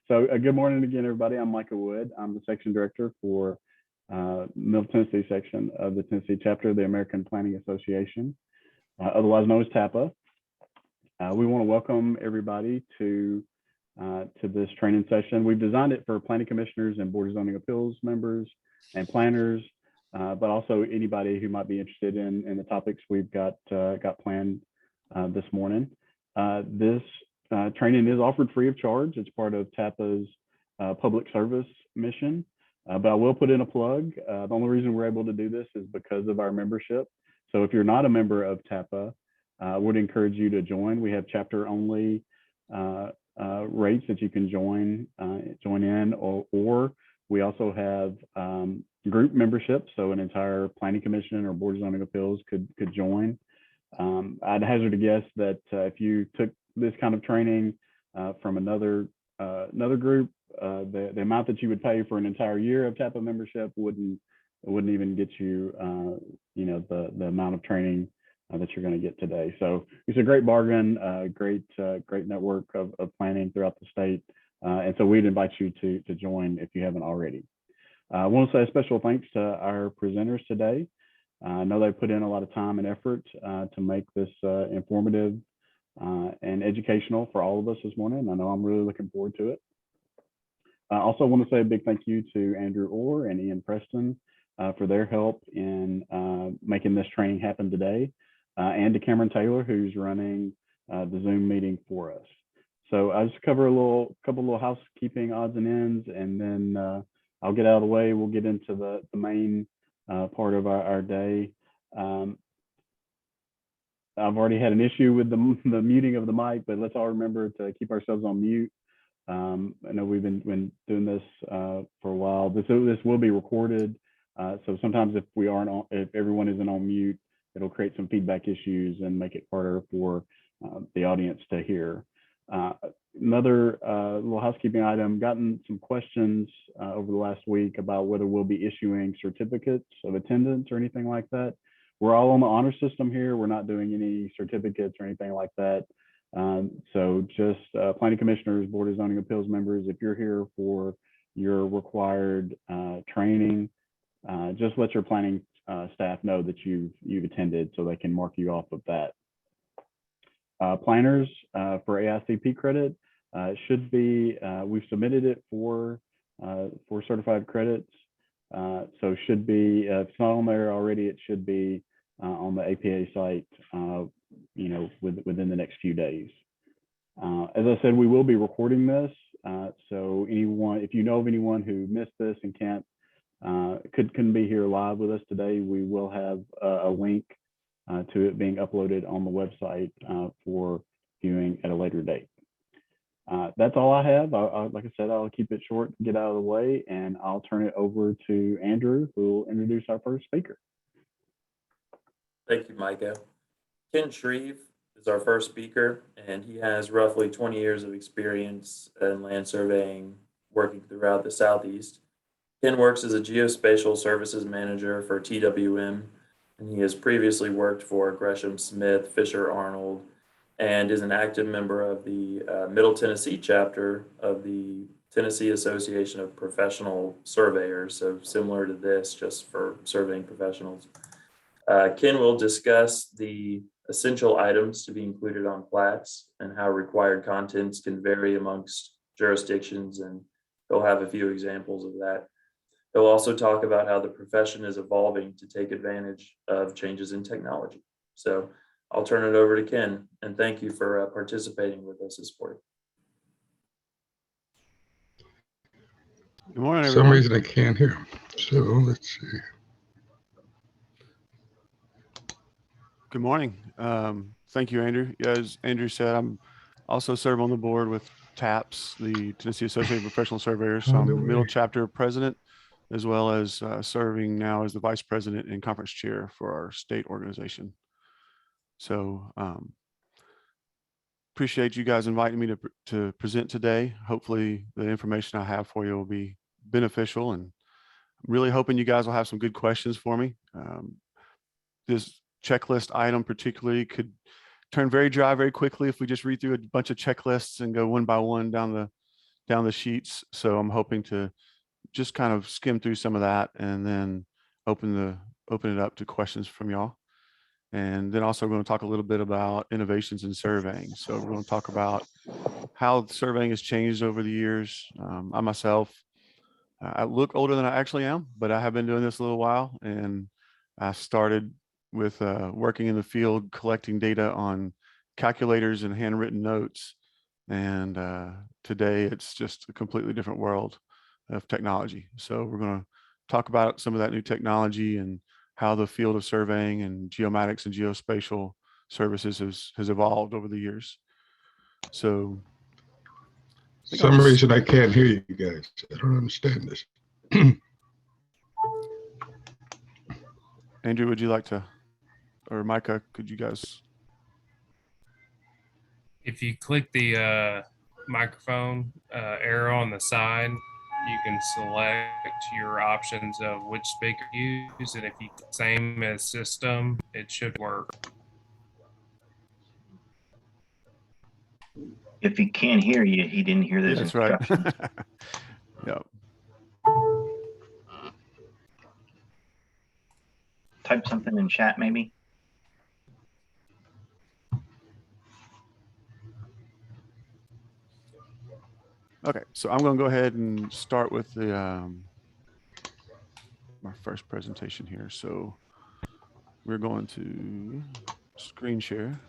Good morning again, everybody. I'm Micah Wood. I'm the section director for Middle Tennessee section of the Tennessee chapter of the American Planning Association, otherwise known as TAPA. We want to welcome everybody to this training session. We've designed it for planning commissioners and board of zoning appeals members and planners, but also anybody who might be interested in the topics we've got planned this morning. This training is offered free of charge. It's part of TAPA's public service mission, but I will put in a plug. The only reason we're able to do this is because of our membership. So if you're not a member of TAPA, I would encourage you to join. We have chapter only rates that you can join in, or we also have group membership. So an entire planning commission or board of zoning appeals could join. I'd hazard a guess that if you took this kind of training from another group, the amount that you would pay for an entire year of TAPA membership wouldn't even get you, the amount of training that you're going to get today. So it's a great bargain, great network of planning throughout the state, and so we'd invite you to join if you haven't already. I want to say a special thanks to our presenters today. I know they put in a lot of time and effort to make this informative and educational for all of us this morning. I know I'm really looking forward to it. I also want to say a big thank you to Andrew Orr and Ian Preston for their help in making this training happen today, and to Cameron Taylor, who's running the Zoom meeting for us. So I'll just cover a couple little housekeeping odds and ends, and then I'll get out of the way. We'll get into the main part of our day. I've already had an issue with the muting of the mic, but let's all remember to keep ourselves on mute. I know we've been doing this for a while. This will be recorded, so sometimes if everyone isn't on mute, it'll create some feedback issues and make it harder for the audience to hear. Another little housekeeping item, gotten some questions over the last week about whether we'll be issuing certificates of attendance or anything like that. We're all on the honor system here. We're not doing any certificates or anything like that. So just planning commissioners, board of zoning appeals members, if you're here for your required training, just let your planning staff know that you've attended so they can mark you off of that. Planners for AICP credit should be, we've submitted it for certified credits. So should be, if it's not on there already, it should be on the APA site, within the next few days. As I said, we will be recording this. So if you know of anyone who missed this and couldn't be here live with us today, we will have a link to it being uploaded on the website for viewing at a later date. That's all I have. Like I said, I'll keep it short, get out of the way, and I'll turn it over to Andrew, who will introduce our first speaker. Thank you, Micah. Ken Shreeve is our first speaker, and he has roughly 20 years of experience in land surveying, working throughout the Southeast. Ken works as a geospatial services manager for TWM, and he has previously worked for Gresham Smith, Fisher Arnold, and is an active member of the Middle Tennessee chapter of the Tennessee Association of Professional Surveyors, so similar to this, just for surveying professionals. Ken will discuss the essential items to be included on plats and how required contents can vary amongst jurisdictions, and he'll have a few examples of that. He'll also talk about how the profession is evolving to take advantage of changes in technology. So I'll turn it over to Ken, and thank you for participating with us this morning. Good morning, everyone. For some reason I can't hear him. So let's see. Good morning. Thank you, Andrew. As Andrew said, I'm also serve on the board with TAPS, the Tennessee Association of Professional Surveyors. So I'm the middle chapter president, as well as serving now as the vice president and conference chair for our state organization. So appreciate you guys inviting me to present today. Hopefully the information I have for you will be beneficial, and I'm really hoping you guys will have some good questions for me. This checklist item particularly could turn very dry very quickly if we just read through a bunch of checklists and go one by one down down the sheets. So I'm hoping to just kind of skim through some of that and then open it up to questions from y'all. And then also we're going to talk a little bit about innovations in surveying. So we're going to talk about how surveying has changed over the years. I myself, I look older than I actually am, but I have been doing this a little while, and I started with working in the field, collecting data on calculators and handwritten notes. And today it's just a completely different world of technology. So we're going to talk about some of that new technology and how the field of surveying and geomatics and geospatial services has evolved over the years. So For some reason I can't hear you guys. I don't understand this. Andrew, would you like to, or Micah, could you guys? If you click the microphone arrow on the side, you can select your options of which speaker you use, and if you click same as system, it should work. If he can't hear you, he didn't hear those Yeah, that's right. instructions. Yep. Type something in chat, maybe. Okay, so I'm going to go ahead and start with the my first presentation here. So we're going to screen share.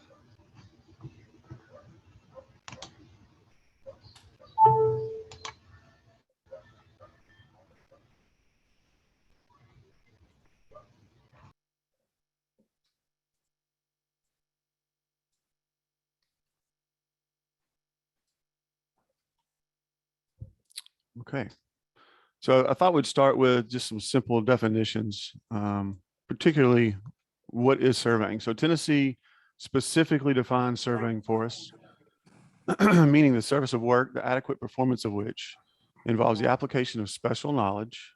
Okay, so I thought we'd start with just some simple definitions, particularly what is surveying. So Tennessee specifically defines surveying for us, meaning the service of work, the adequate performance of which involves the application of special knowledge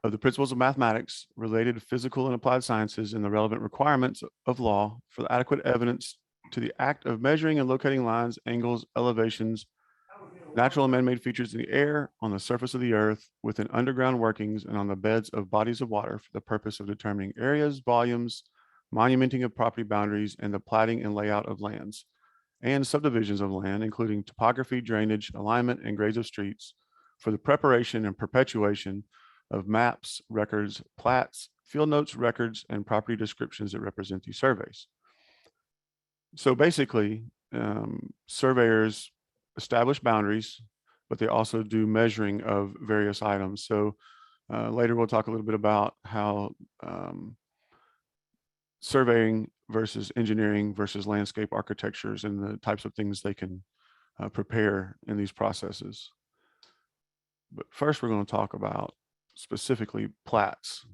of the principles of mathematics related to physical and applied sciences and the relevant requirements of law for the adequate evidence to the act of measuring and locating lines, angles, elevations, natural and man-made features in the air, on the surface of the earth, within underground workings, and on the beds of bodies of water for the purpose of determining areas, volumes, monumenting of property boundaries, and the platting and layout of lands, and subdivisions of land, including topography, drainage, alignment, and grades of streets, for the preparation and perpetuation of maps, records, plats, field notes, records, and property descriptions that represent these surveys. So basically, surveyors establish boundaries, but they also do measuring of various items. So later we'll talk a little bit about how surveying versus engineering versus landscape architectures and the types of things they can prepare in these processes. But first we're going to talk about specifically plats.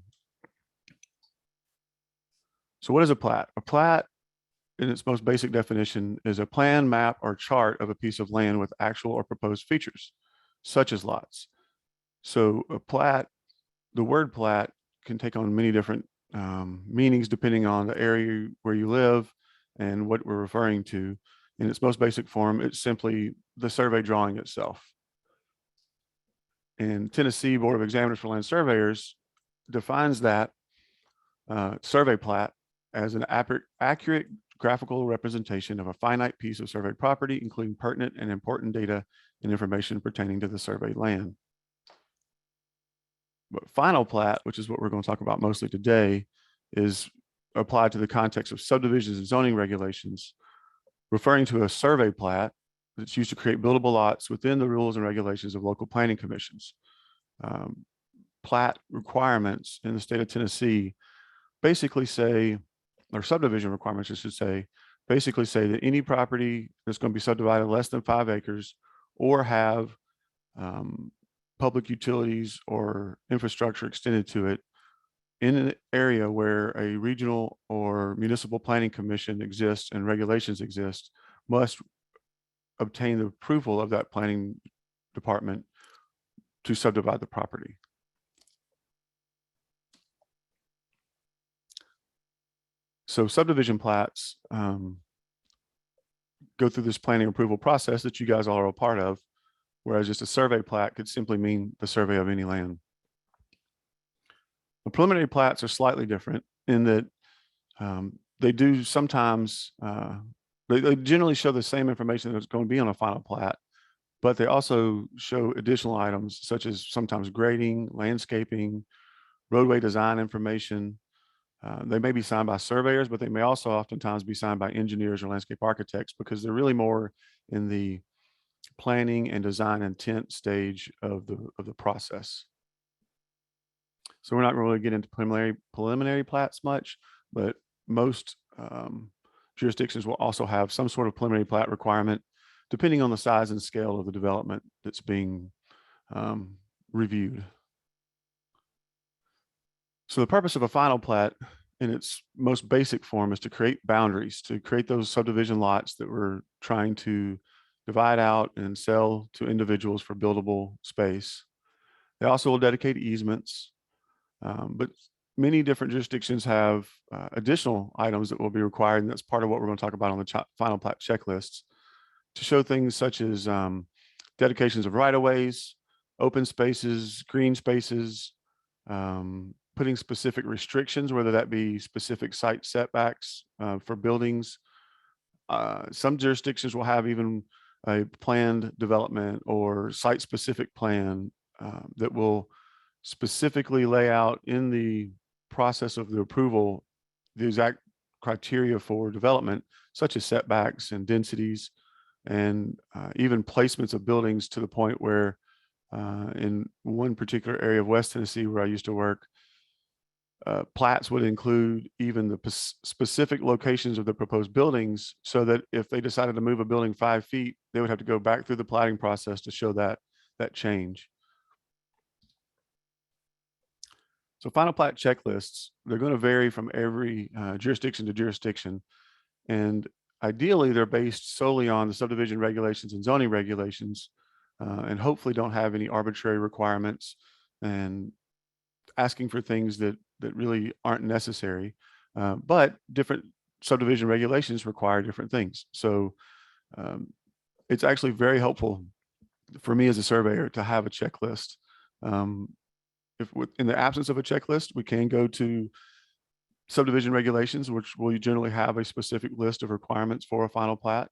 So what is a plat? A plat, in its most basic definition, is a plan, map, or chart of a piece of land with actual or proposed features, such as lots. So a plat, the word plat can take on many different meanings depending on the area where you live and what we're referring to. In its most basic form, it's simply the survey drawing itself. And Tennessee Board of Examiners for Land Surveyors defines that survey plat as an accurate graphical representation of a finite piece of surveyed property, including pertinent and important data and information pertaining to the surveyed land. But final plat, which is what we're going to talk about mostly today, is applied to the context of subdivisions and zoning regulations, referring to a survey plat that's used to create buildable lots within the rules and regulations of local planning commissions. Plat requirements in the state of Tennessee basically say, or subdivision requirements, I should say, basically say that any property that's going to be subdivided less than 5 acres or have public utilities or infrastructure extended to it in an area where a regional or municipal planning commission exists and regulations exist must obtain the approval of that planning department to subdivide the property. So subdivision plats go through this planning approval process that you guys all are a part of, whereas just a survey plat could simply mean the survey of any land. The preliminary plats are slightly different in that they do sometimes, they generally show the same information that's going to be on a final plat, but they also show additional items such as sometimes grading, landscaping, roadway design information. They may be signed by surveyors, but they may also oftentimes be signed by engineers or landscape architects because they're really more in the planning and design intent stage of the process. So we're not really getting into preliminary plats much, but most jurisdictions will also have some sort of preliminary plat requirement, depending on the size and scale of the development that's being reviewed. So the purpose of a final plat in its most basic form is to create boundaries, to create those subdivision lots that we're trying to divide out and sell to individuals for buildable space. They also will dedicate easements, but many different jurisdictions have additional items that will be required, and that's part of what we're going to talk about on the final plat checklists, to show things such as dedications of right-of-ways, open spaces, green spaces, putting specific restrictions, whether that be specific site setbacks for buildings. Some jurisdictions will have even a planned development or site-specific plan that will specifically lay out in the process of the approval the exact criteria for development, such as setbacks and densities, and even placements of buildings, to the point where in one particular area of West Tennessee where I used to work, plats would include even the specific locations of the proposed buildings, so that if they decided to move a building 5 feet, they would have to go back through the platting process to show that change. So final plat checklists, they're going to vary from every jurisdiction to jurisdiction. And ideally, they're based solely on the subdivision regulations and zoning regulations, and hopefully don't have any arbitrary requirements and asking for things that really aren't necessary. But different subdivision regulations require different things. So it's actually very helpful for me as a surveyor to have a checklist. If in the absence of a checklist, we can go to subdivision regulations, which will generally have a specific list of requirements for a final plat.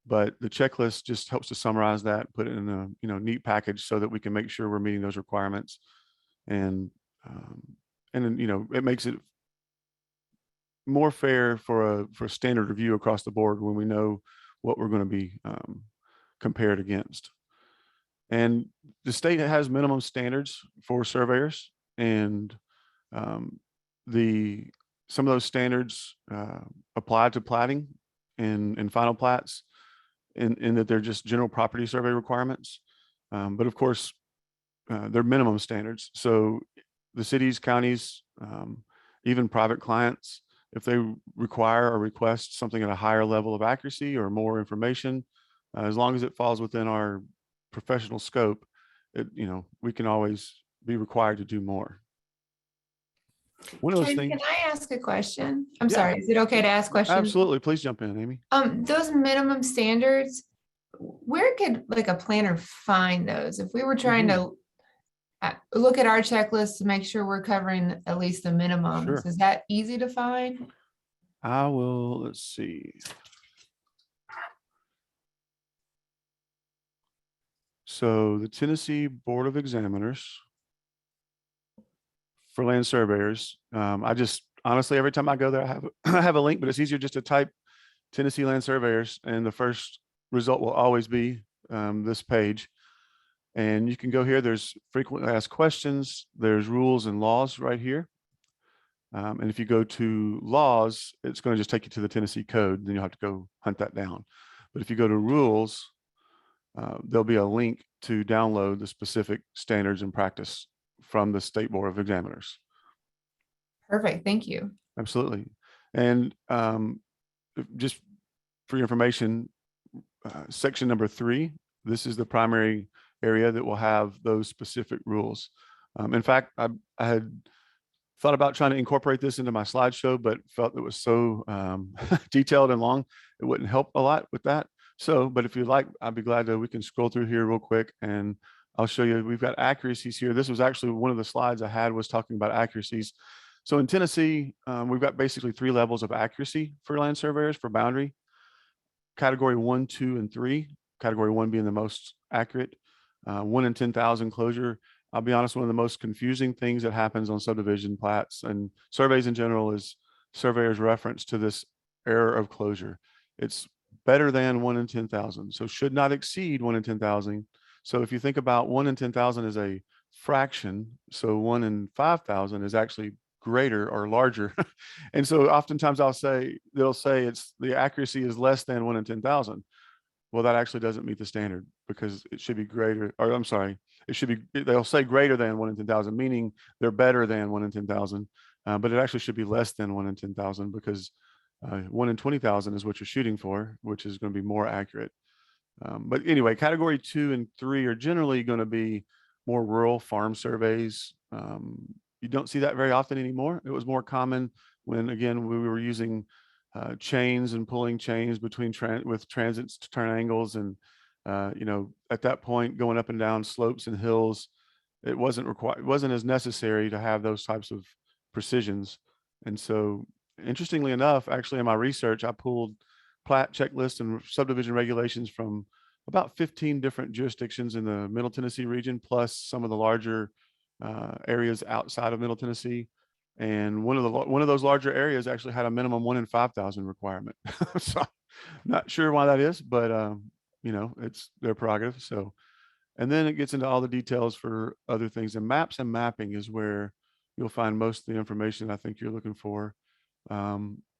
But the checklist just helps to summarize that, put it in a neat package so that we can make sure we're meeting those requirements. And then, it makes it more fair for a standard review across the board when we know what we're going to be compared against. And the state has minimum standards for surveyors, and some of those standards apply to platting and final plats, in that they're just general property survey requirements. But of course, they're minimum standards. So the cities, counties, even private clients, if they require or request something at a higher level of accuracy or more information, as long as it falls within our professional scope, we can always be required to do more. One of those Ken, things. can I ask a question? I'm Yeah. sorry. Is it okay to ask questions? Absolutely. Please jump in, Amy. Those minimum standards, where could like a planner find those? If we were trying to look at our checklist to make sure we're covering at least the minimums, Sure. is that easy to find? Let's see. So the Tennessee Board of Examiners for land surveyors, I just honestly, every time I go there, I have a link, but it's easier just to type Tennessee Land Surveyors, and the first result will always be this page. And you can go here. There's frequently asked questions. There's rules and laws right here. And if you go to laws, it's going to just take you to the Tennessee code. Then you'll have to go hunt that down. But if you go to rules, there'll be a link to download the specific standards and practice from the State Board of Examiners. Perfect. Thank you. Absolutely. And just for your information, section number 3, this is the primary area that will have those specific rules. In fact, I had Thought about trying to incorporate this into my slideshow, but felt it was so detailed and long, it wouldn't help a lot with that. So, but if you'd like, I'd be glad to, we can scroll through here real quick and I'll show you, we've got accuracies here. This was actually one of the slides I had was talking about accuracies. So in Tennessee, we've got basically 3 levels of accuracy for land surveyors for boundary. Category 1, 2, and 3. Category 1 being the most accurate. 1 in 10,000 closure. I'll be honest, one of the most confusing things that happens on subdivision plats and surveys in general is surveyors reference to this error of closure. It's better than 1 in 10,000. So should not exceed 1 in 10,000. So if you think about 1 in 10,000 is a fraction, so 1 in 5,000 is actually greater or larger. And so oftentimes they'll say it's the accuracy is less than 1 in 10,000. Well, that actually doesn't meet the standard because it should be greater, or I'm sorry, it should be, they'll say greater than 1 in 10,000, meaning they're better than 1 in 10,000, but it actually should be less than 1 in 10,000 because 1 in 20,000 is what you're shooting for, which is going to be more accurate. But anyway, category 2 and 3 are generally going to be more rural farm surveys. You don't see that very often anymore. It was more common when, again, we were using chains and pulling chains between with transits to turn angles. And, you know, at that point, going up and down slopes and hills, it wasn't required, it wasn't as necessary to have those types of precisions. And so interestingly enough, actually in my research, I pulled plat checklists and subdivision regulations from about 15 different jurisdictions in the Middle Tennessee region, plus some of the larger areas outside of Middle Tennessee. And one of those larger areas actually had a minimum 1 in 5,000 requirement. So not sure why that is, but you know, it's their prerogative. So, and then it gets into all the details for other things. And maps and mapping is where you'll find most of the information I think you're looking for,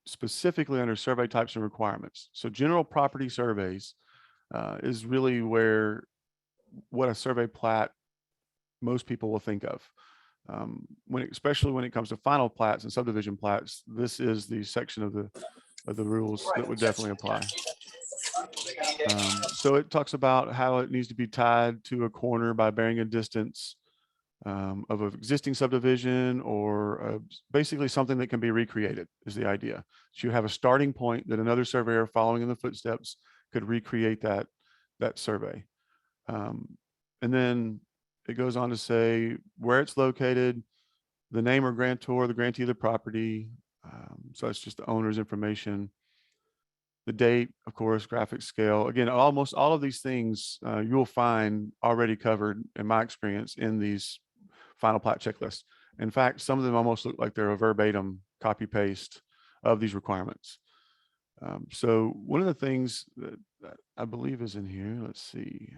specifically under survey types and requirements. So general property surveys is really where what a survey plat most people will think of. Especially when it comes to final plats and subdivision plats, this is the section of the rules that would definitely apply. So it talks about how it needs to be tied to a corner by bearing a distance of an existing subdivision or basically something that can be recreated is the idea. So you have a starting point that another surveyor following in the footsteps could recreate that survey. And then it goes on to say where it's located, the name or grantor, the grantee of the property. So it's just the owner's information, the date, of course, graphic scale. Again, almost all of these things you'll find already covered, in my experience, in these final plat checklists. In fact, some of them almost look like they're a verbatim copy paste of these requirements. So one of the things that I believe is in here, let's see.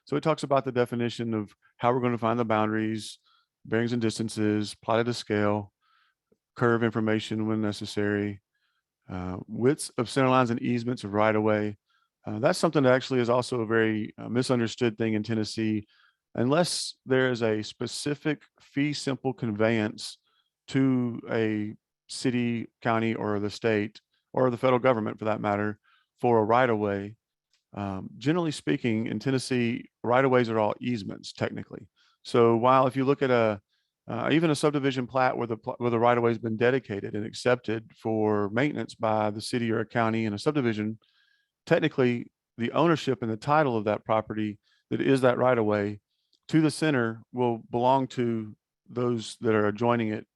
So it talks about the definition of how we're going to find the boundaries, bearings and distances, plotted to scale, curve information when necessary, widths of center lines and easements of right of way. That's something that actually is also a very misunderstood thing in Tennessee. Unless there is a specific fee simple conveyance to a city, county, or the state, or the federal government for that matter, for a right of way, generally speaking, in Tennessee, right-of-ways are all easements technically. So while if you look at even a subdivision plat where the right-of-way has been dedicated and accepted for maintenance by the city or a county in a subdivision, technically the ownership and the title of that property that is that right-of-way to the center will belong to those that are adjoining it,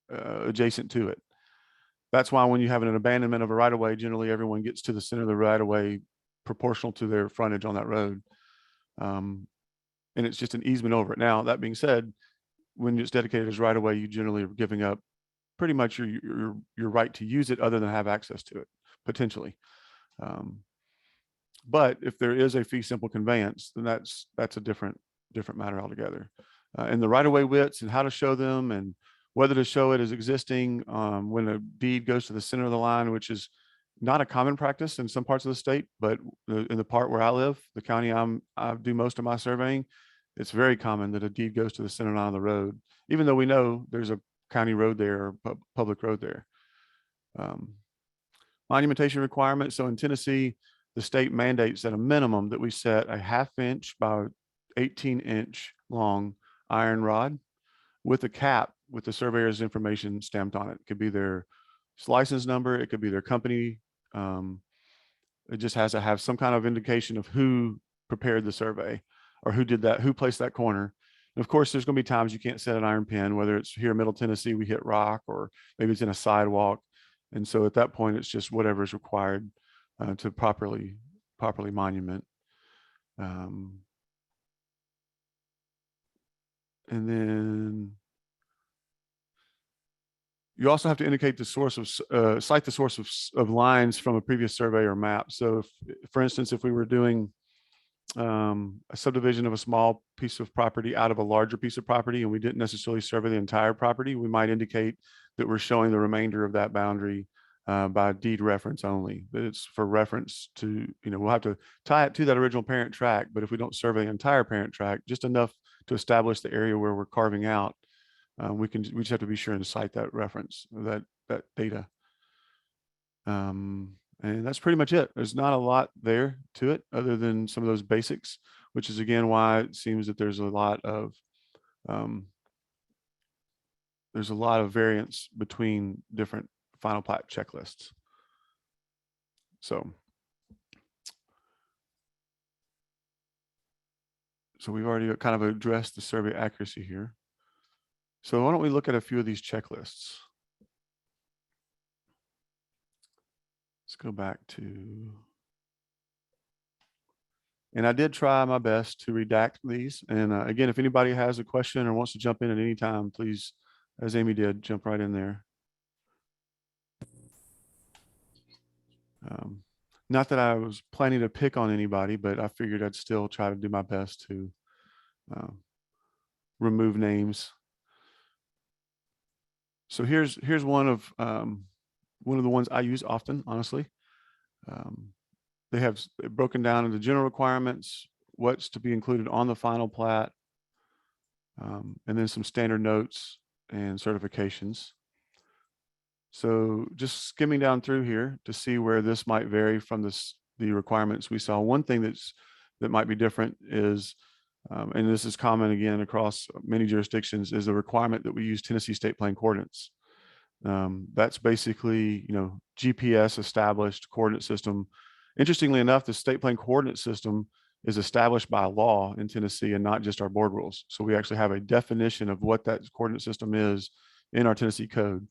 adjacent to it. That's why when you have an abandonment of a right-of-way, generally everyone gets to the center of the right-of-way proportional to their frontage on that road. And it's just an easement over it. Now, that being said, when it's dedicated as right of way, you generally are giving up pretty much your right to use it other than have access to it, potentially. But if there is a fee simple conveyance, then that's a different matter altogether. And the right of way widths and how to show them and whether to show it as existing when a deed goes to the center of the line, which is not a common practice in some parts of the state, but in the part where I live, the county I do most of my surveying, it's very common that a deed goes to the center line of the road, even though we know there's a county road there or public road there. Monumentation requirements. So in Tennessee, the state mandates at a minimum that we set a 1/2 inch by 18 inch long iron rod with a cap with the surveyor's information stamped on it. It could be their license number, it could be their company. It just has to have some kind of indication of who prepared the survey or who did that, who placed that corner. And of course, there's going to be times you can't set an iron pin, whether it's here in Middle Tennessee, we hit rock, or maybe it's in a sidewalk. And so at that point, it's just whatever is required to properly monument. And then you also have to indicate the source of, cite the source of lines from a previous survey or map. So if, for instance, if we were doing a subdivision of a small piece of property out of a larger piece of property and we didn't necessarily survey the entire property, we might indicate that we're showing the remainder of that boundary by deed reference only. That it's for reference to, we'll have to tie it to that original parent tract, but if we don't survey the entire parent tract, just enough to establish the area where we're carving out, we just have to be sure and cite that reference, that data. And that's pretty much it. There's not a lot there to it other than some of those basics, which is again why it seems that there's a lot of variance between different final plat checklists. So we've already kind of addressed the survey accuracy here. So why don't we look at a few of these checklists? Let's go back to, and I did try my best to redact these. And again, if anybody has a question or wants to jump in at any time, please, as Amy did, jump right in there. Not that I was planning to pick on anybody, but I figured I'd still try to do my best to remove names. So here's one of the ones I use often, honestly. They have broken down into general requirements, what's to be included on the final plat, and then some standard notes and certifications. So just skimming down through here to see where this might vary from the requirements we saw. One thing that might be different is, and this is common again across many jurisdictions, is the requirement that we use Tennessee state plane coordinates. That's basically, GPS established coordinate system. Interestingly enough, the state plane coordinate system is established by law in Tennessee and not just our board rules. So we actually have a definition of what that coordinate system is in our Tennessee code.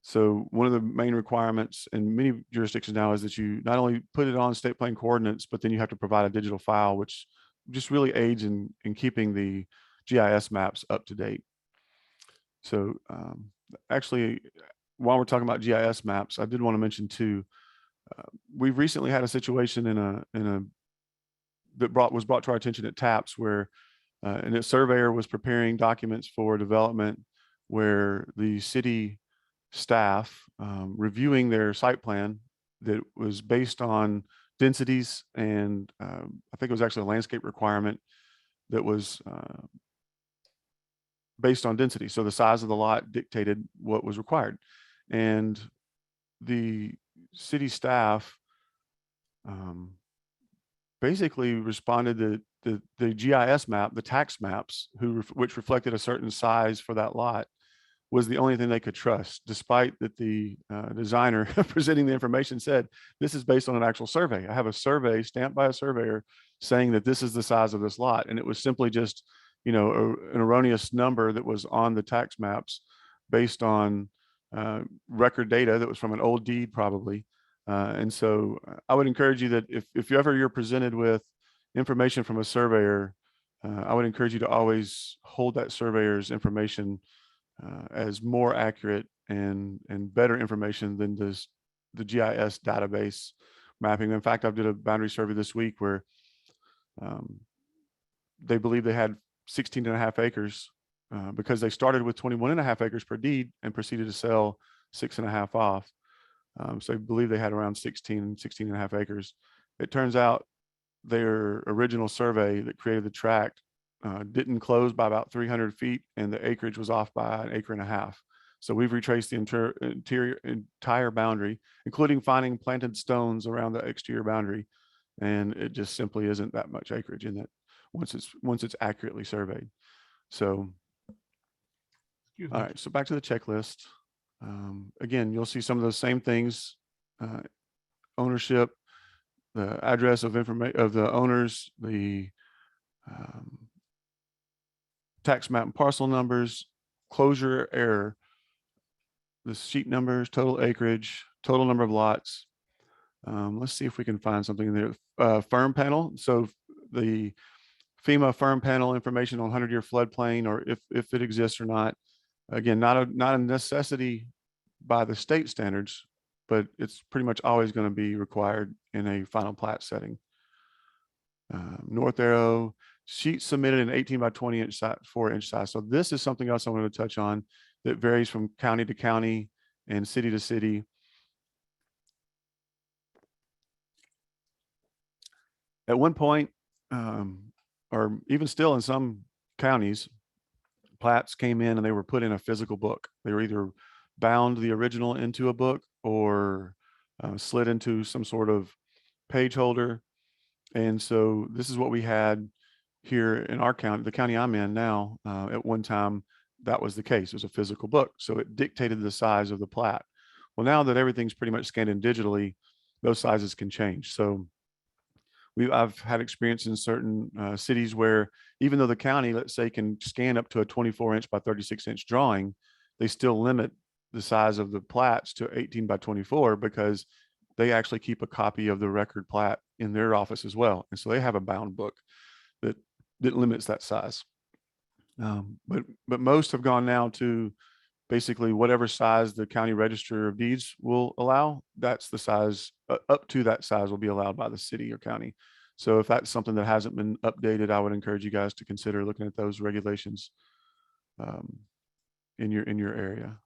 So one of the main requirements in many jurisdictions now is that you not only put it on state plane coordinates, but then you have to provide a digital file, which just really aids in keeping the GIS maps up to date. So actually, while we're talking about GIS maps, I did want to mention too, we've recently had a situation that was brought to our attention at TAPS where and a surveyor was preparing documents for development where the city staff reviewing their site plan that was based on densities and I think it was actually a landscape requirement that was based on density. So the size of the lot dictated what was required. And the city staff basically responded that the GIS map, the tax maps, which reflected a certain size for that lot, was the only thing they could trust, despite that the designer presenting the information said, this is based on an actual survey. I have a survey stamped by a surveyor saying that this is the size of this lot. And it was simply just, an erroneous number that was on the tax maps based on record data that was from an old deed probably. And so I would encourage you that if ever you're presented with information from a surveyor, I would encourage you to always hold that surveyor's information as more accurate and better information than the GIS database mapping. In fact, I did a boundary survey this week where they believe they had 16.5 acres because they started with 21.5 acres per deed and proceeded to sell 6.5 off. So I believe they had around 16.5 acres. It turns out their original survey that created the tract didn't close by about 300 feet and the acreage was off by 1.5 acres. So we've retraced the entire boundary, including finding planted stones around the exterior boundary. And it just simply isn't that much acreage in it once it's accurately surveyed. So All right, so back to the checklist. Again, you'll see some of those same things, ownership, the address of information of the owners, the tax map and parcel numbers, closure error, the sheet numbers, total acreage, total number of lots. Let's see if we can find something in there. Firm panel. So the FEMA firm panel information on 100-year floodplain, or if it exists or not. Again, not a necessity by the state standards, but it's pretty much always going to be required in a final plat setting. North arrow, sheet submitted in 18 by 20 inch size, 4-inch size. So this is something else I wanted to touch on that varies from county to county and city to city. At one point, or even still in some counties, plats came in and they were put in a physical book. They were either bound the original into a book or slid into some sort of page holder. And so this is what we had here in our county, the county I'm in now. At one time, that was the case. It was a physical book. So it dictated the size of the plat. Well, now that everything's pretty much scanned in digitally, those sizes can change. So I've had experience in certain cities where even though the county, let's say, can scan up to a 24-inch by 36-inch drawing, they still limit the size of the plats to 18 by 24 because they actually keep a copy of the record plat in their office as well. And so they have a bound book that limits that size. But most have gone now to basically whatever size the county register of deeds will allow, that's the size, up to that size will be allowed by the city or county. So if that's something that hasn't been updated, I would encourage you guys to consider looking at those regulations in your area.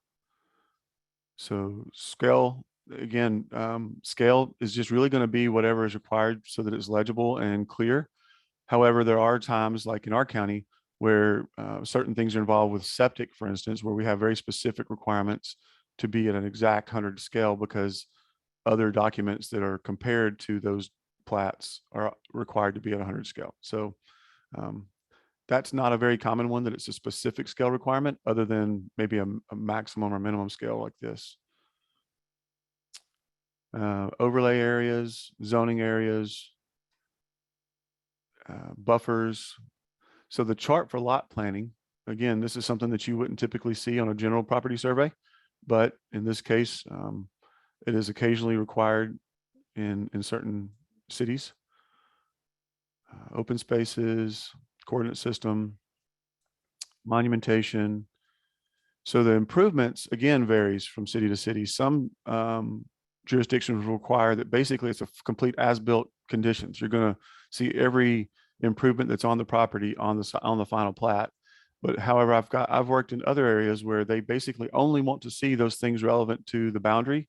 So scale, again, scale is just really going to be whatever is required so that it's legible and clear. However, there are times like in our county where certain things are involved with septic, for instance, where we have very specific requirements to be at an exact 100 scale because other documents that are compared to those plats are required to be at 100 scale. So that's not a very common one that it's a specific scale requirement other than maybe a maximum or minimum scale like this. Overlay areas, zoning areas, buffers. So the chart for lot planning, again, this is something that you wouldn't typically see on a general property survey, but in this case, it is occasionally required in certain cities. Open spaces, coordinate system, monumentation. So the improvements, again, varies from city to city. Some jurisdictions require that basically it's a complete as-built conditions. You're going to see every improvement that's on the property on the final plat. But however, I've worked in other areas where they basically only want to see those things relevant to the boundary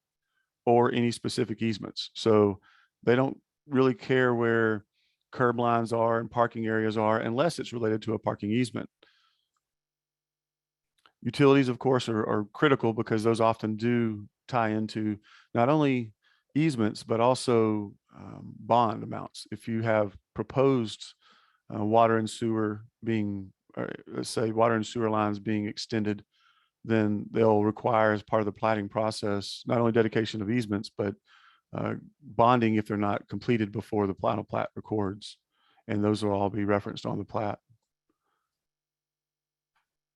or any specific easements. So they don't really care where curb lines are and parking areas are unless it's related to a parking easement. Utilities, of course, are critical because those often do tie into not only easements, but also bond amounts. If you have proposed water and sewer being, let's say water and sewer lines being extended, then they'll require as part of the platting process, not only dedication of easements, but bonding if they're not completed before the final plat records. And those will all be referenced on the plat.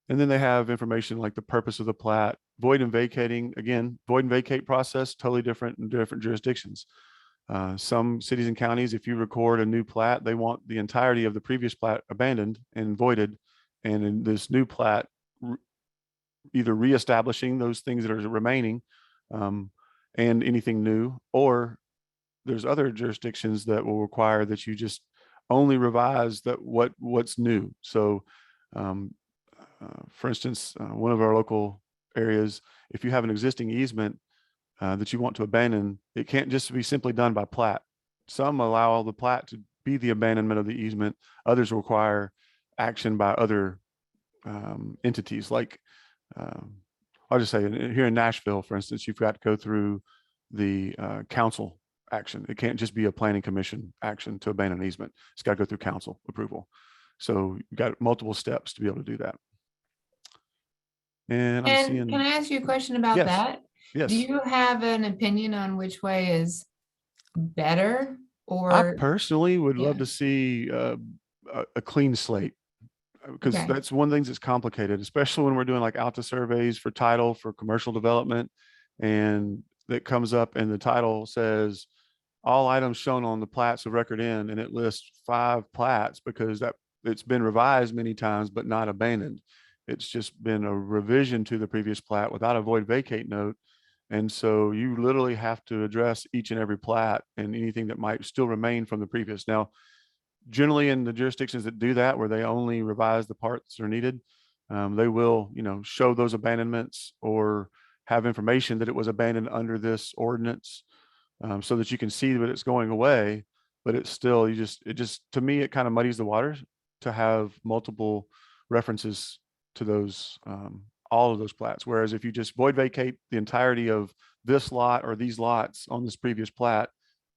And then they have information like the purpose of the plat, void and vacating. Again, void and vacate process, totally different in different jurisdictions. Some cities and counties, if you record a new plat, they want the entirety of the previous plat abandoned and voided. And in this new plat, either reestablishing those things that are remaining and anything new, or there's other jurisdictions that will require that you just only revise that what's new. So for instance, one of our local areas, if you have an existing easement that you want to abandon, it can't just be simply done by plat. Some allow the plat to be the abandonment of the easement. Others require action by other entities. Like I'll just say here in Nashville, for instance, you've got to go through the council action. It can't just be a planning commission action to abandon an easement. It's got to go through council approval. So you've got multiple steps to be able to do that. And I'm And seeing, can I ask you a question about Yes, that? yes. Do you have an opinion on which way is better I or, personally would love yeah. to see a clean slate, because Okay. that's one thing that's complicated, especially when we're doing like out to surveys for title for commercial development. And that comes up and the title says all items shown on the plats of record in, and it lists 5 plats because that it's been revised many times, but not abandoned. It's just been a revision to the previous plat without a void vacate note. And so you literally have to address each and every plat and anything that might still remain from the previous. Now, generally in the jurisdictions that do that, where they only revise the parts that are needed, they will, show those abandonments or have information that it was abandoned under this ordinance, so that you can see that it's going away. But it's still, to me, it kind of muddies the waters to have multiple references to those, all of those plats. Whereas if you just void vacate the entirety of this lot or these lots on this previous plat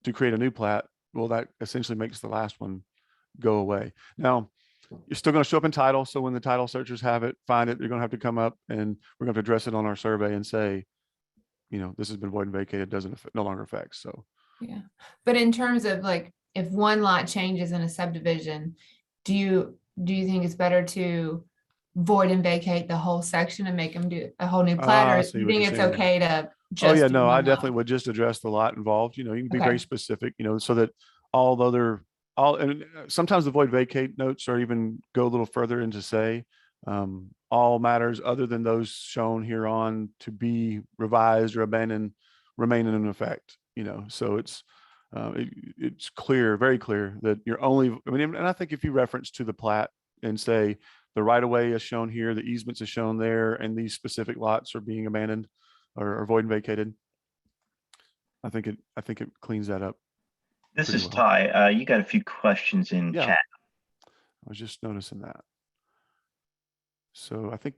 to create a new plat, well, that essentially makes the last one go away. Now, you're still going to show up in title. So when the title searchers have it, find it, you're going to have to come up and we're going to have to address it on our survey and say, this has been void and vacated, doesn't no longer affect. So Yeah. But in terms of like, if one lot changes in a subdivision, do you think it's better to void and vacate the whole section and make them do a whole new plat, I or see you what think you're it's saying. okay to Oh just yeah, do no, I one definitely lot? would just address the lot involved. You can be very Okay. specific, so that although they're all, and sometimes the void vacate notes are even go a little further into say, all matters other than those shown here on to be revised or abandoned remain in effect. So it's clear, very clear that you're only. I mean, and I think if you reference to the plat and say the right of way is shown here, the easements is shown there, and these specific lots are being abandoned or void and vacated, I think it cleans that up This pretty is well. Ty. You got a few questions in Yeah. chat. I was just noticing that. So I think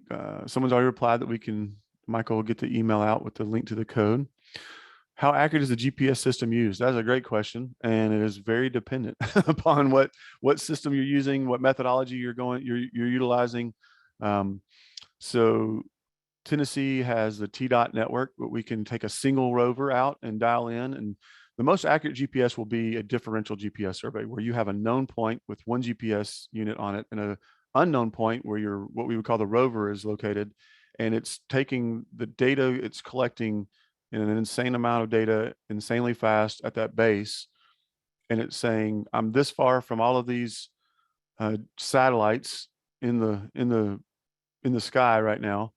someone's already replied that Michael will get the email out with the link to the code. How accurate is the GPS system used? That's a great question, and it is very dependent upon what system you're using, what methodology you're utilizing. So Tennessee has the T-Dot network, but we can take a single rover out and dial in, and the most accurate GPS will be a differential GPS survey where you have a known point with one GPS unit on it and an unknown point where what we would call the rover is located, and it's taking the data it's collecting in an insane amount of data, insanely fast at that base, and it's saying I'm this far from all of these satellites in the sky right now,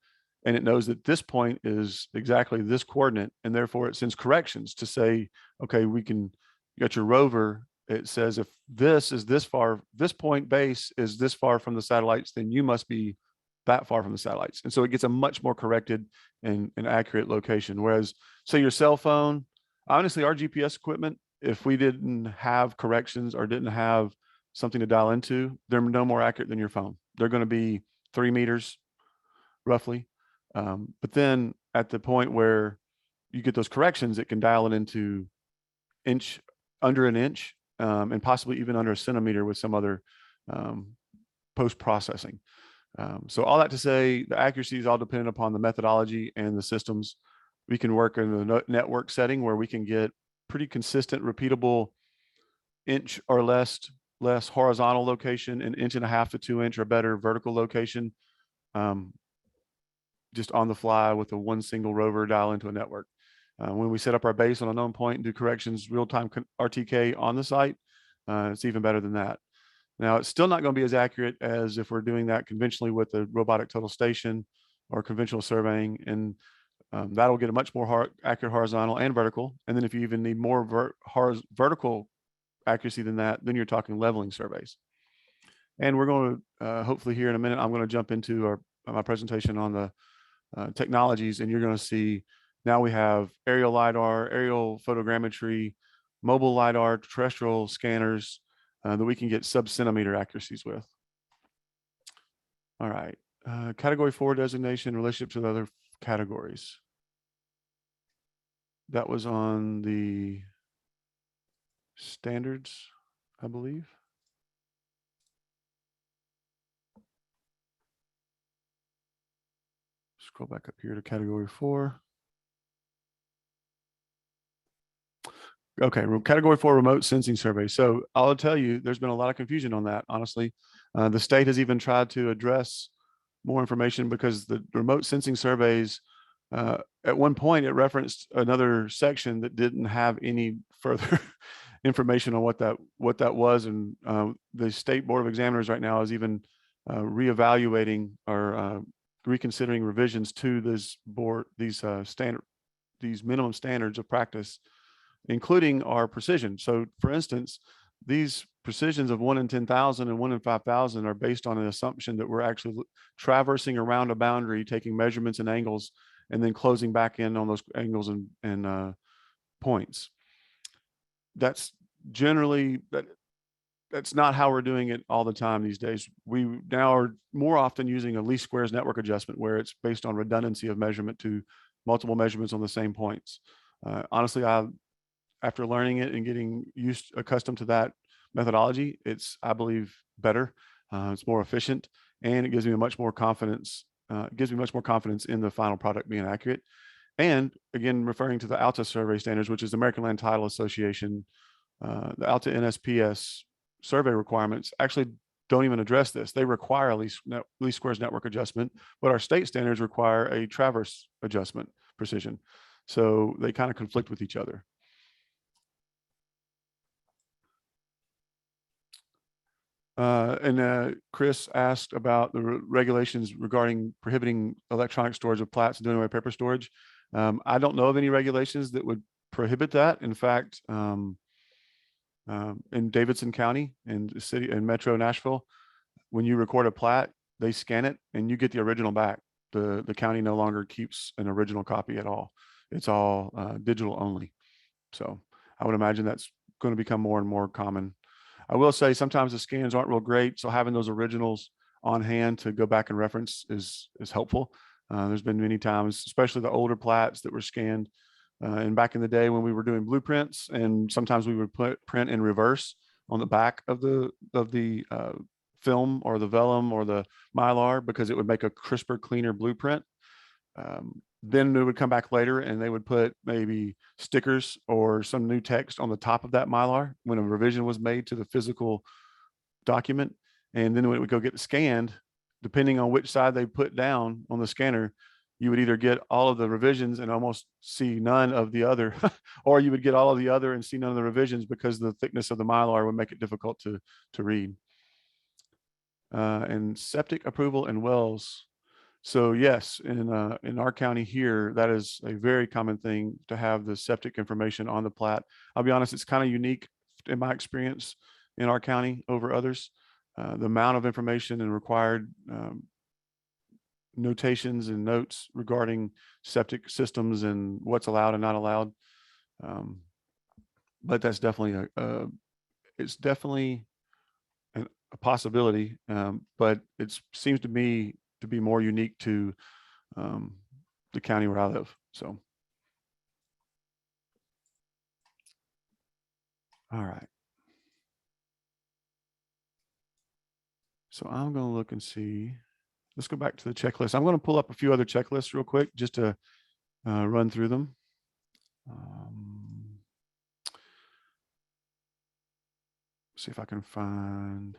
and it knows that this point is exactly this coordinate, and therefore it sends corrections to say, okay, you got your rover, it says if this is this far, this point base is this far from the satellites, then you must be that far from the satellites. And so it gets a much more corrected and accurate location. Whereas say your cell phone, honestly, our GPS equipment, if we didn't have corrections or didn't have something to dial into, they're no more accurate than your phone. They're going to be 3 meters roughly. But then at the point where you get those corrections, it can dial it into under an inch, and possibly even under a centimeter with some other post-processing. So all that to say, the accuracy is all dependent upon the methodology and the systems. We can work in a network setting where we can get pretty consistent, repeatable inch or less horizontal location, an 1.5 to 2 inch or better vertical location, just on the fly with a one single rover dial into a network. When we set up our base on a known point and do corrections real-time RTK on the site, it's even better than that. Now, it's still not going to be as accurate as if we're doing that conventionally with a robotic total station or conventional surveying, and that'll get a much more accurate horizontal and vertical. And then if you even need more vertical accuracy than that, then you're talking leveling surveys. And we're going to hopefully here in a minute, I'm going to jump into my presentation on the technologies, and you're going to see now we have aerial LiDAR, aerial photogrammetry, mobile LiDAR, terrestrial scanners that we can get sub-centimeter accuracies with. All right, category 4 designation in relationship to the other categories. That was on the standards, I believe. scroll back up here to category 4. Okay, category 4 remote sensing survey. So I'll tell you, there's been a lot of confusion on that, honestly. The state has even tried to address more information because the remote sensing surveys, at one point it referenced another section that didn't have any further information on what that was. And the State Board of Examiners right now is even reevaluating or reconsidering revisions to this board, these minimum standards of practice, including our precision. So for instance, these precisions of 1 in 10,000 and 1 in 5,000 are based on an assumption that we're actually traversing around a boundary, taking measurements and angles, and then closing back in on those angles and points. That's generally, that's not how we're doing it all the time these days. We now are more often using a least squares network adjustment where it's based on redundancy of measurement to multiple measurements on the same points. Honestly, after learning it and getting accustomed to that methodology, it's, I believe, better. It's more efficient, and it gives me much more confidence. It gives me much more confidence in the final product being accurate. And again, referring to the ALTA survey standards, which is the American Land Title Association, the ALTA NSPS survey requirements actually don't even address this. They require a least squares network adjustment, but our state standards require a traverse adjustment precision. So they kind of conflict with each other. Chris asked about the regulations regarding prohibiting electronic storage of plats and doing away with paper storage. I don't know of any regulations that would prohibit that. In fact, in Davidson County and the city and Metro Nashville, when you record a plat, they scan it and you get the original back. The county no longer keeps an original copy at all. It's all digital only. So I would imagine that's going to become more and more common. I will say sometimes the scans aren't real great, so having those originals on hand to go back and reference is helpful. There's been many times, especially the older plats that were scanned, and back in the day when we were doing blueprints, and sometimes we would put print in reverse on the back of the film or the vellum or the mylar because it would make a crisper, cleaner blueprint. Then they would come back later and they would put maybe stickers or some new text on the top of that mylar when a revision was made to the physical document. And then when it would go get scanned, depending on which side they put down on the scanner, you would either get all of the revisions and almost see none of the other, or you would get all of the other and see none of the revisions because the thickness of the mylar would make it difficult to read. And septic approval and wells. So yes, in our county here, that is a very common thing to have the septic information on the plat. I'll be honest, it's kind of unique in my experience in our county over others. The amount of information and required notations and notes regarding septic systems and what's allowed and not allowed. But that's definitely it's definitely a possibility, but it seems to me to be more unique to the county where I live. So, all right. So I'm going to look and see. Let's go back to the checklist. I'm going to pull up a few other checklists real quick just to run through them. See if I can find.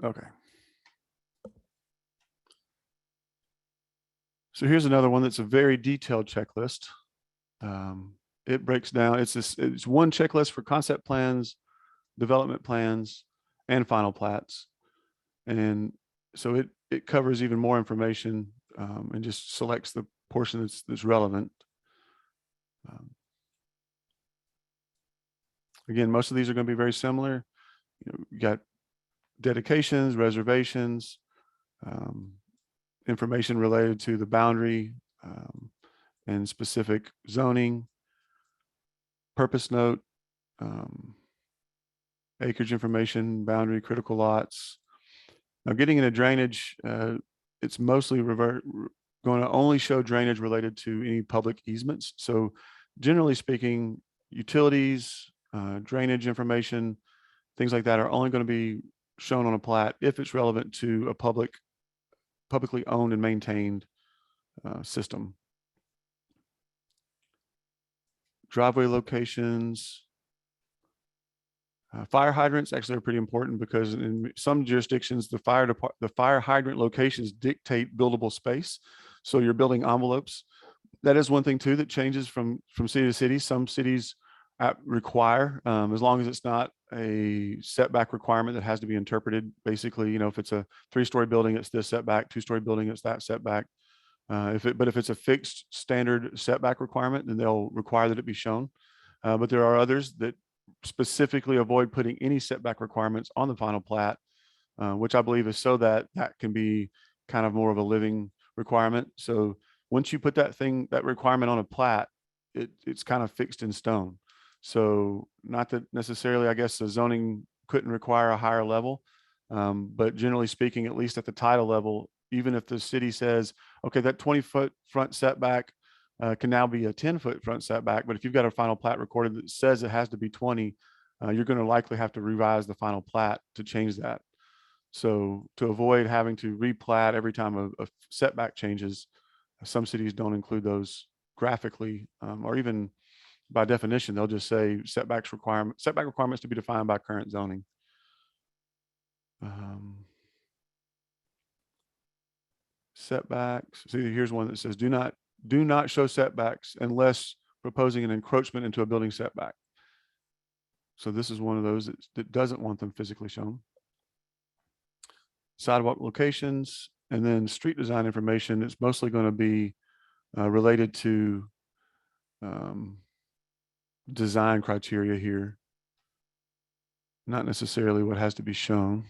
Okay. So here's another one that's a very detailed checklist. It breaks down, it's one checklist for concept plans, development plans, and final plats. And so it covers even more information and just selects the portion that's relevant. Again, most of these are going to be very similar. You got dedications, reservations, information related to the boundary and specific zoning, purpose note, acreage information, boundary, critical lots. Now getting into drainage, it's mostly going to only show drainage related to any public easements. So generally speaking, utilities, drainage information, things like that are only going to be shown on a plat if it's relevant to a publicly owned and maintained system. Driveway locations. Fire hydrants actually are pretty important because in some jurisdictions, the fire hydrant locations dictate buildable space. So you're building envelopes. That is one thing too that changes from city to city. Some cities require, as long as it's not a setback requirement that has to be interpreted. Basically, if it's a 3-story building, it's this setback, 2-story building, it's that setback. But if it's a fixed standard setback requirement, then they'll require that it be shown. But there are others that specifically avoid putting any setback requirements on the final plat, which I believe is so that can be kind of more of a living requirement. So once you put that requirement on a plat, it's kind of fixed in stone. So not that necessarily, I guess, the zoning couldn't require a higher level, but generally speaking, at least at the title level, even if the city says, okay, that 20-foot front setback can now be a 10-foot front setback, but if you've got a final plat recorded that says it has to be 20, you're going to likely have to revise the final plat to change that. So to avoid having to replat every time a setback changes, some cities don't include those graphically, or even by definition, they'll just say setback requirements to be defined by current zoning. Setbacks. See, here's one that says do not show setbacks unless proposing an encroachment into a building setback. So this is one of those that doesn't want them physically shown. Sidewalk locations, and then street design information. It's mostly going to be related to design criteria here, not necessarily what has to be shown.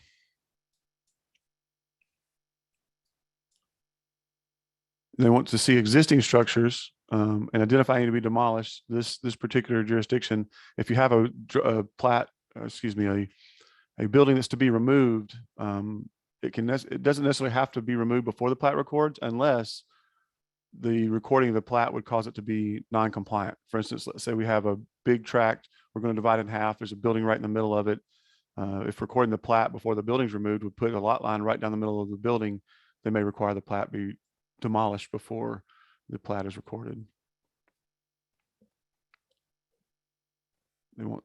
They want to see existing structures and identify any to be demolished. This particular jurisdiction, if you have a building that's to be removed, it doesn't necessarily have to be removed before the plat records unless the recording of the plat would cause it to be non-compliant. For instance, let's say we have a big tract, we're going to divide it in half. There's a building right in the middle of it. If recording the plat before the building's removed would put a lot line right down the middle of the building, they may require the plat be demolished before the plat is recorded. They want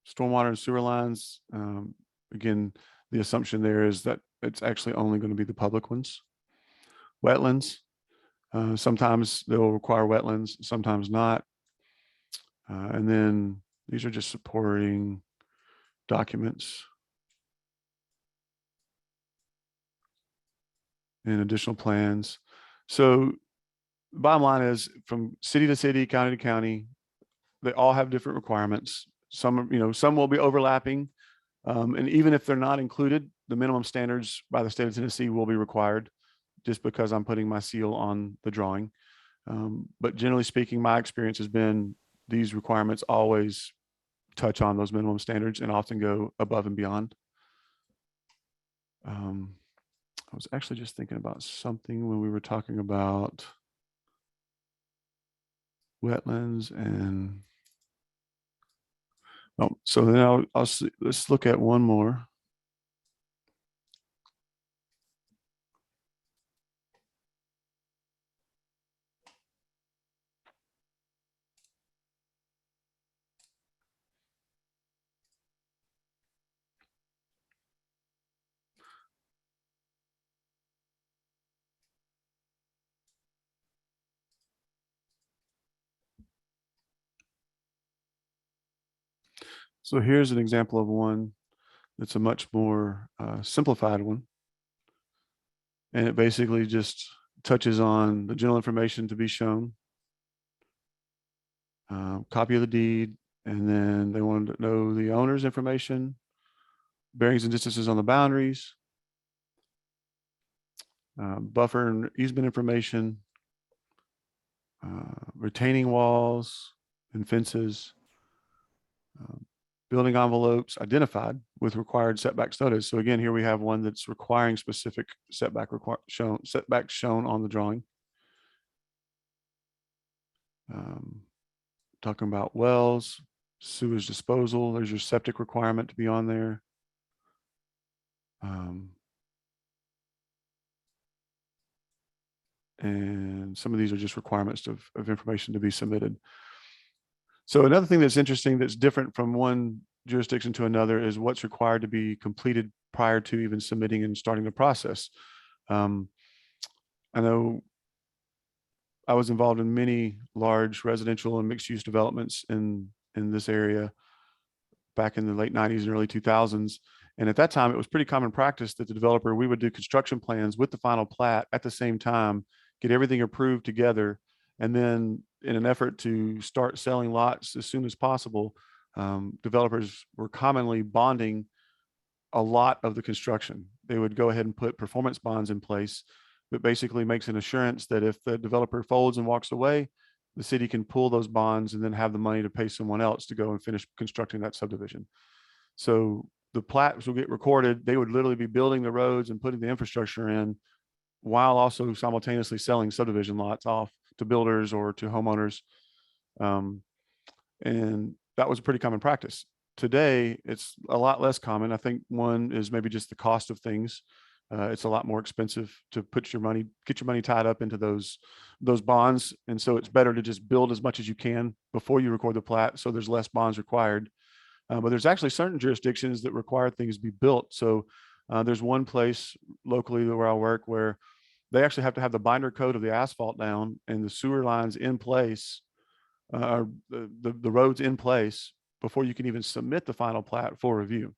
stormwater and sewer lines. Again, the assumption there is that it's actually only going to be the public ones. Wetlands. Sometimes they'll require wetlands, sometimes not. And then these are just supporting documents and additional plans. So bottom line is, from city to city, county to county, they all have different requirements. Some will be overlapping. And even if they're not included, the minimum standards by the state of Tennessee will be required, just because I'm putting my seal on the drawing. But generally speaking, my experience has been these requirements always touch on those minimum standards and often go above and beyond. I was actually just thinking about something when we were talking about wetlands and so then I'll see, let's look at one more. So here's an example of one that's a much more simplified one. And it basically just touches on the general information to be shown, copy of the deed, and then they wanted to know the owner's information, bearings and distances on the boundaries, buffer and easement information, retaining walls and fences, building envelopes identified with required setbacks noted. So again, here we have one that's requiring specific setbacks shown on the drawing. Talking about wells, sewage disposal. There's your septic requirement to be on there. And some of these are just requirements of information to be submitted. So another thing that's interesting that's different from one jurisdiction to another is what's required to be completed prior to even submitting and starting the process. I know I was involved in many large residential and mixed use developments in this area back in the late 90s and early 2000s. And at that time, it was pretty common practice that the developer, we would do construction plans with the final plat at the same time, get everything approved together. And then in an effort to start selling lots as soon as possible, developers were commonly bonding a lot of the construction. They would go ahead and put performance bonds in place, but basically makes an assurance that if the developer folds and walks away, the city can pull those bonds and then have the money to pay someone else to go and finish constructing that subdivision. So the plats will get recorded. They would literally be building the roads and putting the infrastructure in while also simultaneously selling subdivision lots off to builders or to homeowners. And that was a pretty common practice. Today, it's a lot less common. I think one is maybe just the cost of things. It's a lot more expensive to get your money tied up into those bonds. And so it's better to just build as much as you can before you record the plat. So there's less bonds required. But there's actually certain jurisdictions that require things to be built. So there's one place locally where I work where they actually have to have the binder coat of the asphalt down and the sewer lines in place, the roads in place before you can even submit the final plat for review.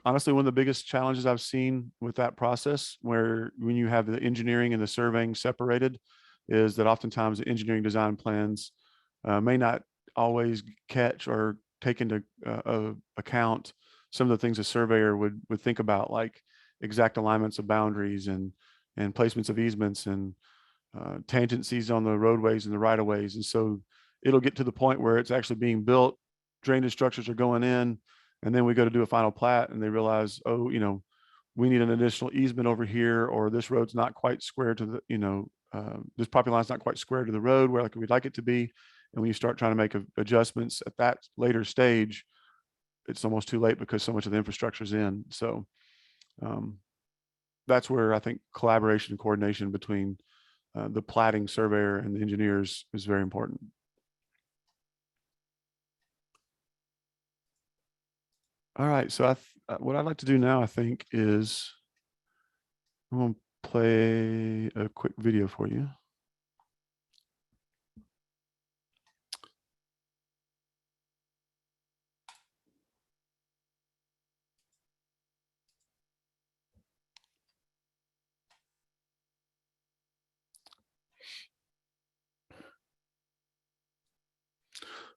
Honestly, one of the biggest challenges I've seen with that process, where when you have the engineering and the surveying separated, is that oftentimes the engineering design plans may not always catch or take into account some of the things a surveyor would think about, like exact alignments of boundaries and placements of easements and tangencies on the roadways and the right of ways. And so it'll get to the point where it's actually being built, drainage structures are going in, and then we go to do a final plat and they realize, oh, we need an additional easement over here, or this road's not quite square to the, this property line's not quite square to the road where we'd like it to be. And when you start trying to make adjustments at that later stage, it's almost too late because so much of the infrastructure is in. So that's where I think collaboration and coordination between the platting surveyor and the engineers is very important. All right, so what I'd like to do now, I think, is I'm going to play a quick video for you.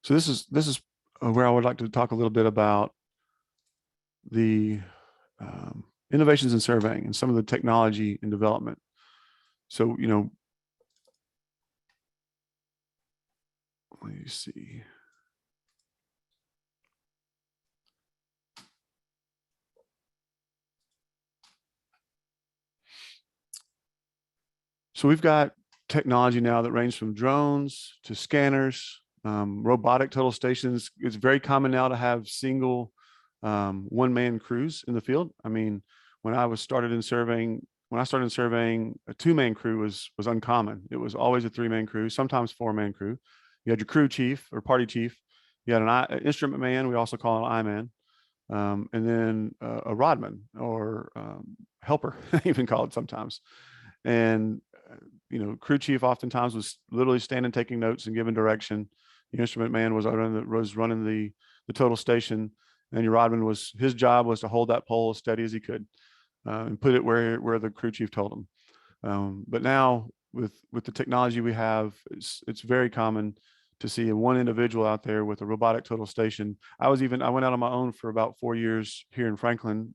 So this is where I would like to talk a little bit about the innovations in surveying and some of the technology and development. So, let me see. So we've got technology now that ranges from drones to scanners, robotic total stations. It's very common now to have single one-man crews in the field. I mean, when I started in surveying, a two-man crew was uncommon. It was always a three-man crew, sometimes four-man crew. You had your crew chief or party chief. You had an instrument man, we also call an I-man, and then a rodman or helper, even called sometimes. And crew chief oftentimes was literally standing, taking notes and giving direction. The instrument man was running the total station, and your rodman his job was to hold that pole as steady as he could and put it where the crew chief told him. But now with the technology we have, it's very common to see one individual out there with a robotic total station. I went out on my own for about 4 years here in Franklin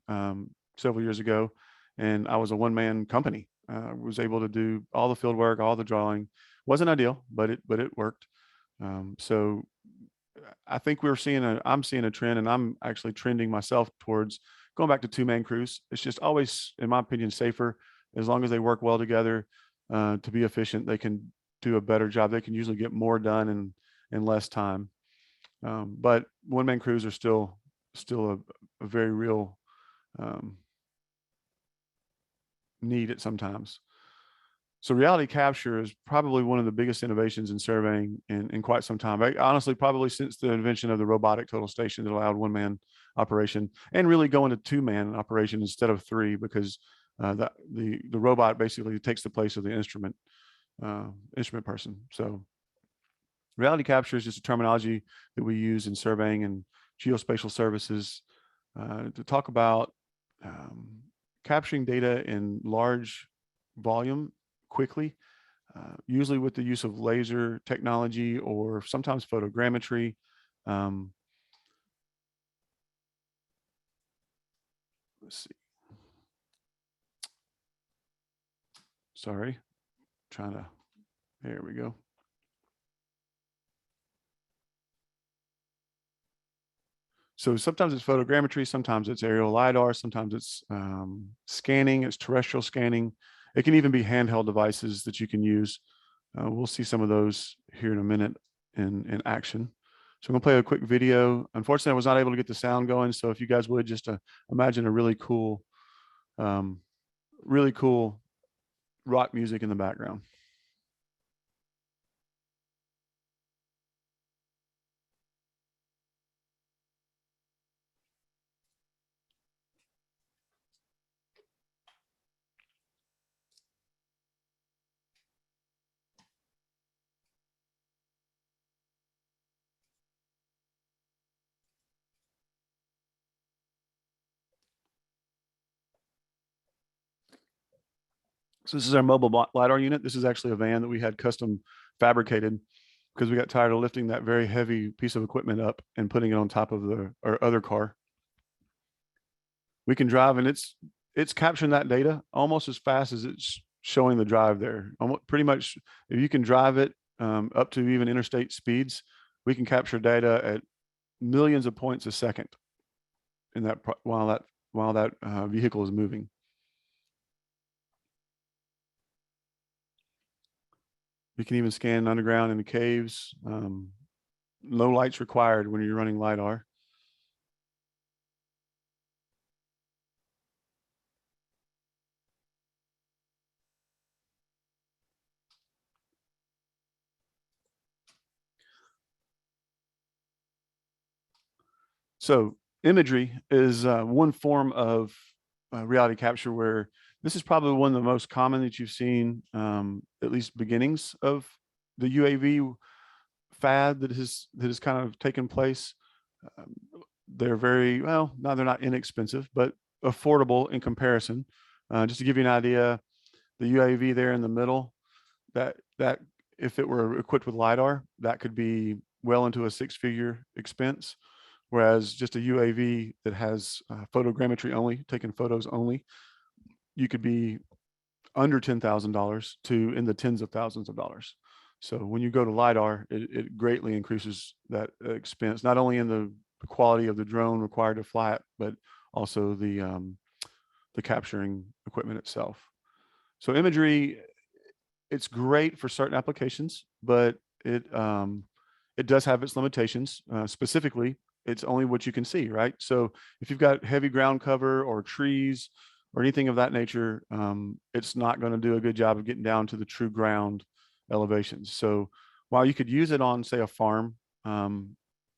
several years ago, and I was a one-man company. Was able to do all the field work, all the drawing. Wasn't ideal, but it worked. So I think I'm seeing a trend, and I'm actually trending myself towards going back to two-man crews. It's just always, in my opinion, safer as long as they work well together to be efficient. They can do a better job. They can usually get more done in less time. But one-man crews are still a very real need at sometimes. So reality capture is probably one of the biggest innovations in surveying in quite some time. Honestly, probably since the invention of the robotic total station that allowed one-man operation and really going to two-man operation instead of three, because the robot basically takes the place of the instrument person. So reality capture is just a terminology that we use in surveying and geospatial services to talk about capturing data in large volume quickly, usually with the use of laser technology or sometimes photogrammetry. Let's see. Sorry, there we go. So sometimes it's photogrammetry, sometimes it's aerial LiDAR, sometimes it's scanning, it's terrestrial scanning. It can even be handheld devices that you can use. We'll see some of those here in a minute in action. So I'm gonna play a quick video. Unfortunately, I was not able to get the sound going. So if you guys would just imagine a really cool rock music in the background. So this is our mobile LiDAR unit. This is actually a van that we had custom fabricated because we got tired of lifting that very heavy piece of equipment up and putting it on top of our other car. We can drive, and it's capturing that data almost as fast as it's showing the drive there. Pretty much, if you can drive it up to even interstate speeds, we can capture data at millions of points a second in that while that vehicle is moving. You can even scan underground in the caves. No lights required when you're running LiDAR. So imagery is one form of reality capture where this is probably one of the most common that you've seen, at least beginnings of the UAV fad that has kind of taken place. They're very, well, no, they're not inexpensive, but affordable in comparison. Just to give you an idea, the UAV there in the middle, that if it were equipped with LiDAR, that could be well into a six-figure expense. Whereas just a UAV that has photogrammetry only, taking photos only, you could be under $10,000 to in the tens of thousands of dollars. So when you go to LiDAR, it greatly increases that expense, not only in the quality of the drone required to fly it, but also the capturing equipment itself. So imagery, it's great for certain applications, but it does have its limitations. Specifically, it's only what you can see, right? So if you've got heavy ground cover or trees or anything of that nature, it's not going to do a good job of getting down to the true ground elevations. So while you could use it on, say, a farm,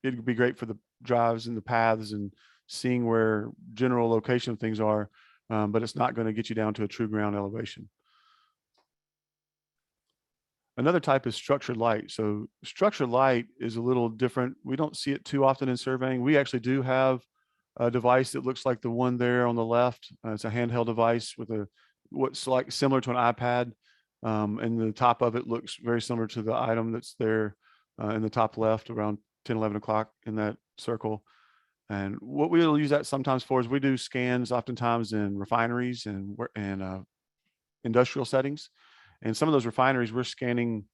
it'd be great for the drives and the paths and seeing where general location of things are, but it's not going to get you down to a true ground elevation. Another type is structured light. So structured light is a little different. We don't see it too often in surveying. We actually do have a device that looks like the one there on the left. It's a handheld device with what's like similar to an iPad. And the top of it looks very similar to the item that's there in the top left around 10, 11 o'clock in that circle. And what we'll use that sometimes for is we do scans oftentimes in refineries and industrial settings. And some of those refineries, we're scanning,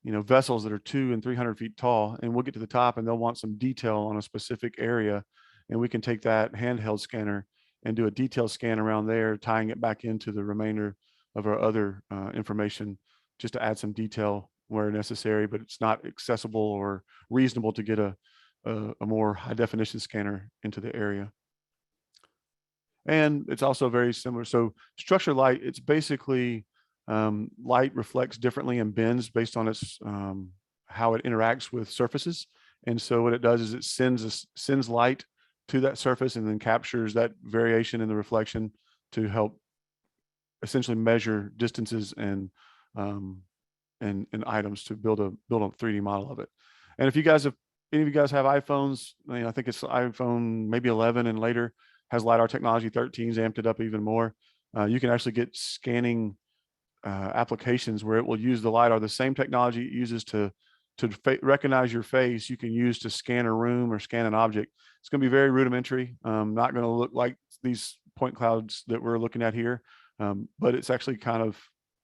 vessels that are 200 and 300 feet tall, and we'll get to the top and they'll want some detail on a specific area. And we can take that handheld scanner and do a detailed scan around there, tying it back into the remainder of our other information, just to add some detail where necessary, but it's not accessible or reasonable to get a more high definition scanner into the area. And it's also very similar. So structured light, it's basically light reflects differently and bends based on its how it interacts with surfaces. And so what it does is it sends light to that surface and then captures that variation in the reflection to help essentially measure distances and items to build a 3D model of it. And if you guys have any of you guys have iPhones, I think it's iPhone maybe 11 and later has LiDAR technology. 13's amped it up even more. You can actually get scanning applications where it will use the LiDAR, the same technology it uses to recognize your face, you can use to scan a room or scan an object. It's going to be very rudimentary, not going to look like these point clouds that we're looking at here, but it's actually kind of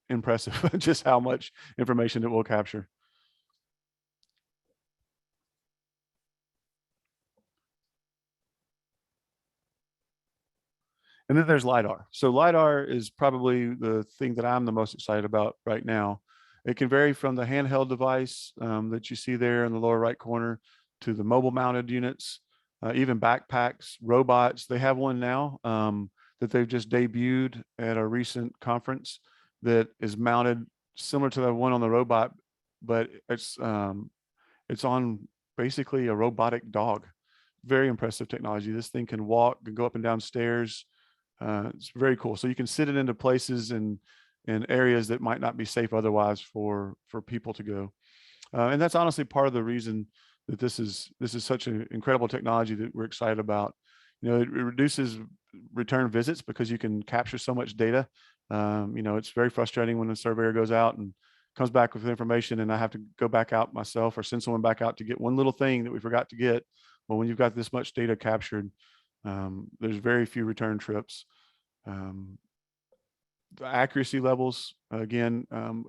impressive just how much information it will capture. And then there's LiDAR. So LiDAR is probably the thing that I'm the most excited about right now. It can vary from the handheld device that you see there in the lower right corner to the mobile mounted units, even backpacks, robots. They have one now that they've just debuted at a recent conference that is mounted similar to the one on the robot, but it's on basically a robotic dog. Very impressive technology. This thing can walk, can go up and down stairs. It's very cool. So you can sit it into places and areas that might not be safe otherwise for people to go. And that's honestly part of the reason that this is such an incredible technology that we're excited about. It reduces return visits because you can capture so much data. It's very frustrating when a surveyor goes out and comes back with information and I have to go back out myself or send someone back out to get one little thing that we forgot to get. Well, when you've got this much data captured, there's very few return trips. The accuracy levels, again,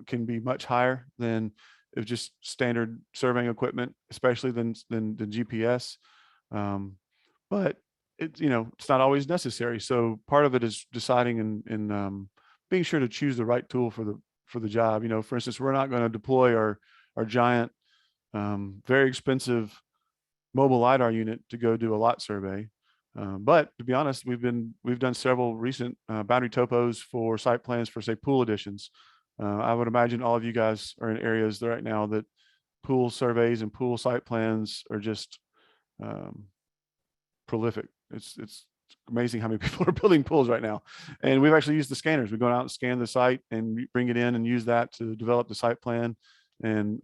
can be much higher than if just standard surveying equipment, especially than the GPS. But it's not always necessary. So part of it is deciding and being sure to choose the right tool for the job. For instance, we're not going to deploy our giant, very expensive mobile LiDAR unit to go do a lot survey. But to be honest, we've done several recent boundary topos for site plans for, say, pool additions. I would imagine all of you guys are in areas right now that pool surveys and pool site plans are just prolific. It's amazing how many people are building pools right now. And we've actually used the scanners. We go out and scan the site and bring it in and use that to develop the site plan and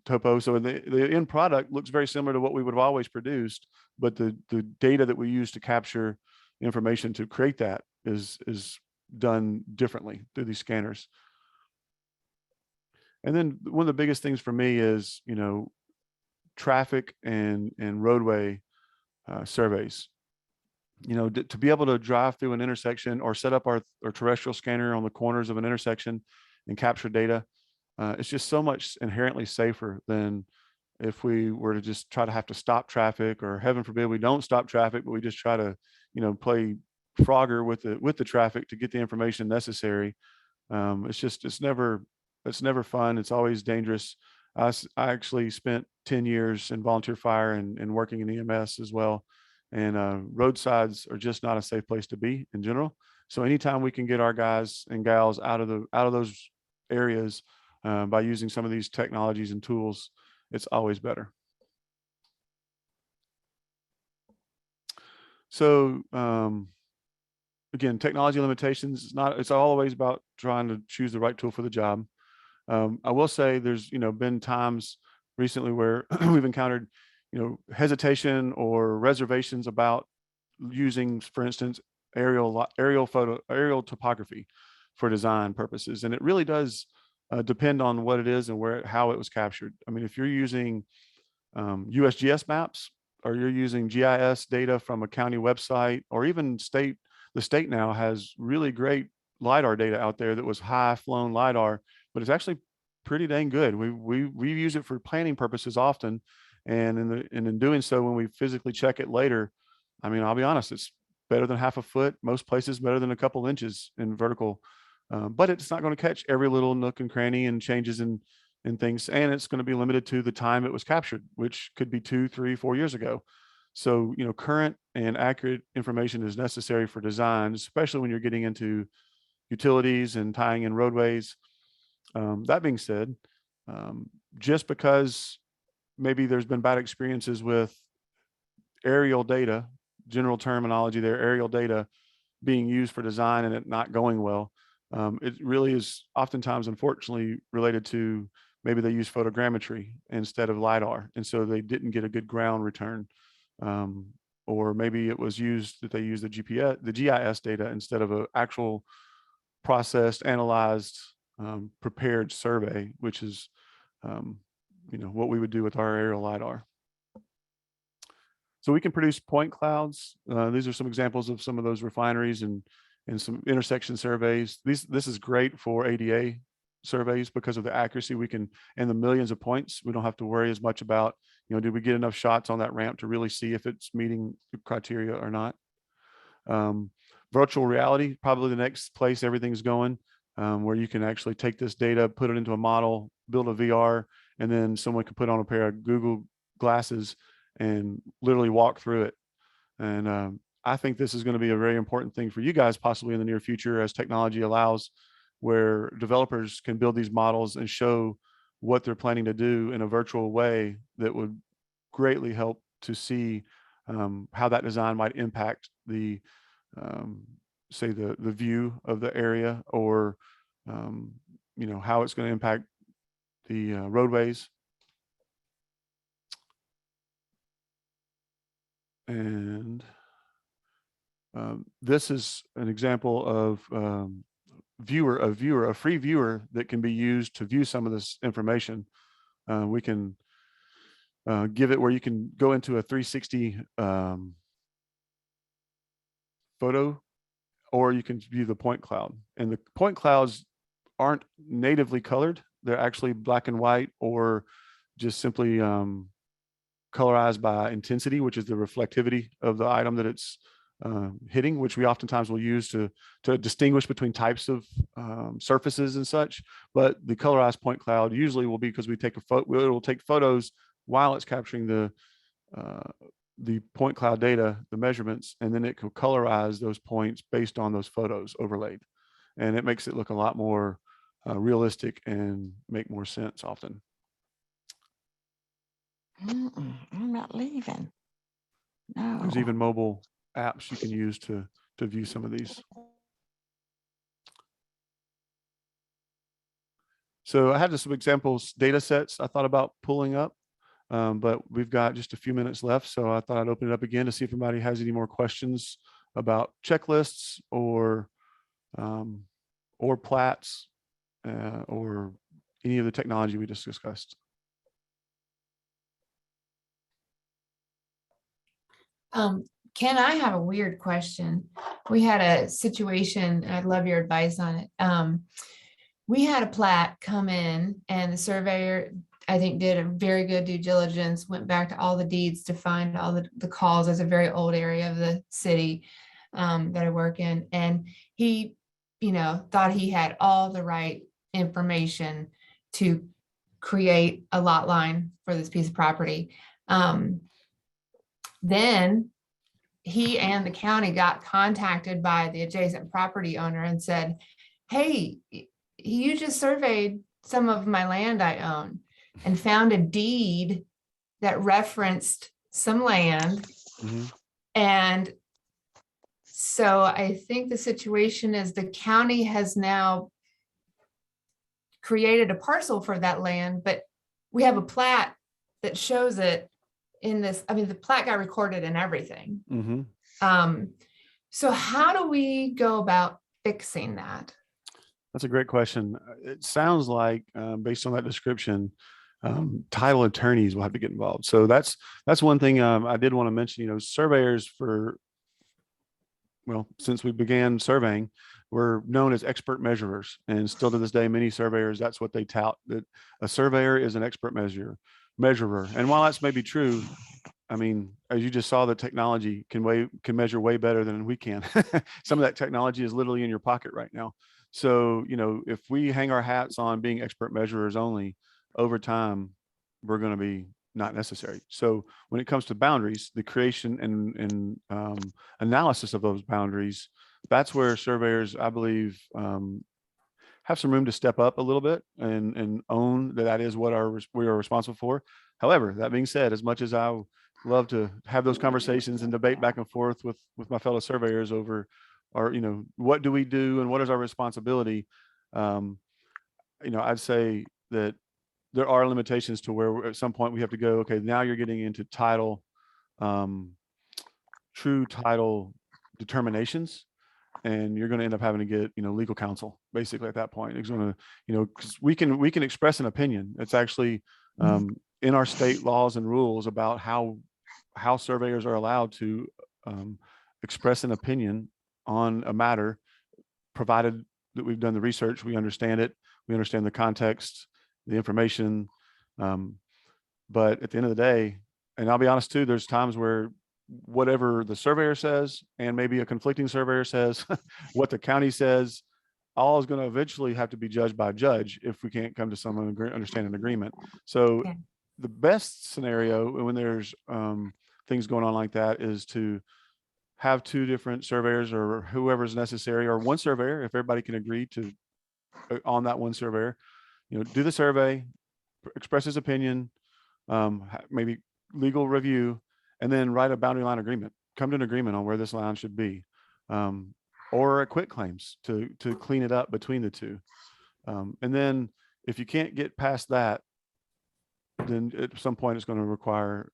topo. So the end product looks very similar to what we would have always produced, but the data that we use to capture information to create that is done differently through these scanners. And then one of the biggest things for me is, traffic and roadway surveys. To be able to drive through an intersection or set up our terrestrial scanner on the corners of an intersection and capture data, it's just so much inherently safer than if we were to just try to have to stop traffic, or heaven forbid we don't stop traffic, but we just try to, play Frogger with the traffic to get the information necessary. It's never fun. It's always dangerous. I actually spent 10 years in volunteer fire and working in EMS as well. And roadsides are just not a safe place to be in general. So anytime we can get our guys and gals out of those areas by using some of these technologies and tools, it's always better. So again, technology limitations, it's always about trying to choose the right tool for the job. I will say there's been times recently where we've encountered hesitation or reservations about using, for instance, aerial topography for design purposes. And it really does depend on what it is and how it was captured. I mean, if you're using USGS maps, or you're using GIS data from a county website, or even the state now has really great LiDAR data out there that was high flown LiDAR, but it's actually pretty dang good. We use it for planning purposes often, and in doing so, when we physically check it later, I mean, I'll be honest, it's better than half a foot. Most places better than a couple inches in vertical, but it's not going to catch every little nook and cranny and changes in things, and it's going to be limited to the time it was captured, which could be 2, 3, 4 years ago. So, current and accurate information is necessary for design, especially when you're getting into utilities and tying in roadways. That being said, just because maybe there's been bad experiences with aerial data, general terminology there, aerial data being used for design and it not going well, it really is oftentimes, unfortunately, related to maybe they use photogrammetry instead of LiDAR, and so they didn't get a good ground return. Or maybe it was used that they used the GPS, the GIS data instead of an actual processed, analyzed, prepared survey, which is, what we would do with our aerial LiDAR. So we can produce point clouds. These are some examples of some of those refineries and some intersection surveys. This is great for ADA surveys because of the accuracy we can, and the millions of points. We don't have to worry as much about, did we get enough shots on that ramp to really see if it's meeting the criteria or not. Virtual reality, probably the next place everything's going, where you can actually take this data, put it into a model, build a VR, and then someone can put on a pair of Google glasses and literally walk through it. And I think this is going to be a very important thing for you guys possibly in the near future as technology allows, where developers can build these models and show what they're planning to do in a virtual way that would greatly help to see how that design might impact the say the view of the area, or how it's going to impact the roadways. And this is an example of a free viewer that can be used to view some of this information. We can give it where you can go into a 360 photo, or you can view the point cloud. And the point clouds aren't natively colored. They're actually black and white, or just simply colorized by intensity, which is the reflectivity of the item that it's hitting, which we oftentimes will use to distinguish between types of surfaces and such. But the colorized point cloud usually will be because we take a photo. It will take photos while it's capturing the point cloud data, the measurements, and then it can colorize those points based on those photos overlaid, and it makes it look a lot more realistic and make more sense often. I'm not leaving. No. There's even mobile apps you can use to view some of these. So I had some examples, data sets I thought about pulling up, but we've got just a few minutes left. So I thought I'd open it up again to see if anybody has any more questions about checklists or plats or any of the technology we just discussed. Ken, I have a weird question. We had a situation, and I'd love your advice on it. We had a plat come in, and the surveyor, I think, did a very good due diligence, went back to all the deeds to find all the calls. It's a very old area of the city that I work in. And he, thought he had all the right information to create a lot line for this piece of property. Then he and the county got contacted by the adjacent property owner and said, hey, you just surveyed some of my land I own, and found a deed that referenced some land. Mm-hmm. And so I think the situation is the county has now created a parcel for that land, but we have a plat that shows it in this. I mean, the plat got recorded and everything. Mm-hmm. So how do we go about fixing that? That's a great question. It sounds like, based on that description, title attorneys will have to get involved. So that's one thing I did want to mention. Surveyors, for well, since we began surveying, we're known as expert measurers. And still to this day, many surveyors, that's what they tout, that a surveyor is an expert measurer. And while that's maybe true, I mean, as you just saw, the technology can measure way better than we can. Some of that technology is literally in your pocket right now. So, you know, if we hang our hats on being expert measurers only, over time, we're going to be not necessary. So when it comes to boundaries, the creation and analysis of those boundaries, that's where surveyors, I believe, have some room to step up a little bit and own that is what we are responsible for. However, that being said, as much as I love to have those conversations and debate back and forth with my fellow surveyors over you know, what do we do and what is our responsibility? You know, I'd say that there are limitations to where at some point we have to go, okay, now you're getting into title, true title determinations, and you're going to end up having to get, you know, legal counsel basically at that point. It's going to, you know, because we can express an opinion. It's actually in our state laws and rules about how surveyors are allowed to express an opinion on a matter, provided that we've done the research, we understand it, we understand the context, the information. But at the end of the day, and I'll be honest too, there's times where whatever the surveyor says and maybe a conflicting surveyor says, what the county says, all is going to eventually have to be judged by a judge if we can't come to some understanding agreement. So Okay. the best scenario when there's things going on like that is to have two different surveyors or whoever's necessary, or one surveyor, if everybody can agree to on that one surveyor, you know, do the survey, express his opinion, maybe legal review, and then write a boundary line agreement, come to an agreement on where this line should be, or a quit claims to clean it up between the two. And then if you can't get past that, then at some point it's going to require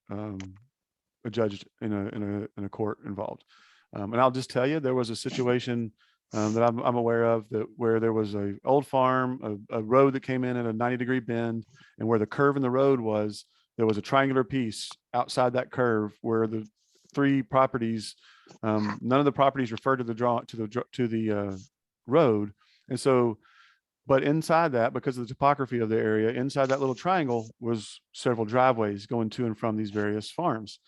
a judge in a court involved. And I'll just tell you, there was a situation that I'm aware of where there was a old farm, a road that came in at a 90-degree bend, and where the curve in the road was, there was a triangular piece outside that curve where the three properties, none of the properties referred to the road. And so, but inside that, because of the topography of the area, inside that little triangle was several driveways going to and from these various farms.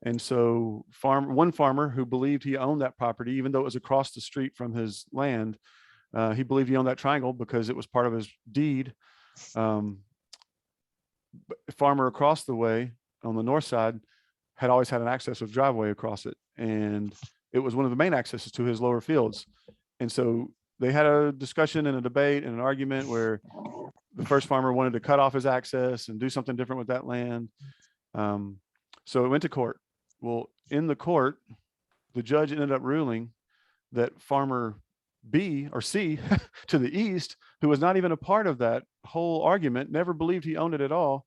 And so one farmer who believed he owned that property, even though it was across the street from his land, he believed he owned that triangle because it was part of his deed. Farmer across the way on the north side had always had an access with driveway across it. And it was one of the main accesses to his lower fields. And so they had a discussion and a debate and an argument where the first farmer wanted to cut off his access and do something different with that land. So it went to court. Well, in the court, the judge ended up ruling that farmer B or C to the east, who was not even a part of that whole argument, never believed he owned it at all,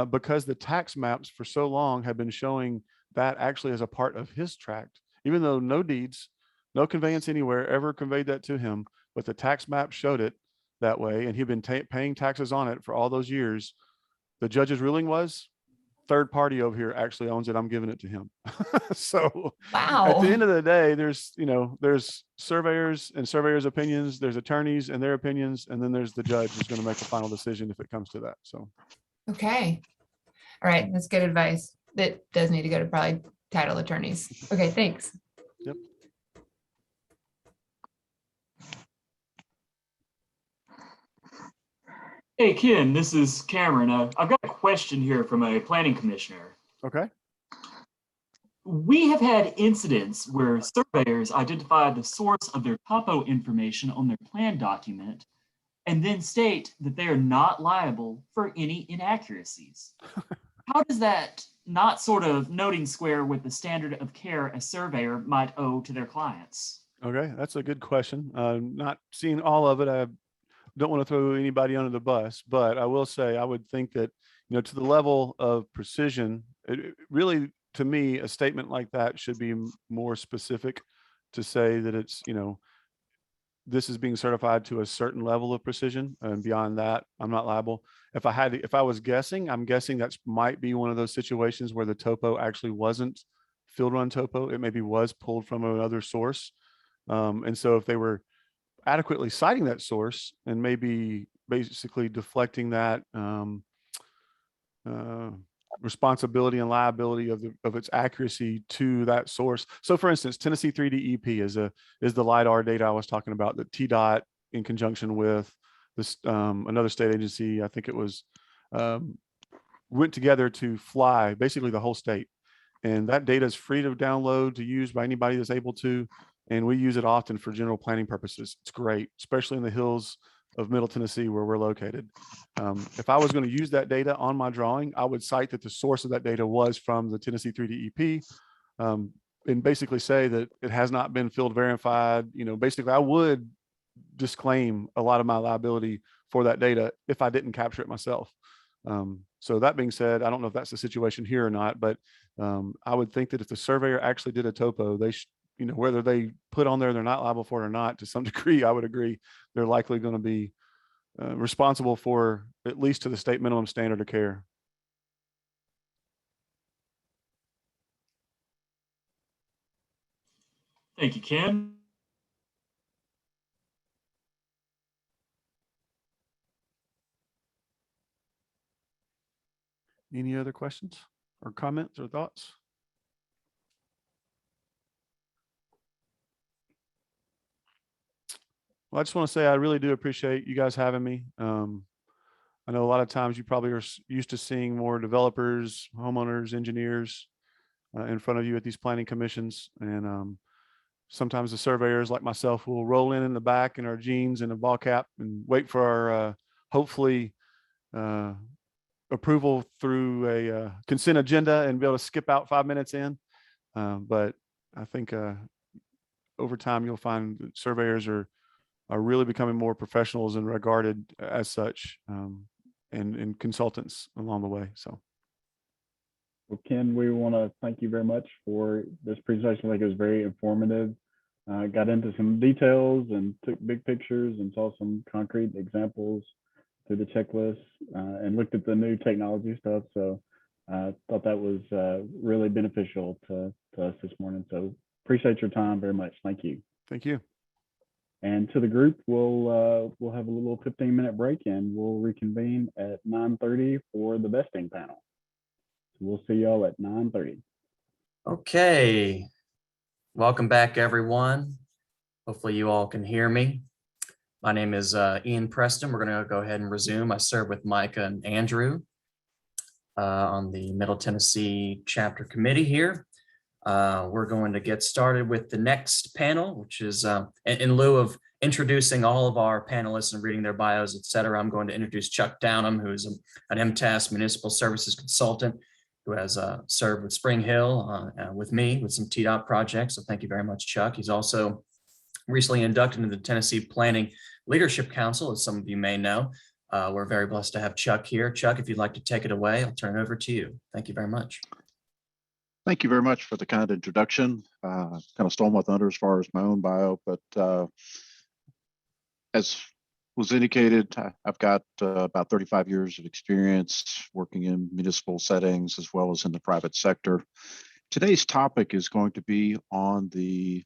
because the tax maps for so long had been showing that actually as a part of his tract, even though no deeds, no conveyance anywhere ever conveyed that to him, but the tax map showed it that way, and he'd been paying taxes on it for all those years. The judge's ruling was, third party over here actually owns it, I'm giving it to him. So at the end of the day, there's surveyors and surveyors' opinions, there's attorneys and their opinions, and then there's the judge who's going to make a final decision if it comes to that. So Okay. All right. That's good advice. That does need to go to probably title attorneys. Okay. Thanks. Yep. Hey, Ken, this is Cameron. I've got a question here from a planning commissioner. Okay. We have had incidents where surveyors identify the source of their topo information on their plan document and then state that they are not liable for any inaccuracies. How does that not sort of noting square with the standard of care a surveyor might owe to their clients? Okay, that's a good question. Not seeing all of it, I don't want to throw anybody under the bus, but I will say I would think that, you know, to the level of precision, it really, to me, a statement like that should be more specific to say that it's, you know, this is being certified to a certain level of precision, and beyond that, I'm not liable. If I was guessing, I'm guessing that might be one of those situations where the topo actually wasn't field run topo. It maybe was pulled from another source. And so if they were adequately citing that source and maybe basically deflecting that responsibility and liability of its accuracy to that source. So for instance, Tennessee 3D EP is the LiDAR data I was talking about that TDOT in conjunction with this another state agency, I think it was, went together to fly basically the whole state. And that data is free to download, to use by anybody that's able to. And we use it often for general planning purposes. It's great, especially in the hills of Middle Tennessee where we're located. If I was going to use that data on my drawing, I would cite that the source of that data was from the Tennessee 3D EP, and basically say that it has not been field verified. Basically I would disclaim a lot of my liability for that data if I didn't capture it myself. So that being said, I don't know if that's the situation here or not, but I would think that if the surveyor actually did a topo, they whether they put on there they're not liable for it or not, to some degree, I would agree they're likely going to be responsible for at least to the state minimum standard of care. Thank you, Ken. Any other questions or comments or thoughts? Well, I just want to say I really do appreciate you guys having me. I know a lot of times you probably are used to seeing more developers, homeowners, engineers in front of you at these planning commissions. And sometimes the surveyors like myself will roll in the back in our jeans and a ball cap and wait for our hopefully approval through a consent agenda and be able to skip out 5 minutes in. But I think over time you'll find that surveyors are really becoming more professionals and regarded as such, and consultants along the way. So. Well, Ken, we want to thank you very much for this presentation. I think it was very informative. Got into some details and took big pictures and saw some concrete examples through the checklist, and looked at the new technology stuff. So I thought that was really beneficial to us this morning. So appreciate your time very much. Thank you. Thank you. And to the group, we'll have a little 15-minute break and we'll reconvene at 9:30 for the vesting panel. So we'll see y'all at 9:30. Okay. Welcome back, everyone. Hopefully you all can hear me. My name is Ian Preston. We're going to go ahead and resume. I serve with Micah and Andrew on the Middle Tennessee chapter committee here. We're going to get started with the next panel, which is in lieu of introducing all of our panelists and reading their bios, et cetera, I'm going to introduce Chuck Downham, who is an MTAS Municipal Services Consultant who has served with Spring Hill with me with some TDOT projects. So thank you very much, Chuck. He's also recently inducted into the Tennessee Planning Leadership Council, as some of you may know. We're very blessed to have Chuck here. Chuck, if you'd like to take it away, I'll turn it over to you. Thank you very much. Thank you very much for the kind introduction. Kind of stole my thunder as far as my own bio, but as was indicated, I've got about 35 years of experience working in municipal settings as well as in the private sector. Today's topic is going to be on the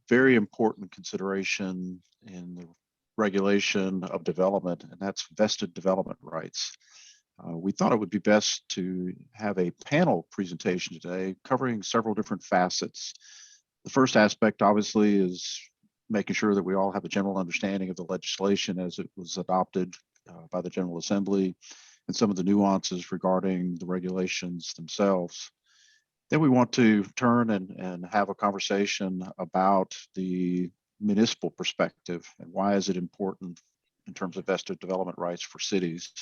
very important consideration in the regulation of development, and that's vested development rights. We thought it would be best to have a panel presentation today covering several different facets. The first aspect, obviously, is making sure that we all have a general understanding of the legislation as it was adopted by the General Assembly and some of the nuances regarding the regulations themselves. Then we want to turn and have a conversation about the municipal perspective and why is it important in terms of vested development rights for cities.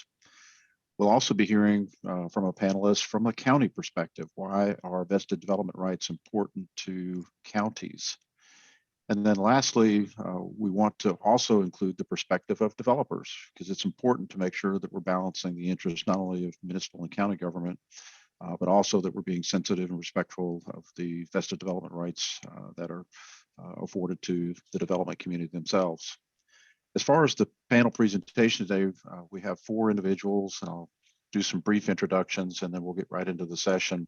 We'll also be hearing from a panelist from a county perspective. Why are vested development rights important to counties? And then lastly, we want to also include the perspective of developers, because it's important to make sure that we're balancing the interests not only of municipal and county government, but also that we're being sensitive and respectful of the vested development rights that are afforded to the development community themselves. As far as the panel presentation today, we have 4 individuals, and I'll do some brief introductions and then we'll get right into the session.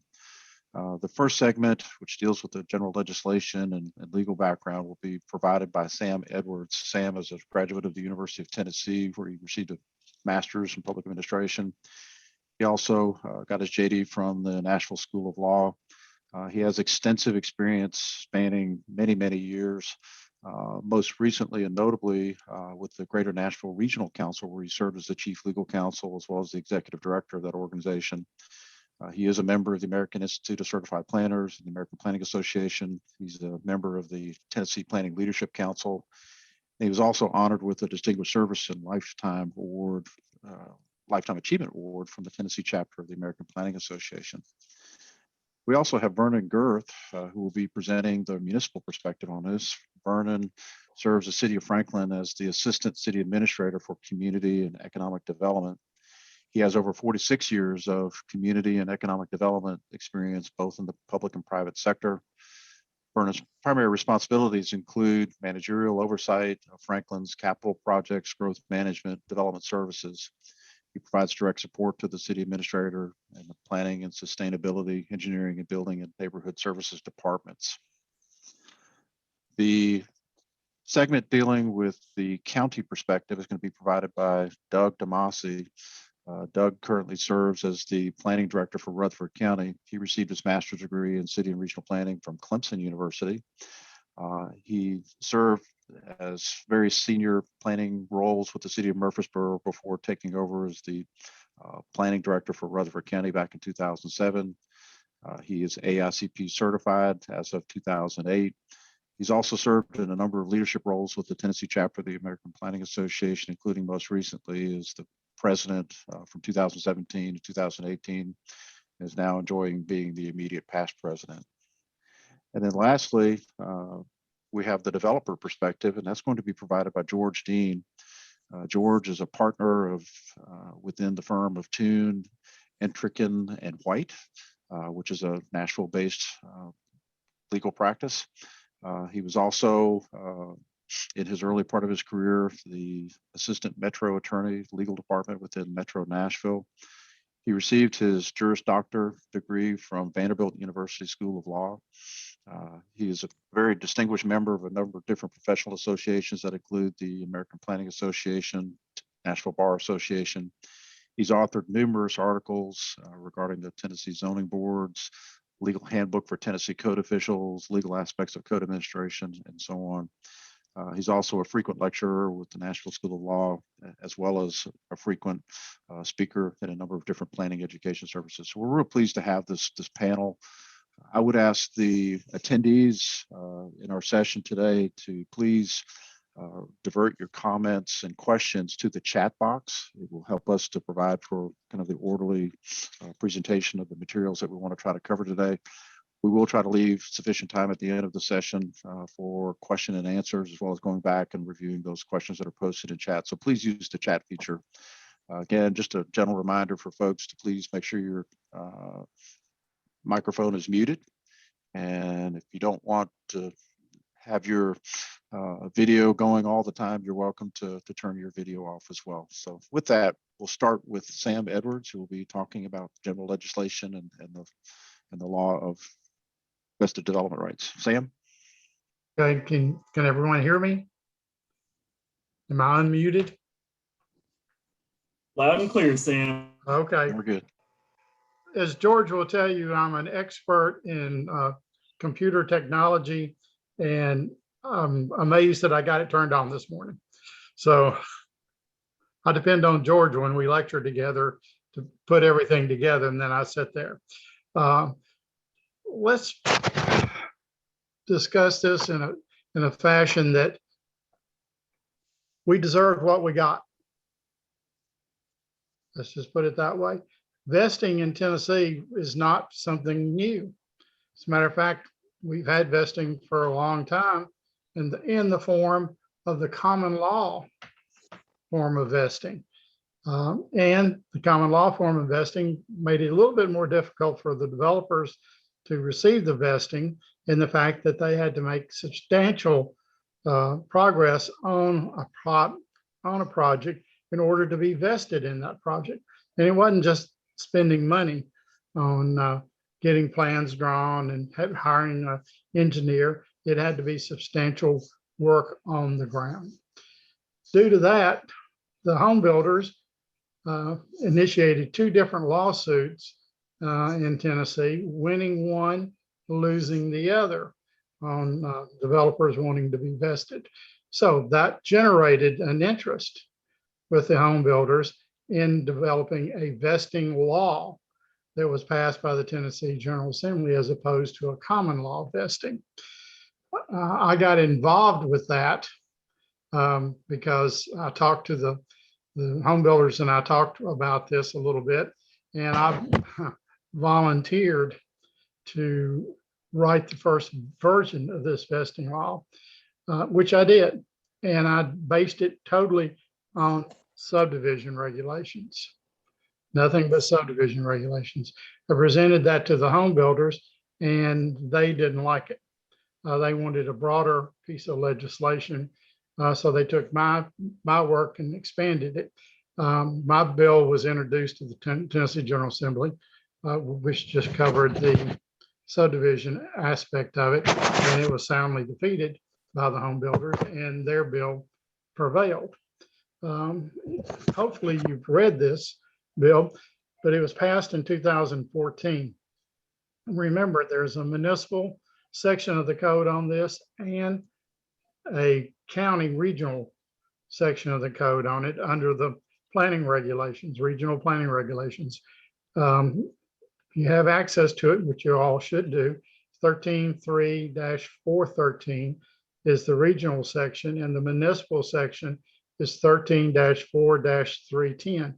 The first segment, which deals with the general legislation and legal background, will be provided by Sam Edwards. Sam is a graduate of the University of Tennessee, where he received a master's in public administration. He also got his JD from the Nashville School of Law. He has extensive experience spanning many, many years, most recently and notably with the Greater Nashville Regional Council, where he served as the chief legal counsel as well as the executive director of that organization. He is a member of the American Institute of Certified Planners and the American Planning Association. He's a member of the Tennessee Planning Leadership Council. He was also honored with a Distinguished Service and Lifetime Award, Lifetime Achievement Award from the Tennessee chapter of the American Planning Association. We also have Vernon Gerth, who will be presenting the municipal perspective on this. Vernon serves the city of Franklin as the Assistant City Administrator for Community and Economic Development. He has over 46 years of community and economic development experience, both in the public and private sector. Vernon's primary responsibilities include managerial oversight of Franklin's capital projects, growth management, development services. He provides direct support to the city administrator and the planning and sustainability, engineering and building and neighborhood services departments. The segment dealing with the county perspective is going to be provided by Doug Demosi. Doug currently serves as the planning director for Rutherford County. He received his master's degree in city and regional planning from Clemson University. He served as very senior planning roles with the city of Murfreesboro before taking over as the planning director for Rutherford County back in 2007. He is AICP certified as of 2008. He's also served in a number of leadership roles with the Tennessee chapter of the American Planning Association, including most recently as the president from 2017 to 2018, and is now enjoying being the immediate past president. And then lastly, we have the developer perspective, and that's going to be provided by George Dean. George is a partner of within the firm of Toon, Entrekin, and White, which is a Nashville-based legal practice. He was also, in his early part of his career, the assistant metro attorney, legal department within Metro Nashville. He received his Juris Doctor degree from Vanderbilt University School of Law. He is a very distinguished member of a number of different professional associations that include the American Planning Association, Nashville Bar Association. He's authored numerous articles regarding the Tennessee zoning boards, legal handbook for Tennessee code officials, legal aspects of code administration, and so on. He's also a frequent lecturer with the Nashville School of Law, as well as a frequent speaker in a number of different planning education services. So we're real pleased to have this panel. I would ask the attendees in our session today to please divert your comments and questions to the chat box. It will help us to provide for kind of the orderly presentation of the materials that we want to try to cover today. We will try to leave sufficient time at the end of the session for question and answers, as well as going back and reviewing those questions that are posted in chat. So please use the chat feature. Again, just a general reminder for folks to please make sure your microphone is muted. And if you don't want to have your video going all the time, you're welcome to turn your video off as well. So with that, we'll start with Sam Edwards, who will be talking about general legislation and the law of vested development rights. Sam? Okay, can everyone hear me? Am I unmuted? Loud and clear, Sam. Okay. We're good. As George will tell you, I'm an expert in computer technology, and I'm amazed that I got it turned on this morning. So I depend on George when we lecture together to put everything together, and then I sit there. Let's discuss this in a fashion that we deserve what we got. Let's just put it that way. Vesting in Tennessee is not something new. As a matter of fact, we've had vesting for a long time in the form of the common law form of vesting. And the common law form of vesting made it a little bit more difficult for the developers to receive the vesting, in the fact that they had to make substantial progress on a project in order to be vested in that project. And it wasn't just spending money on getting plans drawn and hiring an engineer. It had to be substantial work on the ground. Due to that, the home builders initiated 2 different lawsuits in Tennessee, winning one, losing the other, on developers wanting to be vested. So that generated an interest with the home builders in developing a vesting law that was passed by the Tennessee General Assembly as opposed to a common law vesting. I got involved with that because I talked to the home builders and I talked about this a little bit, and I volunteered to write the first version of this vesting law, which I did. And I based it totally on subdivision regulations, nothing but subdivision regulations. I presented that to the home builders and they didn't like it. They wanted a broader piece of legislation. So they took my work and expanded it. My bill was introduced to the Tennessee General Assembly, which just covered the subdivision aspect of it, and it was soundly defeated by the home builders, and their bill prevailed. Hopefully you've read this bill, but it was passed in 2014. Remember, there's a municipal section of the code on this and a county regional section of the code on it under the planning regulations, regional planning regulations. You have access to it, which you all should do. 13.3-413 is the regional section, and the municipal section is 13-4-310.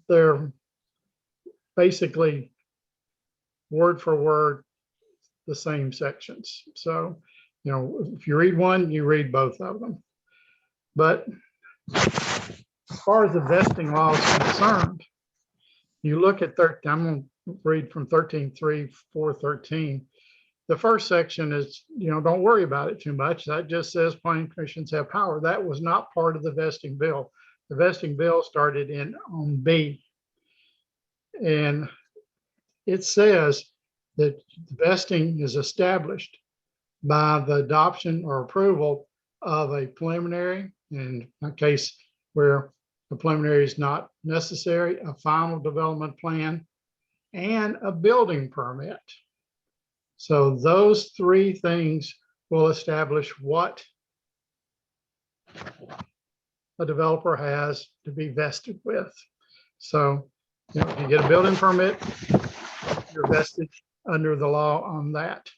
They're basically word for word the same sections. So, you know, if you read one, you read both of them. But as far as the vesting law is concerned, you look at 13, I'm going to read from 13.3-413. The first section is, you know, don't worry about it too much. That just says planning commissions have power. That was not part of the vesting bill. The vesting bill started on B. And it says that vesting is established by the adoption or approval of a preliminary, in a case where the preliminary is not necessary, a final development plan, and a building permit. So those 3 things will establish what a developer has to be vested with. So, you know, if you get a building permit, you're vested under the law on that.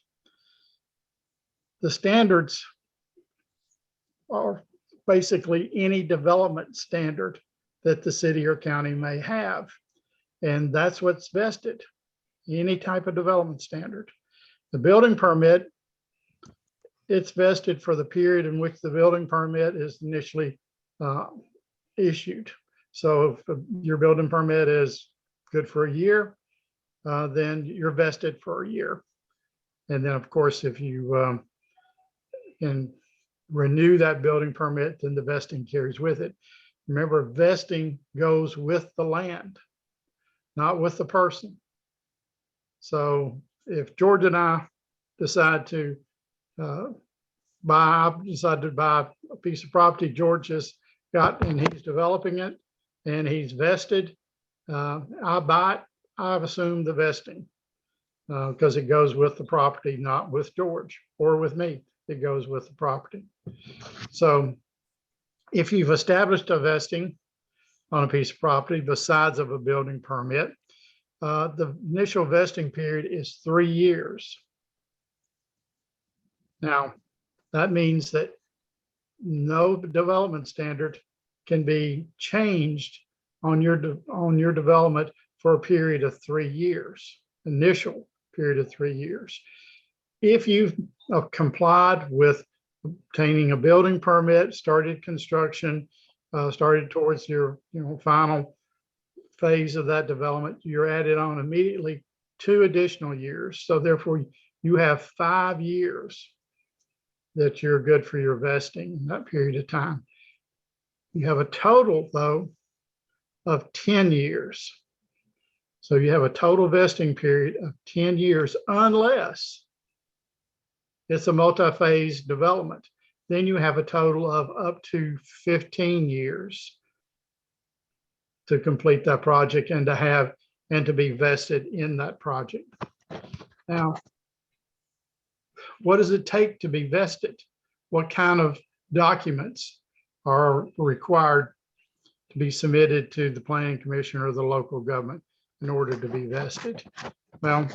The standards are basically any development standard that the city or county may have. And that's what's vested, any type of development standard. The building permit, it's vested for the period in which the building permit is initially issued. So if your building permit is good for a year, then you're vested for a year. And then of course, if you can renew that building permit, then the vesting carries with it. Remember, vesting goes with the land, not with the person. So if George and I decide to buy a piece of property George has got and he's developing it and he's vested, I buy it, I've assumed the vesting because it goes with the property, not with George or with me. It goes with the property. So if you've established a vesting on a piece of property besides of a building permit, the initial vesting period is 3 years. Now, that means that no development standard can be changed on your development for a period of 3 years, initial period of 3 years. If you've complied with obtaining a building permit, started construction, started towards your final phase of that development, you're added on immediately 2 additional years. So therefore, you have 5 years that you're good for your vesting in that period of time. You have a total, though, of 10 years. So you have a total vesting period of 10 years unless it's a multi-phase development. Then you have a total of up to 15 years to complete that project and to be vested in that project. Now, what does it take to be vested? What kind of documents are required to be submitted to the planning commission or the local government in order to be vested? Well,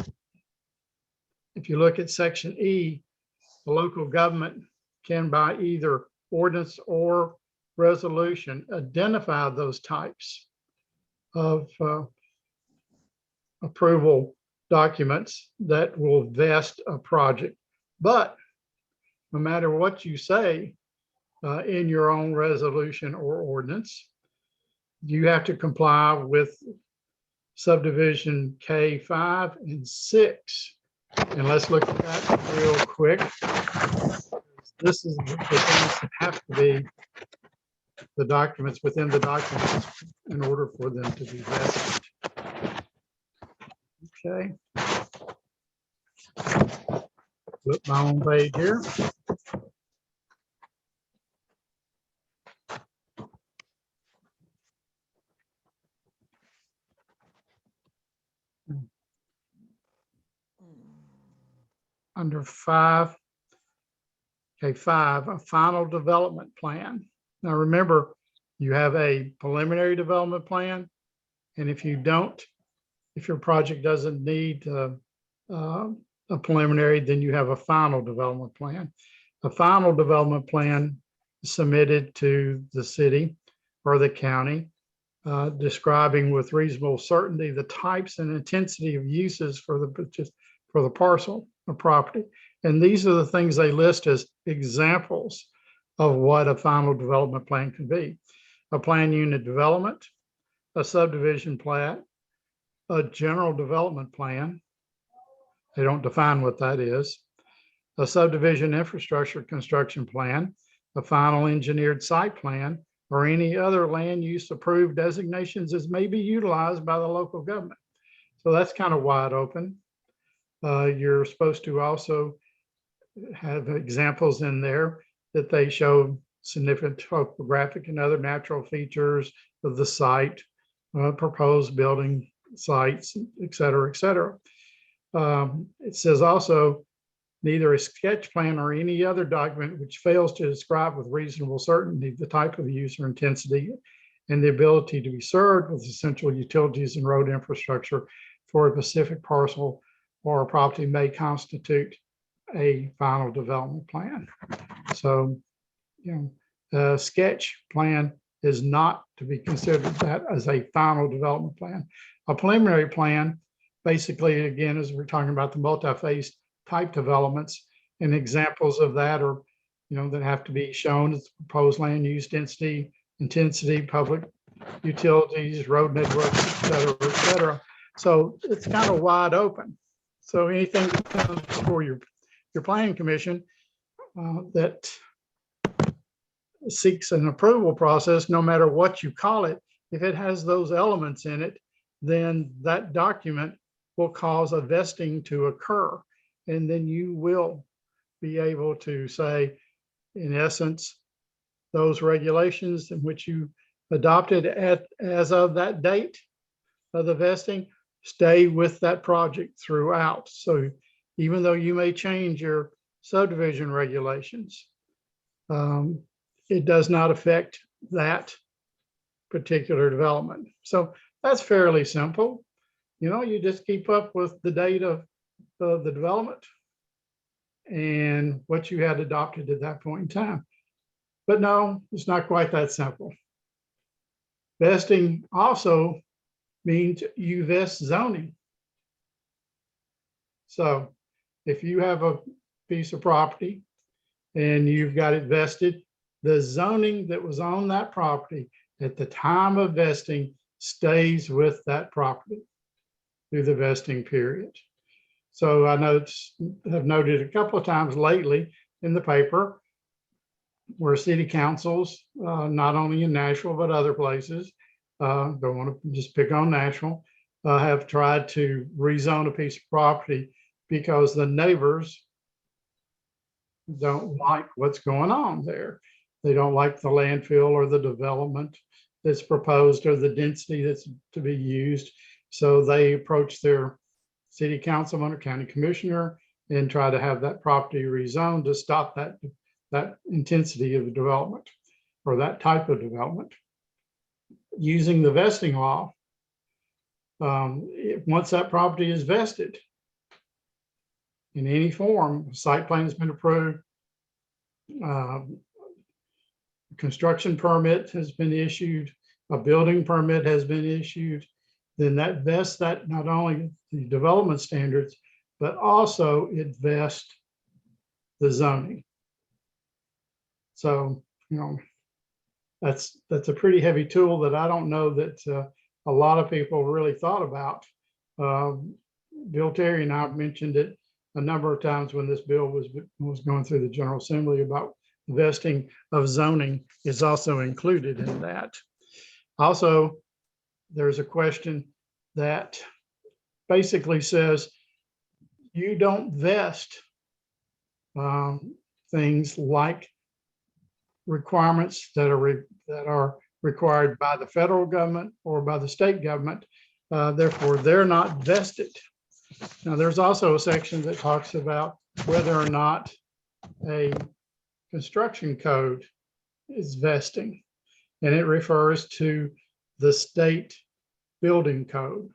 if you look at section E, the local government can by either ordinance or resolution identify those types of approval documents that will vest a project. But no matter what you say in your own resolution or ordinance, you have to comply with subdivision K5 and 6. And let's look at that real quick. This is the things that have to be the documents within the documents in order for them to be vested. Okay. Flip my own page here. Under 5, K5, a final development plan. Now remember, you have a preliminary development plan, and if your project doesn't need a preliminary, then you have a final development plan. A final development plan is submitted to the city or the county, describing with reasonable certainty the types and intensity of uses for the parcel of property. And these are the things they list as examples of what a final development plan can be. A plan unit development, a subdivision plat, a general development plan. They don't define what that is. A subdivision infrastructure construction plan, a final engineered site plan, or any other land use approved designations as may be utilized by the local government. So that's kind of wide open. You're supposed to also have examples in there that they show significant topographic and other natural features of the site, proposed building sites, et cetera, et cetera. It says also neither a sketch plan or any other document which fails to describe with reasonable certainty the type of use or intensity and the ability to be served with essential utilities and road infrastructure for a specific parcel or a property may constitute a final development plan. So, a sketch plan is not to be considered that as a final development plan. A preliminary plan, basically, again, as we're talking about the multi-phase type developments, and examples of that are, that have to be shown as proposed land use density, intensity, public utilities, road networks, et cetera. So it's kind of wide open. So anything that comes before your planning commission that seeks an approval process, no matter what you call it, if it has those elements in it, then that document will cause a vesting to occur. And then you will be able to say, in essence, those regulations in which you adopted as of that date of the vesting stay with that project throughout. So even though you may change your subdivision regulations, it does not affect that particular development. So that's fairly simple. You just keep up with the date of the development and what you had adopted at that point in time. But no, it's not quite that simple. Vesting also means you vest zoning. So if you have a piece of property and you've got it vested, the zoning that was on that property at the time of vesting stays with that property through the vesting period. So I have noted a couple of times lately in the paper where city councils, not only in Nashville, but other places, don't want to just pick on Nashville, have tried to rezone a piece of property because the neighbors don't like what's going on there. They don't like the landfill or the development that's proposed or the density that's to be used. So they approach their city councilman or county commissioner and try to have that property rezoned to stop that intensity of development or that type of development. Using the vesting law, once that property is vested in any form, site plan has been approved, construction permit has been issued, a building permit has been issued, then that vests that not only the development standards, but also it vests the zoning. So, that's a pretty heavy tool that I don't know that a lot of people really thought about. Bill Terry and I mentioned it a number of times when this bill was going through the General Assembly about vesting of zoning is also included in that. Also, there's a question that basically says you don't vest things like requirements that are required by the federal government or by the state government. Therefore, they're not vested. Now, there's also a section that talks about whether or not a construction code is vesting, and it refers to the state building code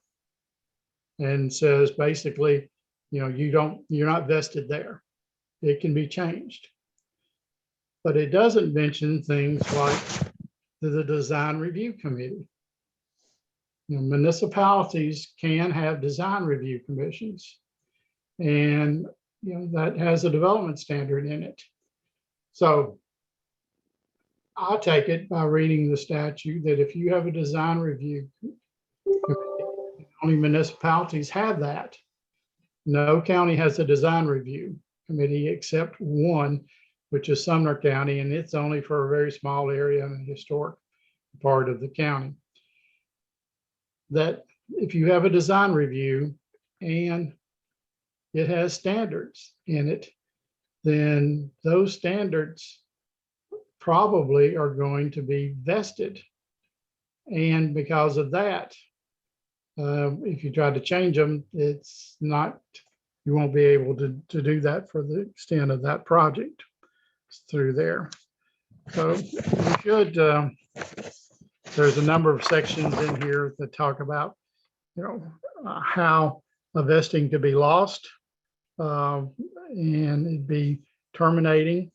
and says basically, you're not vested there. It can be changed. But it doesn't mention things like the design review committee. Municipalities can have design review commissions, and that has a development standard in it. So I take it by reading the statute that if you have a design review committee, only municipalities have that. No county has a design review committee except one, which is Sumner County, and it's only for a very small area in the historic part of the county. That if you have a design review and it has standards in it, then those standards probably are going to be vested. And because of that, if you try to change them, it's not, you won't be able to do that for the extent of that project through there. So we should, there's a number of sections in here that talk about, how a vesting could be lost and it'd be terminating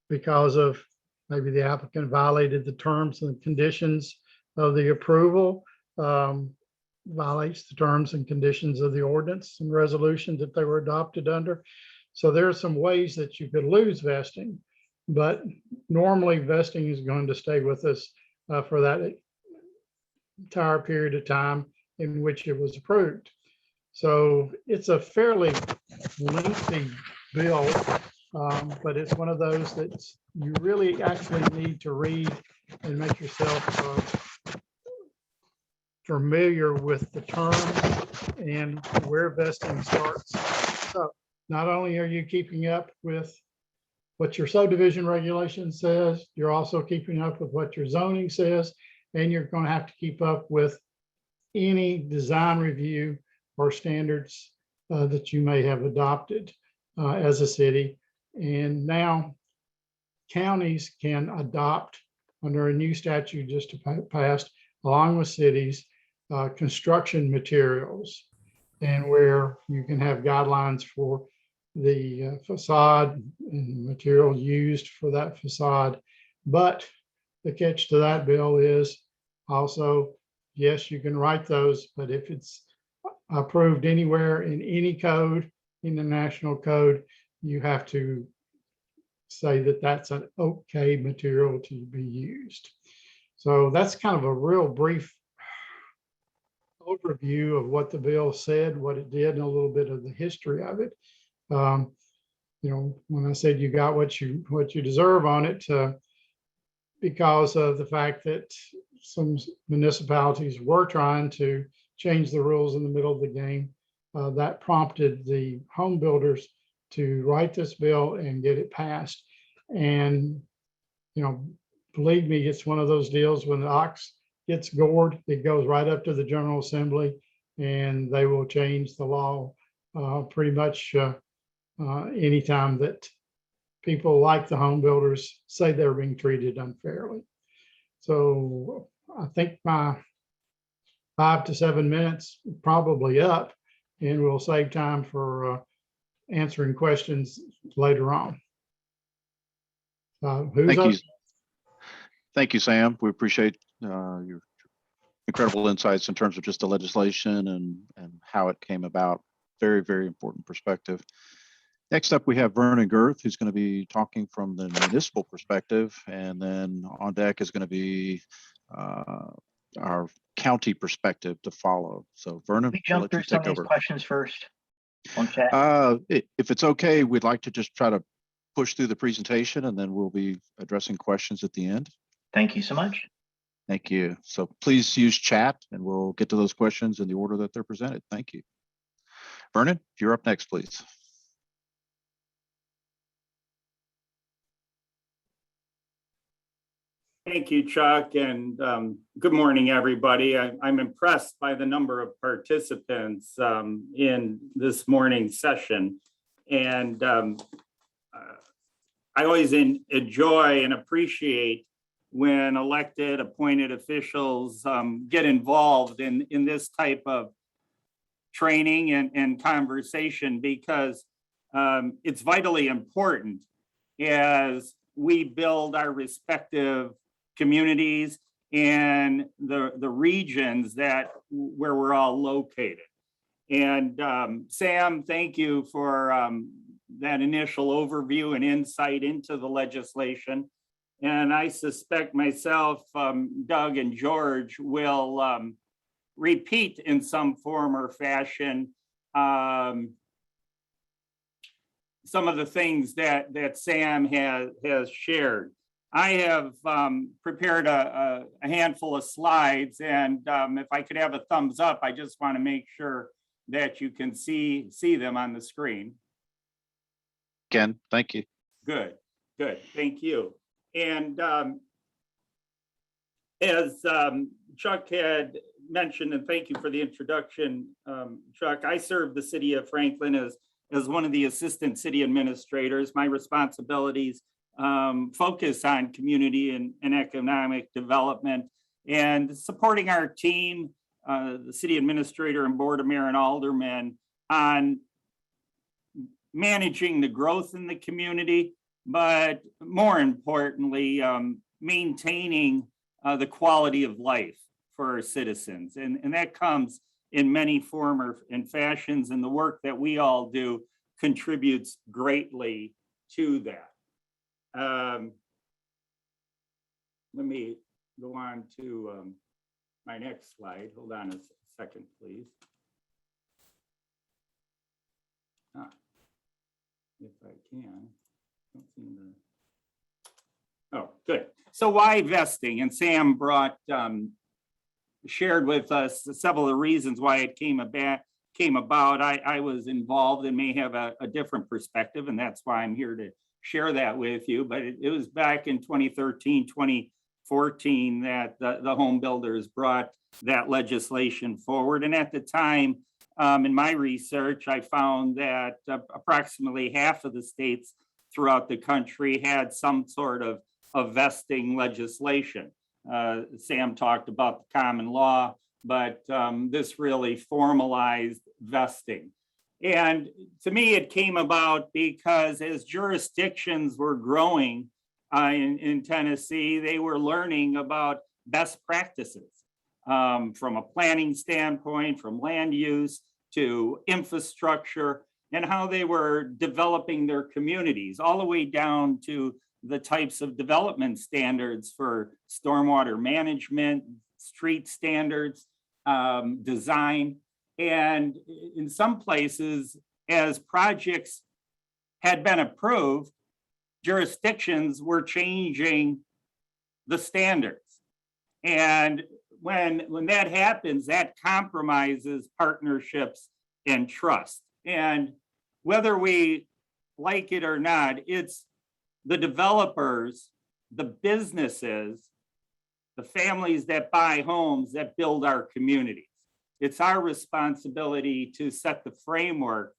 because of maybe the applicant violated the terms and conditions of the approval, violates the terms and conditions of the ordinance and resolution that they were adopted under. So there are some ways that you could lose vesting, but normally vesting is going to stay with us for that entire period of time in which it was approved. So it's a fairly lengthy bill, but it's one of those that you really actually need to read and make yourself familiar with the terms and where vesting starts. So not only are you keeping up with what your subdivision regulation says, you're also keeping up with what your zoning says, and you're going to have to keep up with any design review or standards that you may have adopted as a city. And now counties can adopt under a new statute just passed, along with cities, construction materials, and where you can have guidelines for the facade and material used for that facade. But the catch to that bill is also, yes, you can write those, but if it's approved anywhere in any code, in the national code, you have to say that that's an okay material to be used. So that's kind of a real brief overview of what the bill said, what it did, and a little bit of the history of it. When I said you got what you deserve on it, because of the fact that some municipalities were trying to change the rules in the middle of the game. That prompted the home builders to write this bill and get it passed. And, you know, believe me, it's one of those deals when the ox gets gored, it goes right up to the General Assembly and they will change the law pretty much anytime that people like the home builders say they're being treated unfairly. So I think my 5 to 7 minutes probably up, and we'll save time for answering questions later on. Who's Thank up? you. Thank you, Sam. We appreciate your incredible insights in terms of just the legislation and how it came about. Very, very important perspective. Next up, we have Vernon Gerth, who's going to be talking from the municipal perspective, and then on deck is going to be our county perspective to follow. So Vernon, We we'll jump let you through some take of these over. questions first on chat. If it's okay, we'd like to just try to push through the presentation and then we'll be addressing questions at the end. Thank you so much. Thank you. So please use chat and we'll get to those questions in the order that they're presented. Thank you. Vernon, you're up next, please. Thank you, Chuck, and good morning, everybody. I'm impressed by the number of participants in this morning's session. And I always enjoy and appreciate when elected, appointed officials get involved in this type of training and conversation, because it's vitally important as we build our respective communities and the regions where we're all located. And Sam, thank you for that initial overview and insight into the legislation. And I suspect myself, Doug and George will repeat in some form or fashion some of the things that Sam has shared. I have prepared a handful of slides, and if I could have a thumbs up, I just want to make sure that you can see them on the screen. Ken, thank you. Good, thank you. And as Chuck had mentioned, and thank you for the introduction, Chuck, I serve the city of Franklin as one of the assistant city administrators. My responsibilities focus on community and economic development and supporting our team, the city administrator and board of mayor and aldermen, on managing the growth in the community, but more importantly, maintaining the quality of life for our citizens. And that comes in many forms and fashions, and the work that we all do contributes greatly to that. Let me go on to my next slide. Hold on a second, please. If I can. Don't seem to... Oh, good. So why vesting? And Sam shared with us several of the reasons why it came about. I was involved and may have a different perspective, and that's why I'm here to share that with you. But it was back in 2013, 2014 that the home builders brought that legislation forward. And at the time, in my research, I found that approximately half of the states throughout the country had some sort of vesting legislation. Sam talked about the common law, but this really formalized vesting. And to me, it came about because as jurisdictions were growing in Tennessee, they were learning about best practices from a planning standpoint, from land use to infrastructure, and how they were developing their communities, all the way down to the types of development standards for stormwater management, street standards, design. And in some places, as projects had been approved, jurisdictions were changing the standards. And when that happens, that compromises partnerships and trust. And whether we like it or not, it's the developers, the businesses, the families that buy homes that build our communities. It's our responsibility to set the framework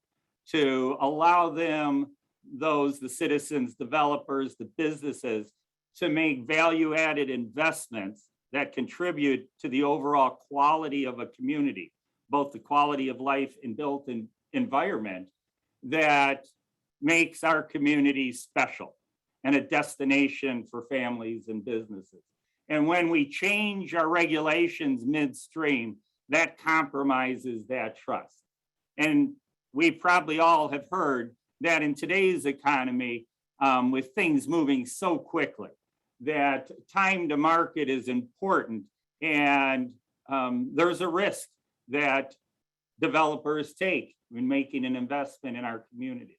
to allow them, the citizens, developers, the businesses, to make value-added investments that contribute to the overall quality of a community, both the quality of life and built environment that makes our community special and a destination for families and businesses. And when we change our regulations midstream, that compromises that trust. And we probably all have heard that in today's economy, with things moving so quickly, that time to market is important, and there's a risk that developers take when making an investment in our communities.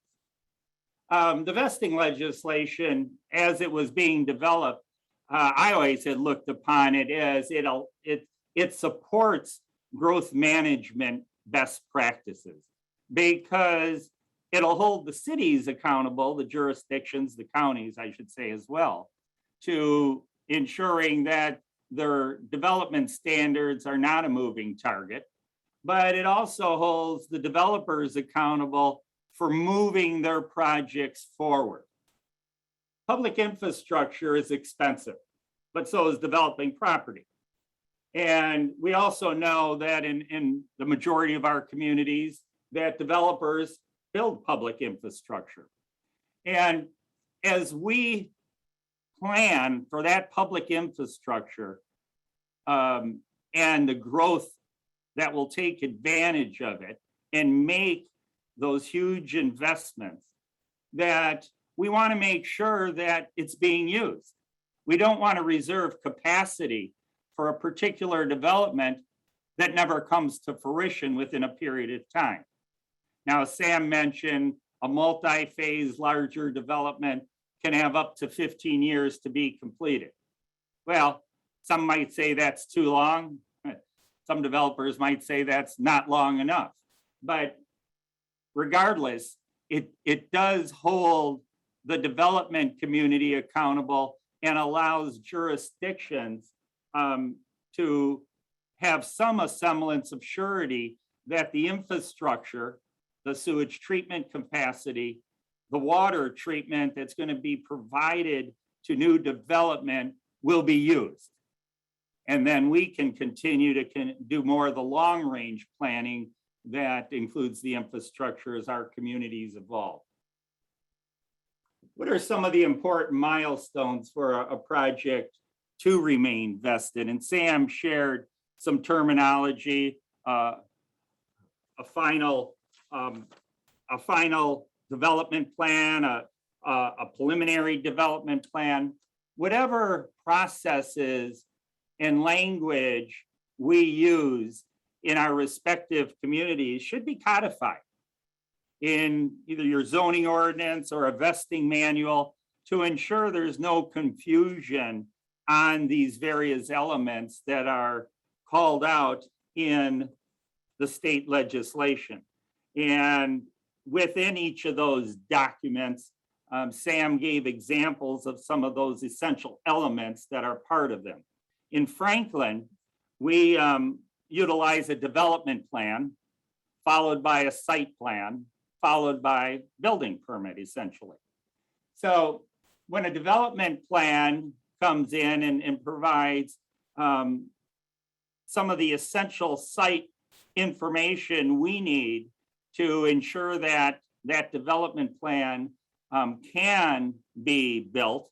The vesting legislation, as it was being developed, I always had looked upon it as it supports growth management best practices, because it'll hold the cities accountable, the jurisdictions, the counties, I should say as well, to ensuring that their development standards are not a moving target. But it also holds the developers accountable for moving their projects forward. Public infrastructure is expensive, but so is developing property. And we also know that in the majority of our communities, that developers build public infrastructure. And as we plan for that public infrastructure and the growth that will take advantage of it and make those huge investments, that we want to make sure that it's being used. We don't want to reserve capacity for a particular development that never comes to fruition within a period of time. Now, Sam mentioned a multi-phase larger development can have up to 15 years to be completed. Well, some might say that's too long. Some developers might say that's not long enough. But regardless, it does hold the development community accountable and allows jurisdictions to have some semblance of surety that the infrastructure, the sewage treatment capacity, the water treatment that's going to be provided to new development will be used. And then we can continue to do more of the long range planning that includes the infrastructure as our communities evolve. What are some of the important milestones for a project to remain vested? And Sam shared some terminology, a final development plan, a preliminary development plan, whatever processes and language we use in our respective communities should be codified in either your zoning ordinance or a vesting manual to ensure there's no confusion on these various elements that are called out in the state legislation. And within each of those documents, Sam gave examples of some of those essential elements that are part of them. In Franklin, we utilize a development plan, followed by a site plan, followed by building permit, essentially. So when a development plan comes in and provides some of the essential site information we need to ensure that that development plan can be built,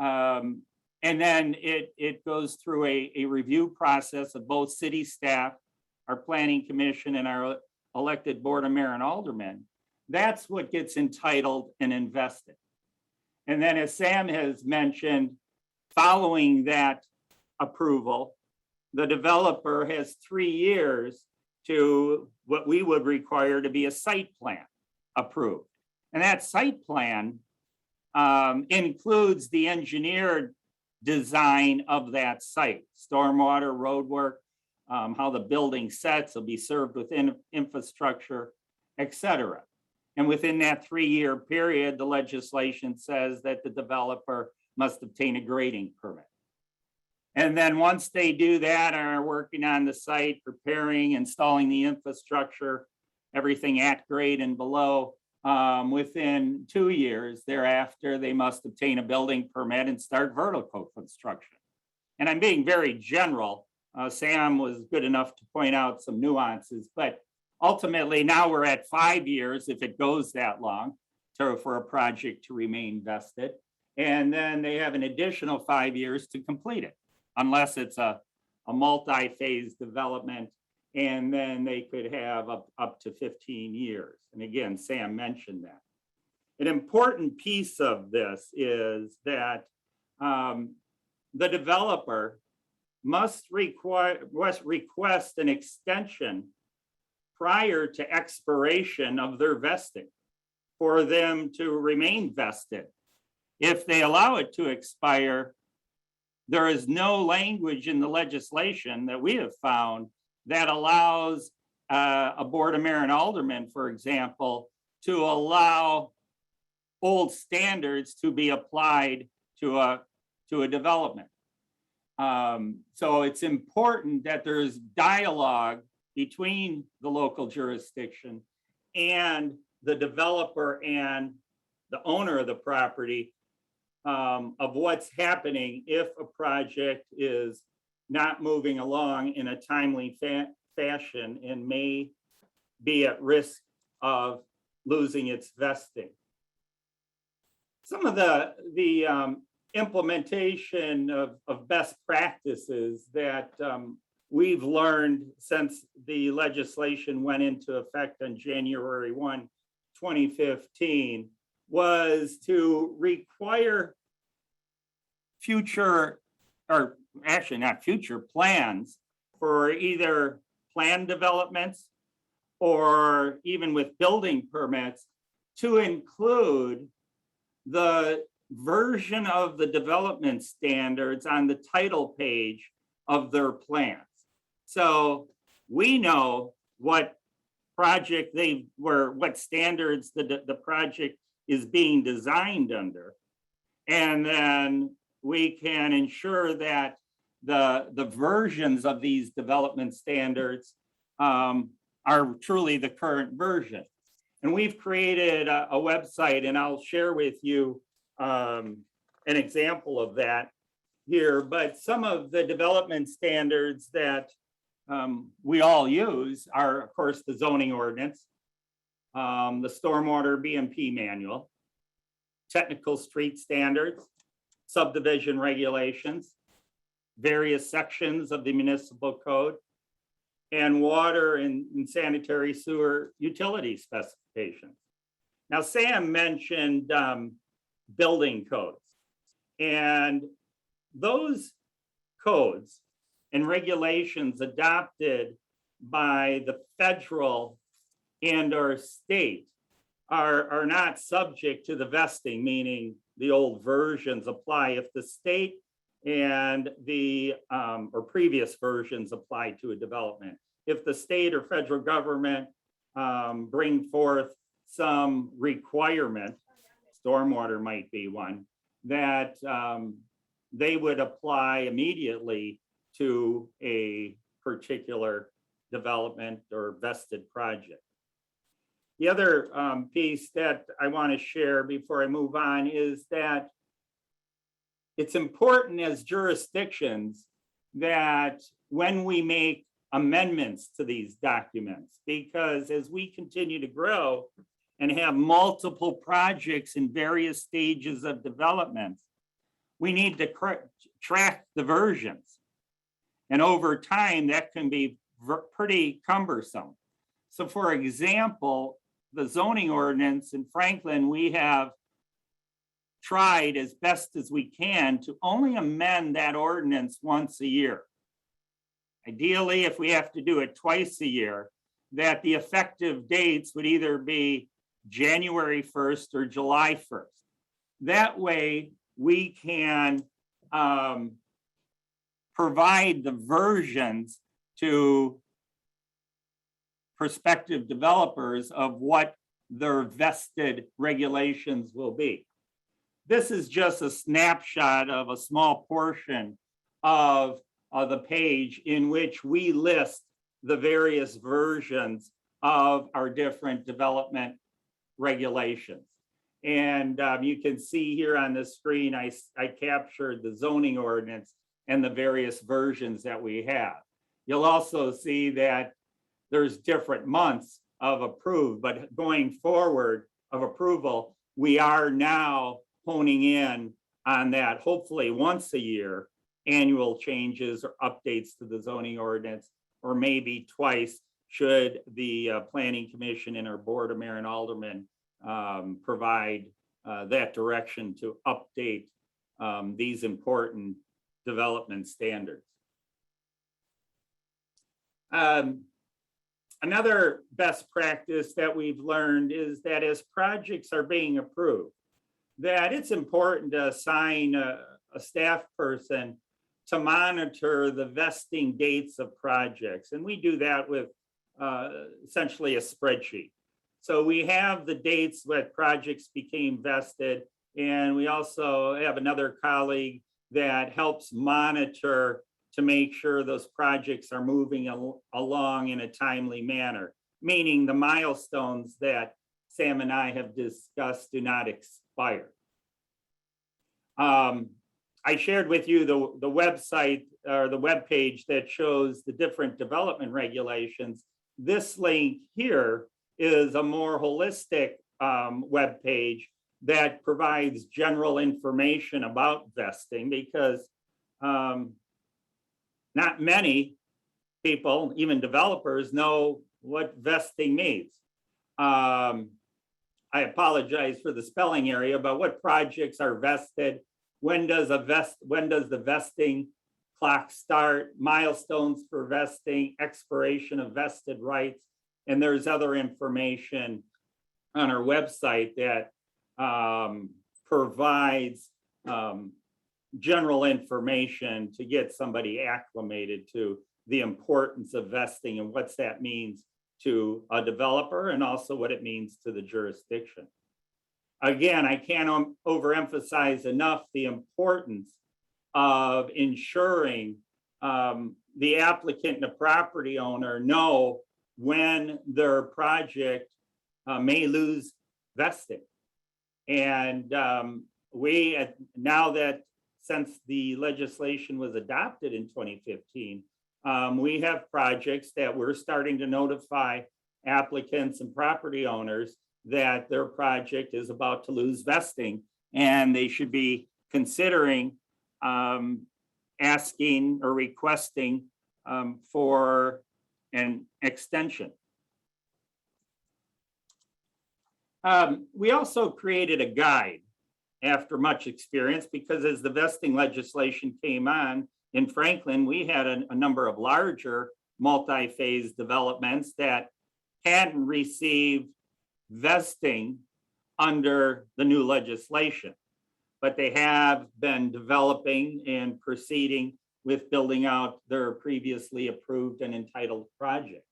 and then it goes through a review process of both city staff, our planning commission, and our elected board of mayor and aldermen. That's what gets entitled and invested. And then, as Sam has mentioned, following that approval, the developer has 3 years to what we would require to be a site plan approved. And that site plan includes the engineered design of that site, stormwater, road work, how the building sets will be served within infrastructure, et cetera. And within that 3-year period, the legislation says that the developer must obtain a grading permit. And then once they do that and are working on the site, preparing, installing the infrastructure, everything at grade and below, within 2 years thereafter, they must obtain a building permit and start vertical construction. And I'm being very general. Sam was good enough to point out some nuances, but ultimately now we're at 5 years, if it goes that long, for a project to remain vested. And then they have an additional 5 years to complete it, unless it's a multi-phase development. And then they could have up to 15 years. And again, Sam mentioned that. An important piece of this is that the developer must request an extension prior to expiration of their vesting for them to remain vested. If they allow it to expire, there is no language in the legislation that we have found that allows a board of mayor and aldermen, for example, to allow old standards to be applied to a development. So it's important that there's dialogue between the local jurisdiction and the developer and the owner of the property of what's happening if a project is not moving along in a timely fashion and may be at risk of losing its vesting. Some of the implementation of best practices that we've learned since the legislation went into effect on January 1, 2015, was to require future, or actually not future, plans for either plan developments or even with building permits to include the version of the development standards on the title page of their plans. So we know what project what standards the project is being designed under. And then we can ensure that the versions of these development standards are truly the current version. And we've created a website, and I'll share with you an example of that here. But some of the development standards that we all use are, of course, the zoning ordinance, the stormwater BMP manual, technical street standards, subdivision regulations, various sections of the municipal code, and water and sanitary sewer utility specifications. Now, Sam mentioned building codes, and those codes and regulations adopted by the federal and or state are not subject to the vesting, meaning the old versions apply if the state and the or previous versions apply to a development. If the state or federal government bring forth some requirement, stormwater might be one, that they would apply immediately to a particular development or vested project. The other piece that I want to share before I move on is that it's important as jurisdictions that when we make amendments to these documents, because as we continue to grow and have multiple projects in various stages of development, we need to track the versions. And over time, that can be pretty cumbersome. So for example, the zoning ordinance in Franklin, we have tried as best as we can to only amend that ordinance once a year. Ideally, if we have to do it twice a year, that the effective dates would either be January 1st or July 1st. That way we can provide the versions to prospective developers of what their vested regulations will be. This is just a snapshot of a small portion of the page in which we list the various versions of our different development regulations. And you can see here on the screen, I captured the zoning ordinance and the various versions that we have. You'll also see that there's different months of approved, but going forward of approval, we are now honing in on that, hopefully once a year, annual changes or updates to the zoning ordinance, or maybe twice should the Planning Commission and our Board of Mayor and Aldermen provide that direction to update these important development standards. Another best practice that we've learned is that as projects are being approved, that it's important to assign a staff person to monitor the vesting dates of projects. And we do that with essentially a spreadsheet. So we have the dates that projects became vested, and we also have another colleague that helps monitor to make sure those projects are moving along in a timely manner, meaning the milestones that Sam and I have discussed do not expire. I shared with you the website or the web page that shows the different development regulations. This link here is a more holistic web page that provides general information about vesting, because not many people, even developers, know what vesting means. I apologize for the spelling area, but what projects are vested? When does the vesting clock start? Milestones for vesting, expiration of vested rights, and there's other information on our website that provides general information to get somebody acclimated to the importance of vesting and what that means to a developer, and also what it means to the jurisdiction. Again, I can't overemphasize enough the importance of ensuring the applicant and the property owner know when their project may lose vesting. And now that since the legislation was adopted in 2015, we have projects that we're starting to notify applicants and property owners that their project is about to lose vesting, and they should be considering asking or requesting for an extension. We also created a guide after much experience, because as the vesting legislation came on in Franklin, we had a number of larger multi-phase developments that hadn't received vesting under the new legislation, but they have been developing and proceeding with building out their previously approved and entitled projects.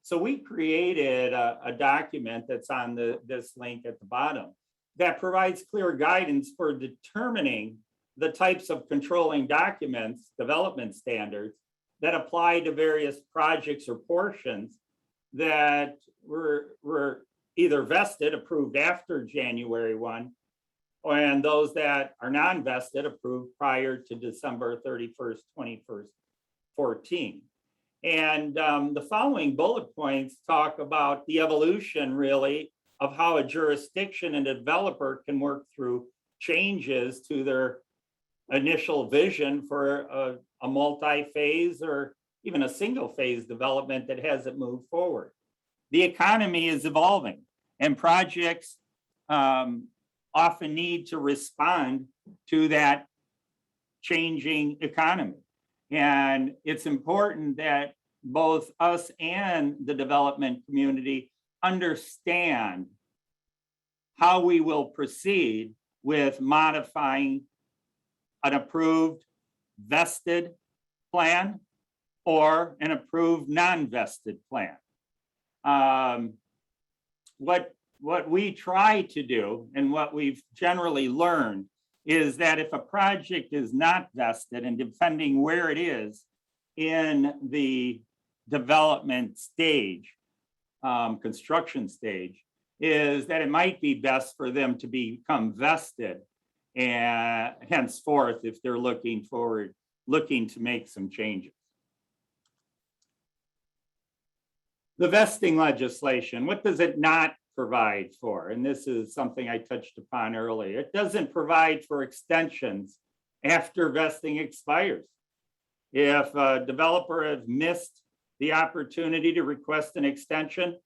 So we created a document that's on this link at the bottom that provides clear guidance for determining the types of controlling documents, development standards, that apply to various projects or portions that were either vested, approved after January 1, and those that are non-vested, approved prior to December 31st, 2014. And the following bullet points talk about the evolution, really, of how a jurisdiction and a developer can work through changes to their initial vision for a multi-phase or even a single-phase development that hasn't moved forward. The economy is evolving, and projects often need to respond to that changing economy. And it's important that both us and the development community understand how we will proceed with modifying an approved vested plan or an approved non-vested plan. What we try to do and what we've generally learned is that if a project is not vested, and depending where it is in the development stage, construction stage, is that it might be best for them to become vested, and henceforth if they're looking to make some changes. The vesting legislation, what does it not provide for? And this is something I touched upon earlier. It doesn't provide for extensions after vesting expires. If a developer has missed the opportunity to request an extension,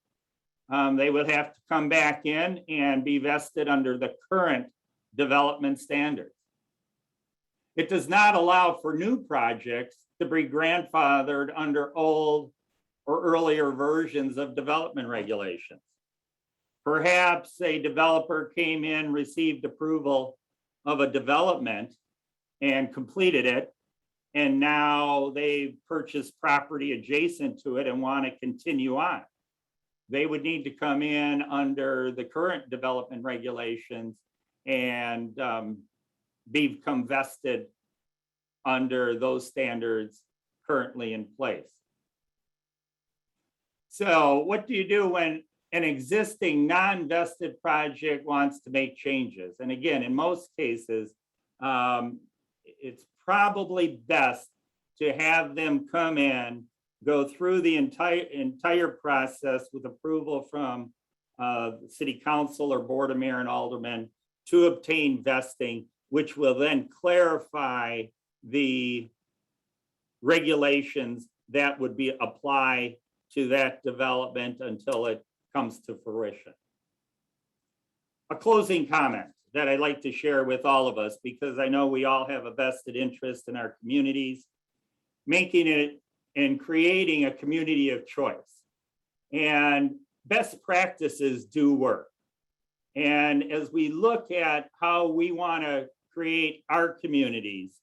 they would have to come back in and be vested under the current development standards. It does not allow for new projects to be grandfathered under old or earlier versions of development regulations. Perhaps a developer came in, received approval of a development and completed it, and now they've purchased property adjacent to it and want to continue on. They would need to come in under the current development regulations and become vested under those standards currently in place. So what do you do when an existing non-vested project wants to make changes? And again, in most cases, it's probably best to have them come in, go through the entire process with approval from the city council or board of mayor and aldermen to obtain vesting, which will then clarify the regulations that would be apply to that development until it comes to fruition. A closing comment that I'd like to share with all of us, because I know we all have a vested interest in our communities, making it and creating a community of choice. And best practices do work. And as we look at how we want to create our communities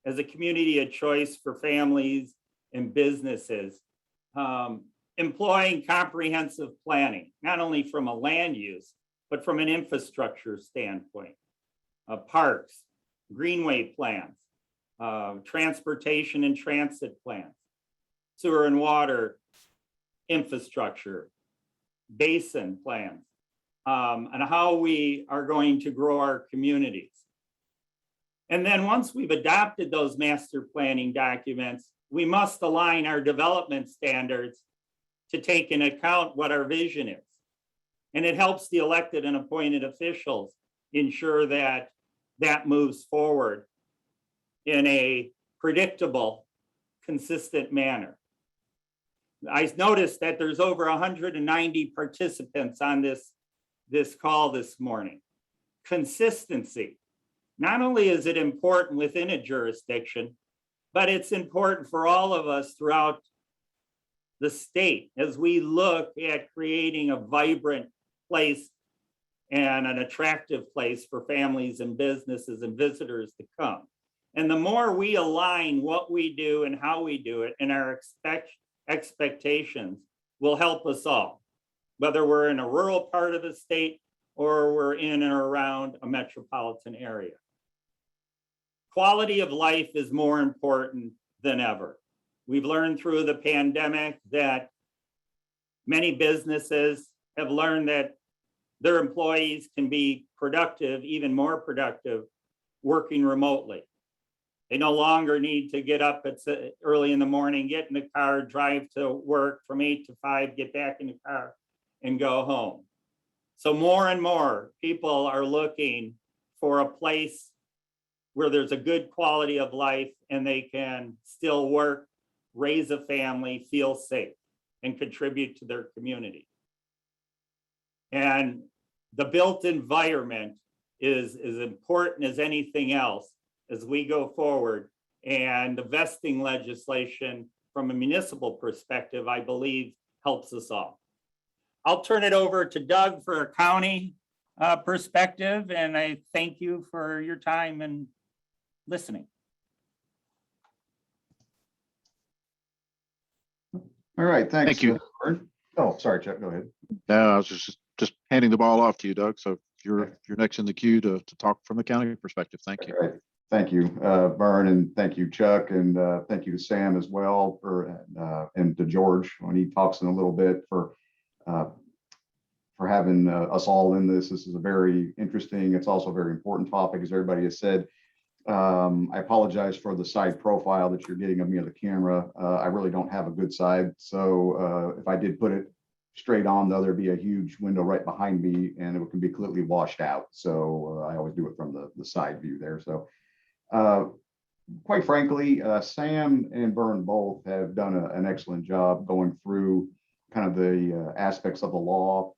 as a community of choice for families and businesses, employing comprehensive planning, not only from a land use, but from an infrastructure standpoint, parks, greenway plans, transportation and transit plans, sewer and water infrastructure, basin plans, and how we are going to grow our communities. And then once we've adopted those master planning documents, we must align our development standards to take into account what our vision is. And it helps the elected and appointed officials ensure that that moves forward in a predictable, consistent manner. I noticed that there's over 190 participants on this call this morning. Consistency. Not only is it important within a jurisdiction, but it's important for all of us throughout the state as we look at creating a vibrant place and an attractive place for families and businesses and visitors to come. And the more we align what we do and how we do it and our expectations will help us all, whether we're in a rural part of the state or we're in and around a metropolitan area. Quality of life is more important than ever. We've learned through the pandemic that many businesses have learned that their employees can be productive, even more productive, working remotely. They no longer need to get up at early in the morning, get in the car, drive to work from 8 to 5, get back in the car and go home. So more and more people are looking for a place where there's a good quality of life and they can still work, raise a family, feel safe, and contribute to their community. And the built environment is as important as anything else as we go forward. And the vesting legislation from a municipal perspective, I believe, helps us all. I'll turn it over to Doug for a county perspective, and I thank you for your time and listening. All right, thanks. Thank you. Vern. Oh, sorry, Chuck, go ahead. No, I was just handing the ball off to you, Doug. So you're next in the queue to talk from the county perspective. Thank you. All right. Thank you, Vern, and thank you, Chuck, and thank you to Sam as well, and to George when he talks in a little bit for having us all in this. This is a very interesting, it's also a very important topic, as everybody has said. I apologize for the side profile that you're getting of me on the camera. I really don't have a good side. So if I did put it straight on, though, there'd be a huge window right behind me and it can be completely washed out. So I always do it from the side view there. So quite frankly, Sam and Vern both have done an excellent job going through kind of the aspects of the law,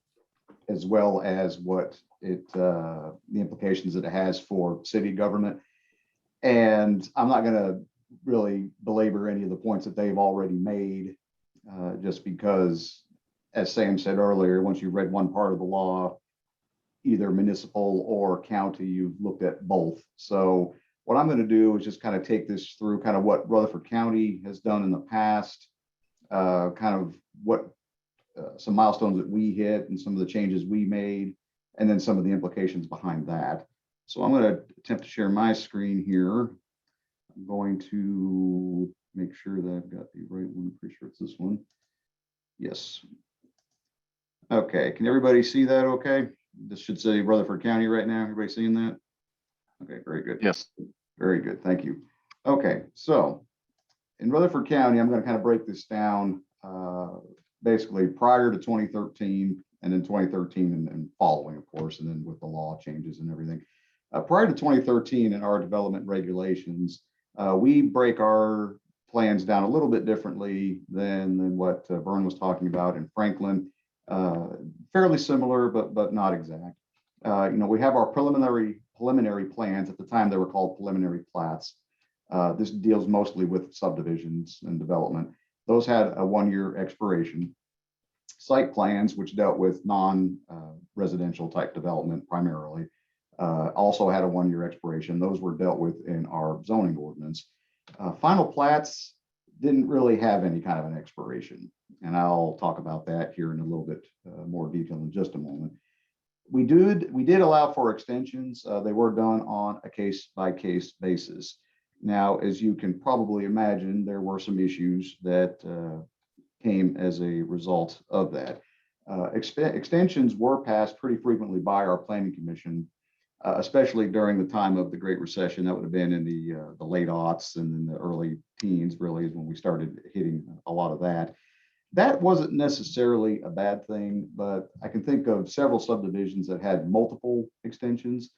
as well as what the implications that it has for city government. And I'm not going to really belabor any of the points that they've already made, just because, as Sam said earlier, once you've read one part of the law, either municipal or county, you've looked at both. So what I'm going to do is just kind of take this through kind of what Rutherford County has done in the past, kind of what some milestones that we hit and some of the changes we made, and then some of the implications behind that. So I'm going to attempt to share my screen here. I'm going to make sure that I've got the right one. I'm pretty sure it's this one. Yes. Okay, can everybody see that okay? This should say Rutherford County right now. Everybody seeing that? Okay, very good. Yes. Very good, thank you. Okay, so in Rutherford County, I'm going to kind of break this down basically prior to 2013 and then 2013 and following, of course, and then with the law changes and everything. Prior to 2013 in our development regulations, we break our plans down a little bit differently than what Vern was talking about in Franklin. Fairly similar, but not exact. We have our preliminary plans. At the time, they were called preliminary plats. This deals mostly with subdivisions and development. Those had a 1-year expiration. Site plans, which dealt with non-residential type development primarily, also had a 1-year expiration. Those were dealt with in our zoning ordinance. Final plats didn't really have any kind of an expiration, and I'll talk about that here in a little bit more detail in just a moment. We did allow for extensions. They were done on a case-by-case basis. Now, as you can probably imagine, there were some issues that came as a result of that. Extensions were passed pretty frequently by our planning commission, especially during the time of the Great Recession. That would have been in the late aughts and in the early teens, really, is when we started hitting a lot of that. That wasn't necessarily a bad thing, but I can think of several subdivisions that had multiple extensions.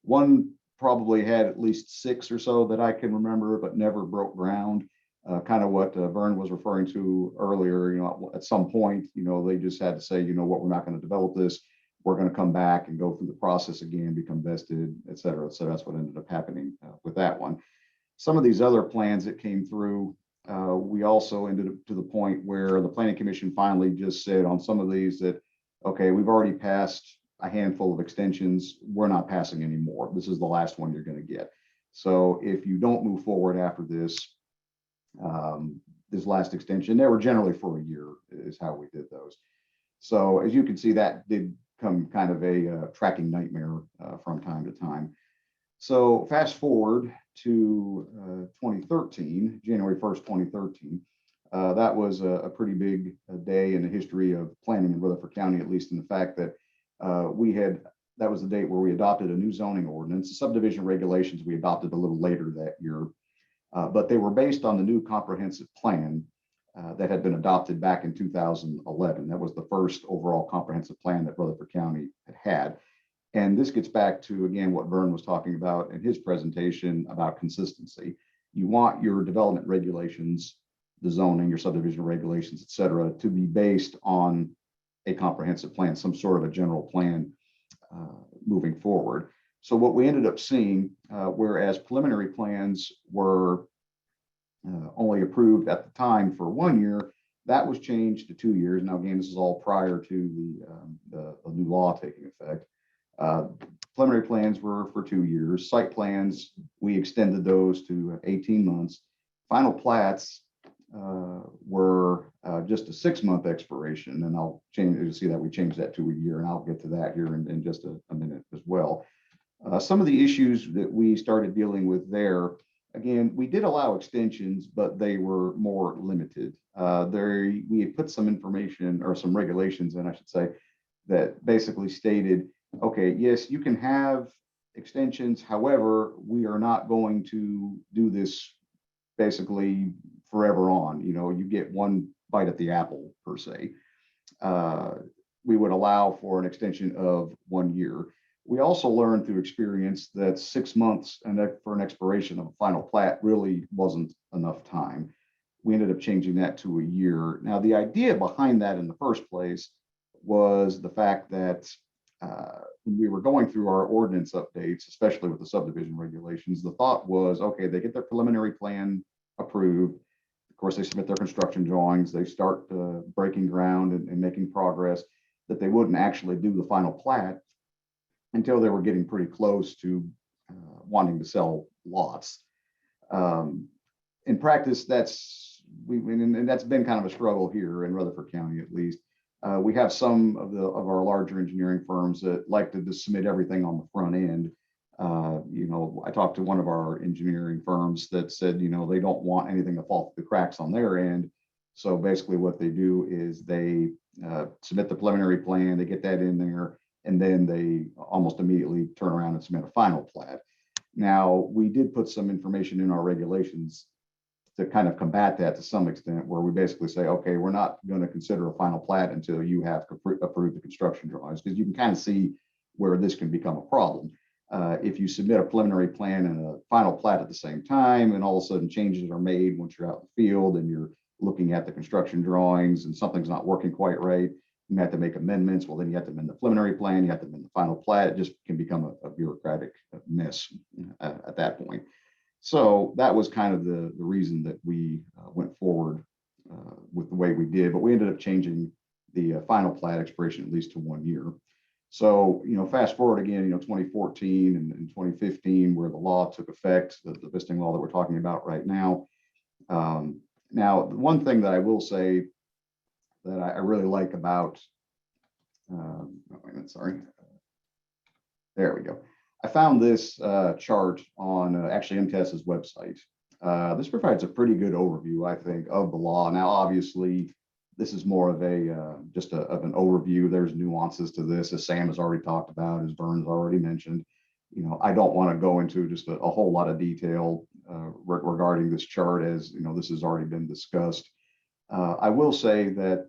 One probably had at least 6 or so that I can remember, but never broke ground. Kind of what Vern was referring to earlier, at some point, they just had to say, what, we're not going to develop this. We're going to come back and go through the process again, become vested, et cetera. So that's what ended up happening with that one. Some of these other plans that came through, we also ended up to the point where the planning commission finally just said on some of these that, okay, we've already passed a handful of extensions. We're not passing anymore. This is the last one you're going to get. So if you don't move forward after this, this last extension, they were generally for a year is how we did those. So as you can see, that did come kind of a tracking nightmare from time to time. So fast forward to 2013, January 1st, 2013. That was a pretty big day in the history of planning in Rutherford County, at least in the fact that that was the date where we adopted a new zoning ordinance. The subdivision regulations we adopted a little later that year, but they were based on the new comprehensive plan that had been adopted back in 2011. That was the first overall comprehensive plan that Rutherford County had. And this gets back to, again, what Vern was talking about in his presentation about consistency. You want your development regulations, the zoning, your subdivision regulations, et cetera, to be based on a comprehensive plan, some sort of a general plan moving forward. So what we ended up seeing, whereas preliminary plans were only approved at the time for 1 year, that was changed to 2 years. Now, again, this is all prior to the new law taking effect. preliminary plans were for 2 years. Site plans, we extended those to 18 months. Final plats were just a 6-month expiration, and I'll change, you'll see that we changed that to a year, and I'll get to that here in just a minute as well. Some of the issues that we started dealing with there, again, we did allow extensions, but they were more limited. We had put some information or some regulations in, I should say, that basically stated, okay, yes, you can have extensions. However, we are not going to do this basically forever on. You know, you get one bite at the apple per se. We would allow for an extension of 1 year. We also learned through experience that 6 months and for an expiration of a final plat really wasn't enough time. We ended up changing that to a year. Now, the idea behind that in the first place was the fact that when we were going through our ordinance updates, especially with the subdivision regulations, the thought was, okay, they get their preliminary plan approved. Of course, they submit their construction drawings, they start breaking ground and making progress, that they wouldn't actually do the final plat until they were getting pretty close to wanting to sell lots. In practice, that's been kind of a struggle here in Rutherford County, at least. We have some of our larger engineering firms that like to just submit everything on the front end. You know, I talked to one of our engineering firms that said, you know, they don't want anything to fall through the cracks on their end. So basically what they do is they submit the preliminary plan, they get that in there, and then they almost immediately turn around and submit a final plat. Now, we did put some information in our regulations to kind of combat that to some extent, where we basically say, okay, we're not going to consider a final plat until you have approved the construction drawings, because you can kind of see where this can become a problem. If you submit a preliminary plan and a final plat at the same time, and all of a sudden changes are made once you're out in the field and you're looking at the construction drawings and something's not working quite right, you have to make amendments. Well, then you have to amend the preliminary plan, you have to amend the final plat. It just can become a bureaucratic mess at that point. So that was kind of the reason that we went forward with the way we did, but we ended up changing the final plat expiration at least to 1 year. So, you know, fast forward again, you know, 2014 and 2015, where the law took effect, the vesting law that we're talking about right now. Now, the one thing that I will say that I really like about, oh, wait a minute, sorry. There we go. I found this chart on actually MTAS's website. This provides a pretty good overview, I think, of the law. Now, obviously, this is more of a just of an overview. There's nuances to this, as Sam has already talked about, as Vern's already mentioned. You know, I don't want to go into just a whole lot of detail regarding this chart, as you know, this has already been discussed. I will say that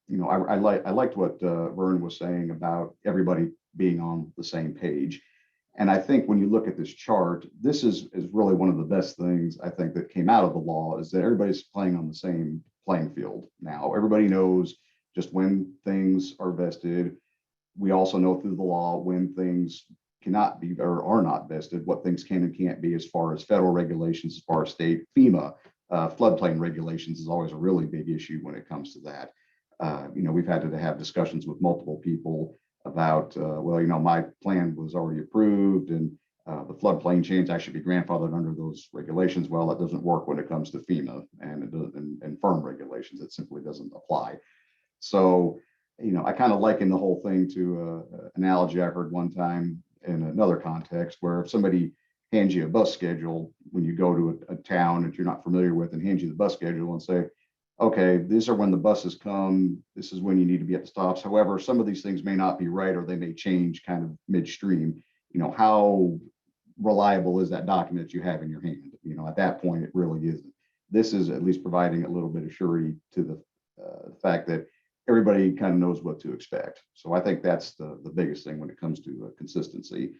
you know, I liked what Vern was saying about everybody being on the same page. And I think when you look at this chart, this is really one of the best things I think that came out of the law, is that everybody's playing on the same playing field now. Everybody knows just when things are vested. We also know through the law when things cannot be or are not vested, what things can and can't be as far as federal regulations, as far as state FEMA floodplain regulations is always a really big issue when it comes to that. You know, we've had to have discussions with multiple people about, well, you know, my plan was already approved and the floodplain change, I should be grandfathered under those regulations. Well, that doesn't work when it comes to FEMA and firm regulations. It simply doesn't apply. So, you know, I kind of liken the whole thing to an analogy I heard one time in another context, where if somebody hands you a bus schedule when you go to a town that you're not familiar with, and hands you the bus schedule and say, okay, these are when the buses come, this is when you need to be at the stops. However, some of these things may not be right, or they may change kind of midstream. You know, how reliable is that document you have in your hand? You know, at that point, it really isn't. This is at least providing a little bit of surety to the fact that everybody kind of knows what to expect. So I think that's the biggest thing when it comes to consistency.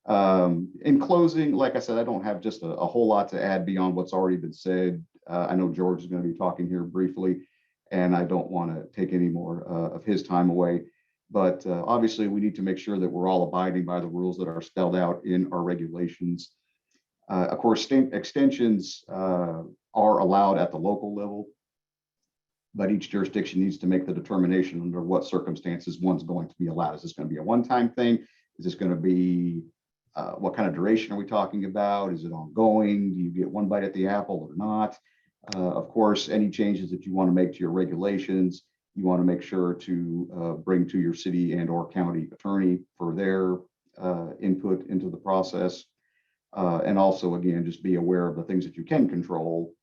In closing, like I said, I don't have just a whole lot to add beyond what's already been said. I know George is going to be talking here briefly, and I don't want to take any more of his time away. But obviously, we need to make sure that we're all abiding by the rules that are spelled out in our regulations. Of course, extensions are allowed at the local level, but each jurisdiction needs to make the determination under what circumstances one's going to be allowed. Is this going to be a one-time thing? Is this going to be, what kind of duration are we talking about? Is it ongoing? Do you get one bite at the apple or not? Of course, any changes that you want to make to your regulations, you want to make sure to bring to your city and or county attorney for their input into the process. And also, again, just be aware of the things that you can control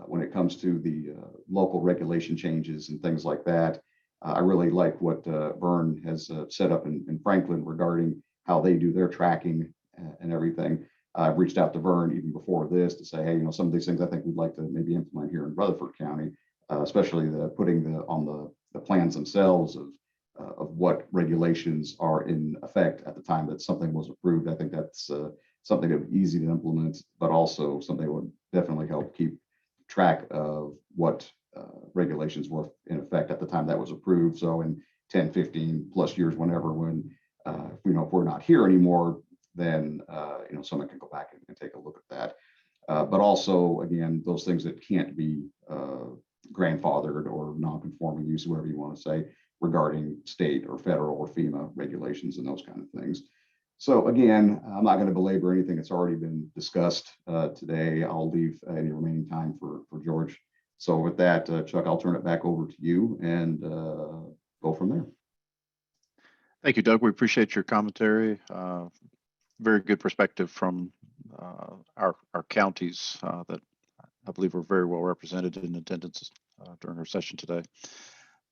when it comes to the local regulation changes and things like that. I really like what Vern has set up in Franklin regarding how they do their tracking and everything. I've reached out to Vern even before this to say, hey, you know, some of these things I think we'd like to maybe implement here in Rutherford County, especially the putting on the plans themselves of what regulations are in effect at the time that something was approved. I think that's something that would be easy to implement, but also something that would definitely help keep track of what regulations were in effect at the time that was approved. So in 10, 15 plus years, whenever, when you know, if we're not here anymore, then you know, someone can go back and take a look at that. But also, again, those things that can't be grandfathered or non-conforming use, whatever you want to say, regarding state or federal or FEMA regulations and those kind of things. So again, I'm not going to belabor anything that's already been discussed today. I'll leave any remaining time for George. So with that, Chuck, I'll turn it back over to you and go from there. Thank you, Doug. We appreciate your commentary. Very good perspective from our counties that I believe are very well represented in attendance during our session today.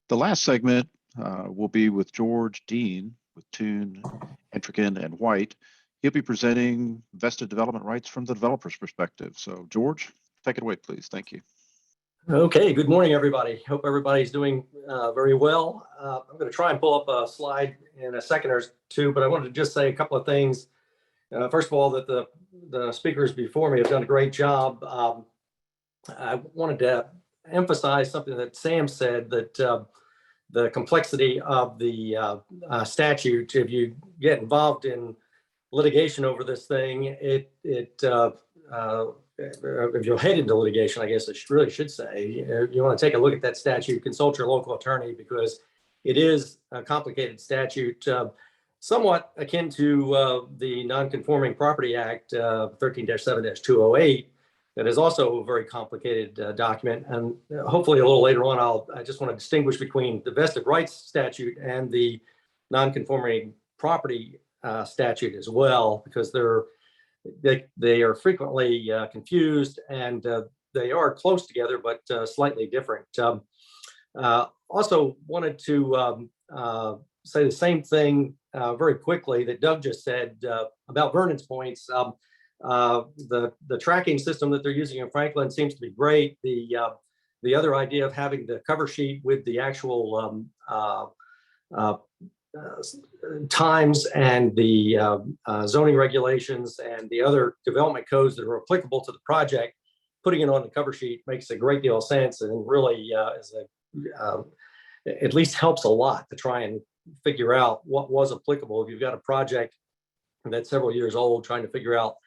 The last segment will be with George Dean with Toon, Entrekin, and White. He'll be presenting vested development rights from the developer's perspective. So George, take it away, please. Thank you. Okay, good morning, everybody. Hope everybody's doing very well. I'm going to try and pull up a slide in a second or two, but I wanted to just say a couple of things. First of all, that the speakers before me have done a great job. I wanted to emphasize something that Sam said, that the complexity of the statute, if you get involved in litigation over this thing, if you'll head into litigation, I guess I really should say, you want to take a look at that statute, consult your local attorney, because it is a complicated statute, somewhat akin to the Non-Conforming Property Act 13-7-208, that is also a very complicated document. And hopefully a little later on, I just want to distinguish between the vested rights statute and the non-conforming property statute as well, because they are frequently confused, and they are close together, but slightly different. Also wanted to say the same thing very quickly that Doug just said about Vernon's points. The tracking system that they're using in Franklin seems to be great. The other idea of having the cover sheet with the actual times and the zoning regulations and the other development codes that are applicable to the project, putting it on the cover sheet makes a great deal of sense, and really at least helps a lot to try and figure out what was applicable. If you've got a project that's several years old, trying to figure out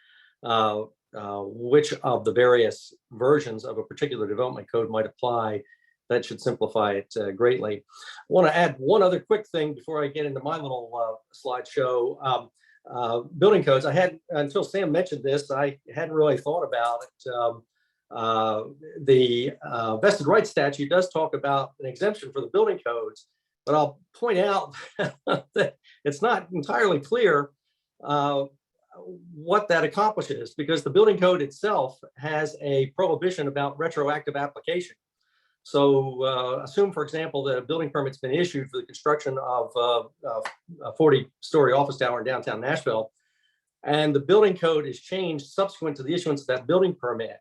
which of the various versions of a particular development code might apply, that should simplify it greatly. I want to add one other quick thing before I get into my little slideshow. Building codes, until Sam mentioned this, I hadn't really thought about it. The vested rights statute does talk about an exemption for the building codes, but I'll point out that it's not entirely clear what that accomplishes, because the building code itself has a prohibition about retroactive application. So assume, for example, that a building permit's been issued for the construction of a 40-story office tower in downtown Nashville, and the building code is changed subsequent to the issuance of that building permit.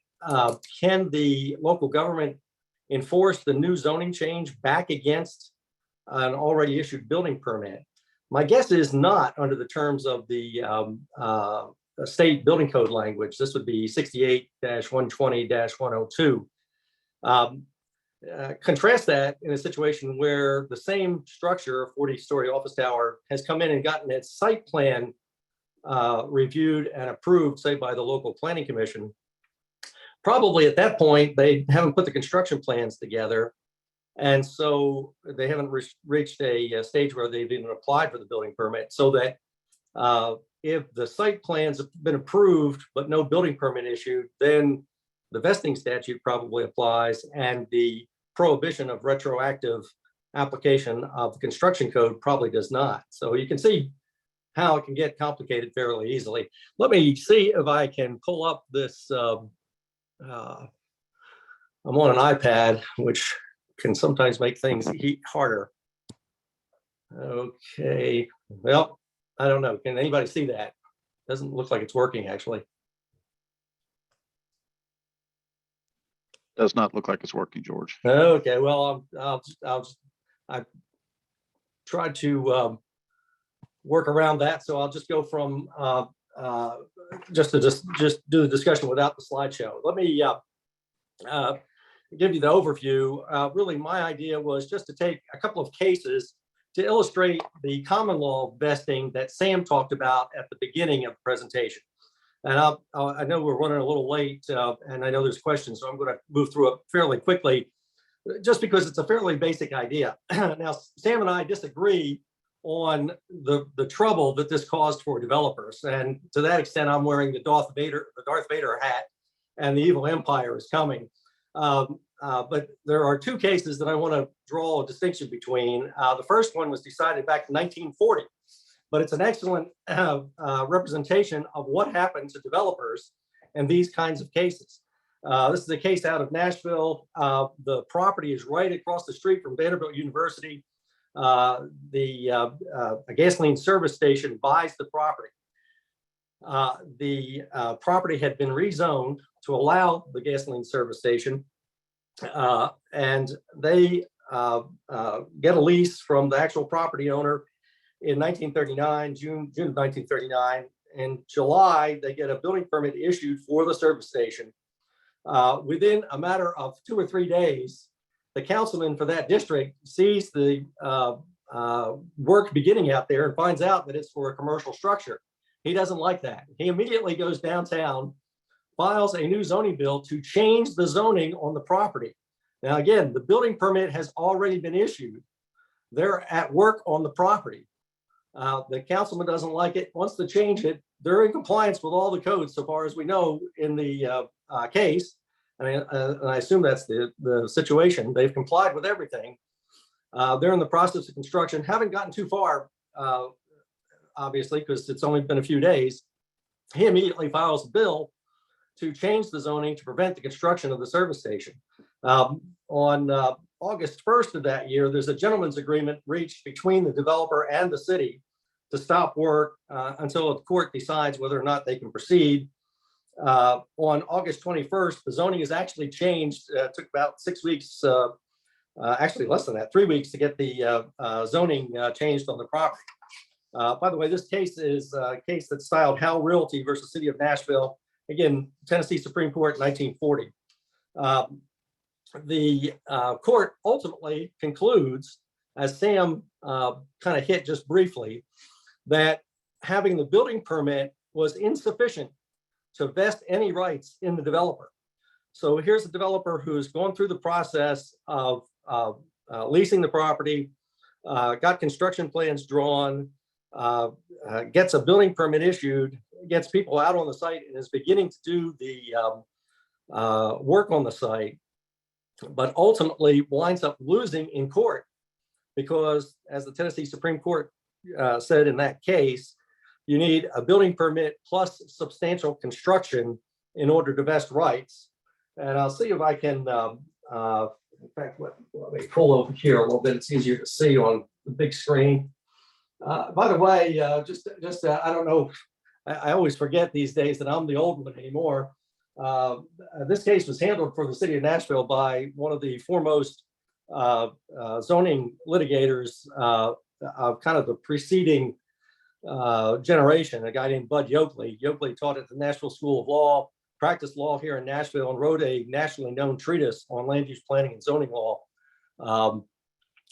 Can the local government enforce the new zoning change back against an already issued building permit? My guess is not, under the terms of the state building code language. This would be 68-120-102. Contrast that in a situation where the same structure, a 40-story office tower, has come in and gotten its site plan reviewed and approved, say, by the local planning commission. Probably at that point, they haven't put the construction plans together, and so they haven't reached a stage where they've even applied for the building permit, so that If the site plans have been approved, but no building permit issued, then the vesting statute probably applies, and the prohibition of retroactive application of the construction code probably does not. So you can see how it can get complicated fairly easily. Let me see if I can pull up this. I'm on an iPad, which can sometimes make things harder. Okay, well, I don't know. Can anybody see that? Doesn't look like it's working, actually. Does not look like it's working, George. Okay, well, I tried to work around that, so I'll just go from just do the discussion without the slideshow. Let me give you the overview. Really, my idea was just to take a couple of cases to illustrate the common law vesting that Sam talked about at the beginning of the presentation. And I know we're running a little late, and I know there's questions, so I'm going to move through it fairly quickly, just because it's a fairly basic idea. Now, Sam and I disagree on the trouble that this caused for developers, and to that extent, I'm wearing the Darth Vader hat, and the evil empire is coming. But there are two cases that I want to draw a distinction between. The first one was decided back in 1940. But it's an excellent representation of what happened to developers in these kinds of cases. This is a case out of Nashville. The property is right across the street from Vanderbilt University. A gasoline service station buys the property. The property had been rezoned to allow the gasoline service station, and they get a lease from the actual property owner in 1939, June of 1939. In July, they get a building permit issued for the service station. Within a matter of 2 or 3 days, the councilman for that district sees the work beginning out there and finds out that it's for a commercial structure. He doesn't like that. He immediately goes downtown, files a new zoning bill to change the zoning on the property. Now, again, the building permit has already been issued. They're at work on the property. The councilman doesn't like it, wants to change it. They're in compliance with all the codes so far as we know in the case. And I assume that's the situation. They've complied with everything. They're in the process of construction, haven't gotten too far, obviously, because it's only been a few days. He immediately files a bill to change the zoning to prevent the construction of the service station. On August 1st of that year, there's a gentleman's agreement reached between the developer and the city to stop work until the court decides whether or not they can proceed. On August 21st, the zoning is actually changed. Took about 6 weeks, actually less than that, 3 weeks to get the zoning changed on the property. By the way, this case is a case that's styled Hal Realty versus City of Nashville. Again, Tennessee Supreme Court, 1940. The court ultimately concludes, as Sam kind of hit just briefly, that having the building permit was insufficient to vest any rights in the developer. So here's a developer who's gone through the process of leasing the property, got construction plans drawn, gets a building permit issued, gets people out on the site, and is beginning to do the work on the site, but ultimately winds up losing in court because, as the Tennessee Supreme Court said in that case, you need a building permit plus substantial construction in order to vest rights. And I'll see if I can, in fact, let me pull over here a little bit. It's easier to see on the big screen. By the way, just I don't know, I always forget these days that I'm the old one anymore. This case was handled for the city of Nashville by one of the foremost zoning litigators of kind of the preceding generation, a guy named Bud Yoakley. Yoakley taught at the Nashville School of Law, practiced law here in Nashville, and wrote a nationally known treatise on land use planning and zoning law.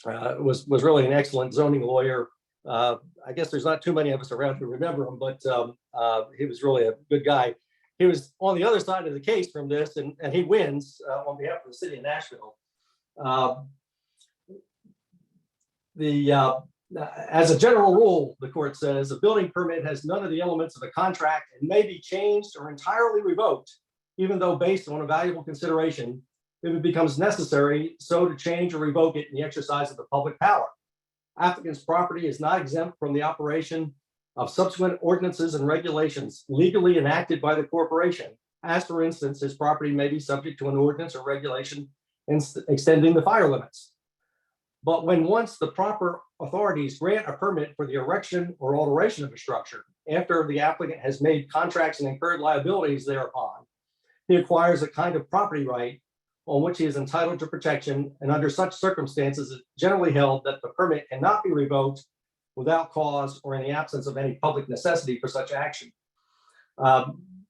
Was really an excellent zoning lawyer. I guess there's not too many of us around who remember him, but he was really a good guy. He was on the other side of the case from this, and he wins on behalf of the city of Nashville. The As a general rule, the court says, a building permit has none of the elements of a contract and may be changed or entirely revoked, even though based on a valuable consideration, if it becomes necessary so to change or revoke it in the exercise of the public power. Applicant's property is not exempt from the operation of subsequent ordinances and regulations legally enacted by the corporation. As for instance, his property may be subject to an ordinance or regulation extending the fire limits. But when once the proper authorities grant a permit for the erection or alteration of a structure, after the applicant has made contracts and incurred liabilities thereupon, he acquires a kind of property right on which he is entitled to protection, and under such circumstances, it's generally held that the permit cannot be revoked without cause or in the absence of any public necessity for such action.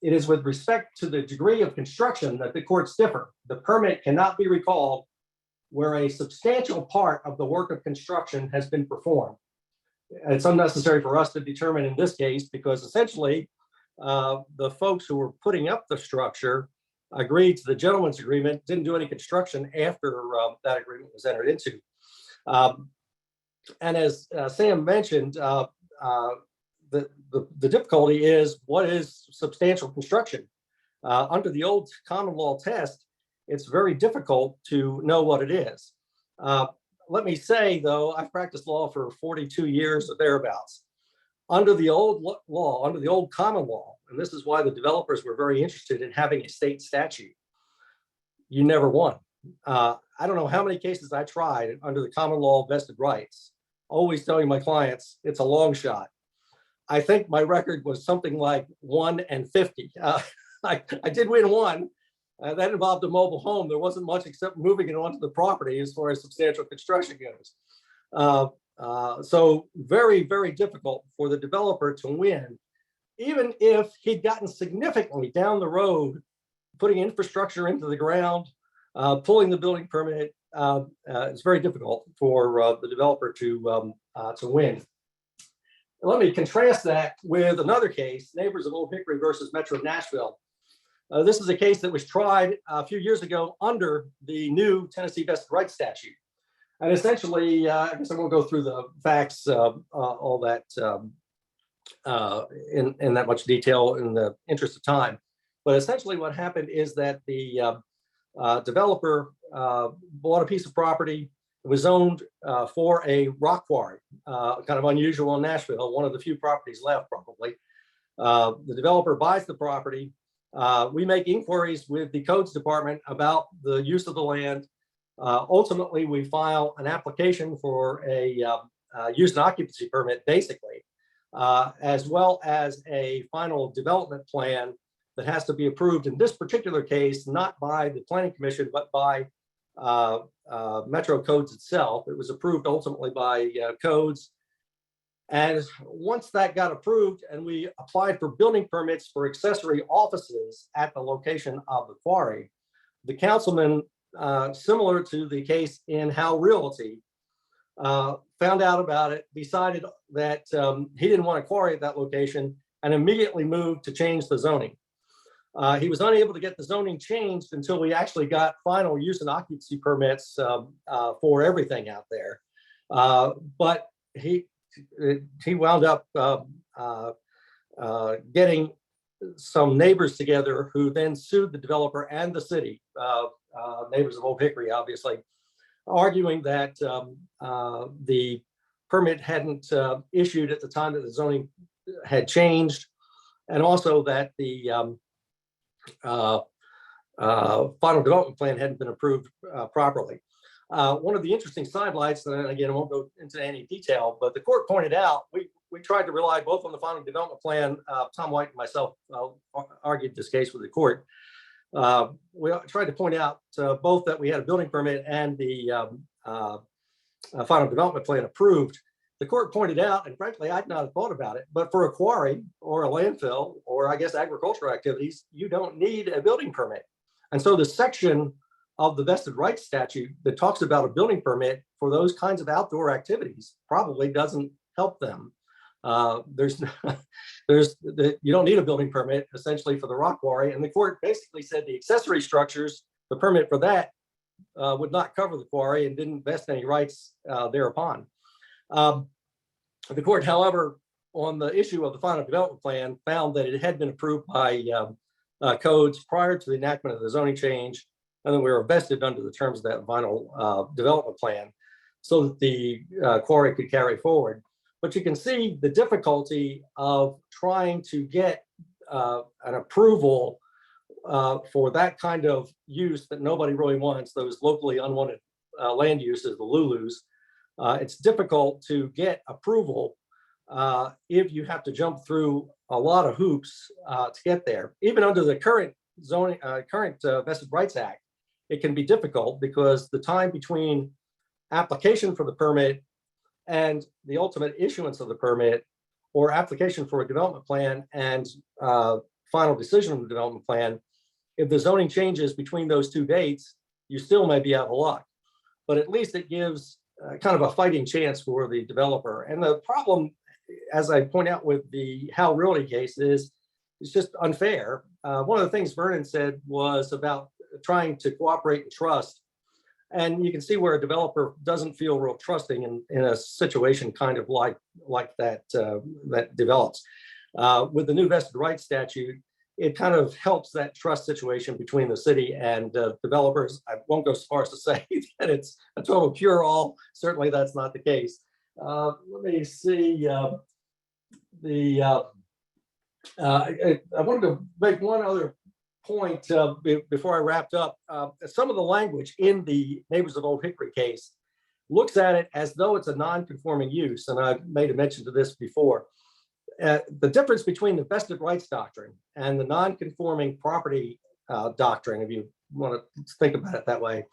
It is with respect to the degree of construction that the courts differ. The permit cannot be recalled where a substantial part of the work of construction has been performed. It's unnecessary for us to determine in this case because essentially the folks who were putting up the structure agreed to the gentleman's agreement, didn't do any construction after that agreement was entered into. And as Sam mentioned, the difficulty is what is substantial construction? Under the old common law test, it's very difficult to know what it is. Let me say though, I've practiced law for 42 years or thereabouts. Under the old law, under the old common law, and this is why the developers were very interested in having a state statute, you never won. I don't know how many cases I tried under the common law vested rights, always telling my clients it's a long shot. I think my record was something like 1 and 50. I did win one. That involved a mobile home. There wasn't much except moving it onto the property as far as substantial construction goes. So very, very difficult for the developer to win, even if he'd gotten significantly down the road, putting infrastructure into the ground, pulling the building permit. It's very difficult for the developer to win. Let me contrast that with another case, Neighbors of Old Hickory versus Metro Nashville. This is a case that was tried a few years ago under the new Tennessee vested rights statute. And essentially, I guess I won't go through the facts, all that in that much detail in the interest of time. But essentially what happened is that the developer bought a piece of property. It was zoned for a rock quarry, kind of unusual in Nashville, one of the few properties left probably. The developer buys the property. We make inquiries with the codes department about the use of the land. Ultimately, we file an application for a use and occupancy permit, basically, as well as a final development plan that has to be approved in this particular case, not by the Planning Commission, but by Metro Codes itself. It was approved ultimately by Codes. And once that got approved and we applied for building permits for accessory offices at the location of the quarry, the councilman, similar to the case in Howe Realty, found out about it, decided that he didn't want a quarry at that location, and immediately moved to change the zoning. He was unable to get the zoning changed until we actually got final use and occupancy permits for everything out there. But he wound up getting some neighbors together who then sued the developer and the city, Neighbors of Old Hickory, obviously, arguing that the permit hadn't issued at the time that the zoning had changed, and also that the final development plan hadn't been approved properly. One of the interesting sidelights, and again, I won't go into any detail, but the court pointed out, we tried to rely both on the final development plan. Tom White and myself argued this case with the court. We tried to point out both that we had a building permit and the final development plan approved. The court pointed out, and frankly, I'd not have thought about it, but for a quarry or a landfill, or I guess agricultural activities, you don't need a building permit. And so the section of the vested rights statute that talks about a building permit for those kinds of outdoor activities probably doesn't help them. You don't need a building permit essentially for the rock quarry. And the court basically said the accessory structures, the permit for that would not cover the quarry and didn't vest any rights thereupon. The court, however, on the issue of the final development plan, found that it had been approved by codes prior to the enactment of the zoning change, and then we were vested under the terms of that final development plan so that the quarry could carry forward. But you can see the difficulty of trying to get an approval for that kind of use that nobody really wants, those locally unwanted land uses, the LULUs. It's difficult to get approval if you have to jump through a lot of hoops to get there. Even under the current zoning, Vested Rights Act, it can be difficult because the time between application for the permit and the ultimate issuance of the permit, or application for a development plan and final decision on the development plan, if the zoning changes between those two dates, you still may be out of luck. But at least it gives kind of a fighting chance for the developer. And the problem, as I point out with the Howe Realty case, is it's just unfair. One of the things Vernon said was about trying to cooperate and trust. And you can see where a developer doesn't feel real trusting in a situation kind of like that that develops. With the new vested rights statute, it kind of helps that trust situation between the city and developers. I won't go so far as to say that it's a total cure-all. Certainly that's not the case. Let me see. I wanted to make one other point before I wrapped up. Some of the language in the Neighbors of Old Hickory case looks at it as though it's a non-conforming use, and I've made a mention to this before. The difference between the vested rights doctrine and the non-conforming property doctrine, if you want to think about it that way,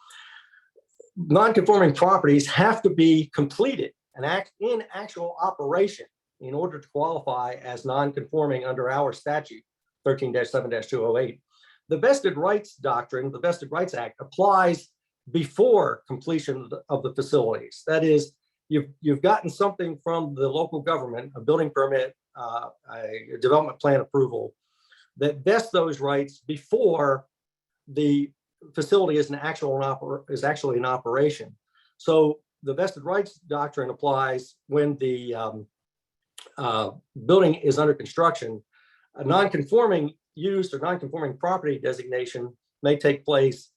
non-conforming properties have to be completed and act in actual operation in order to qualify as non-conforming under our statute 13-7-208. The vested rights doctrine, the Vested Rights Act, applies before completion of the facilities. That is, you've gotten something from the local government, a building permit, a development plan approval, that vests those rights before the facility is actually in operation. So the vested rights doctrine applies when the building is under construction. A non-conforming use or non-conforming property designation may take place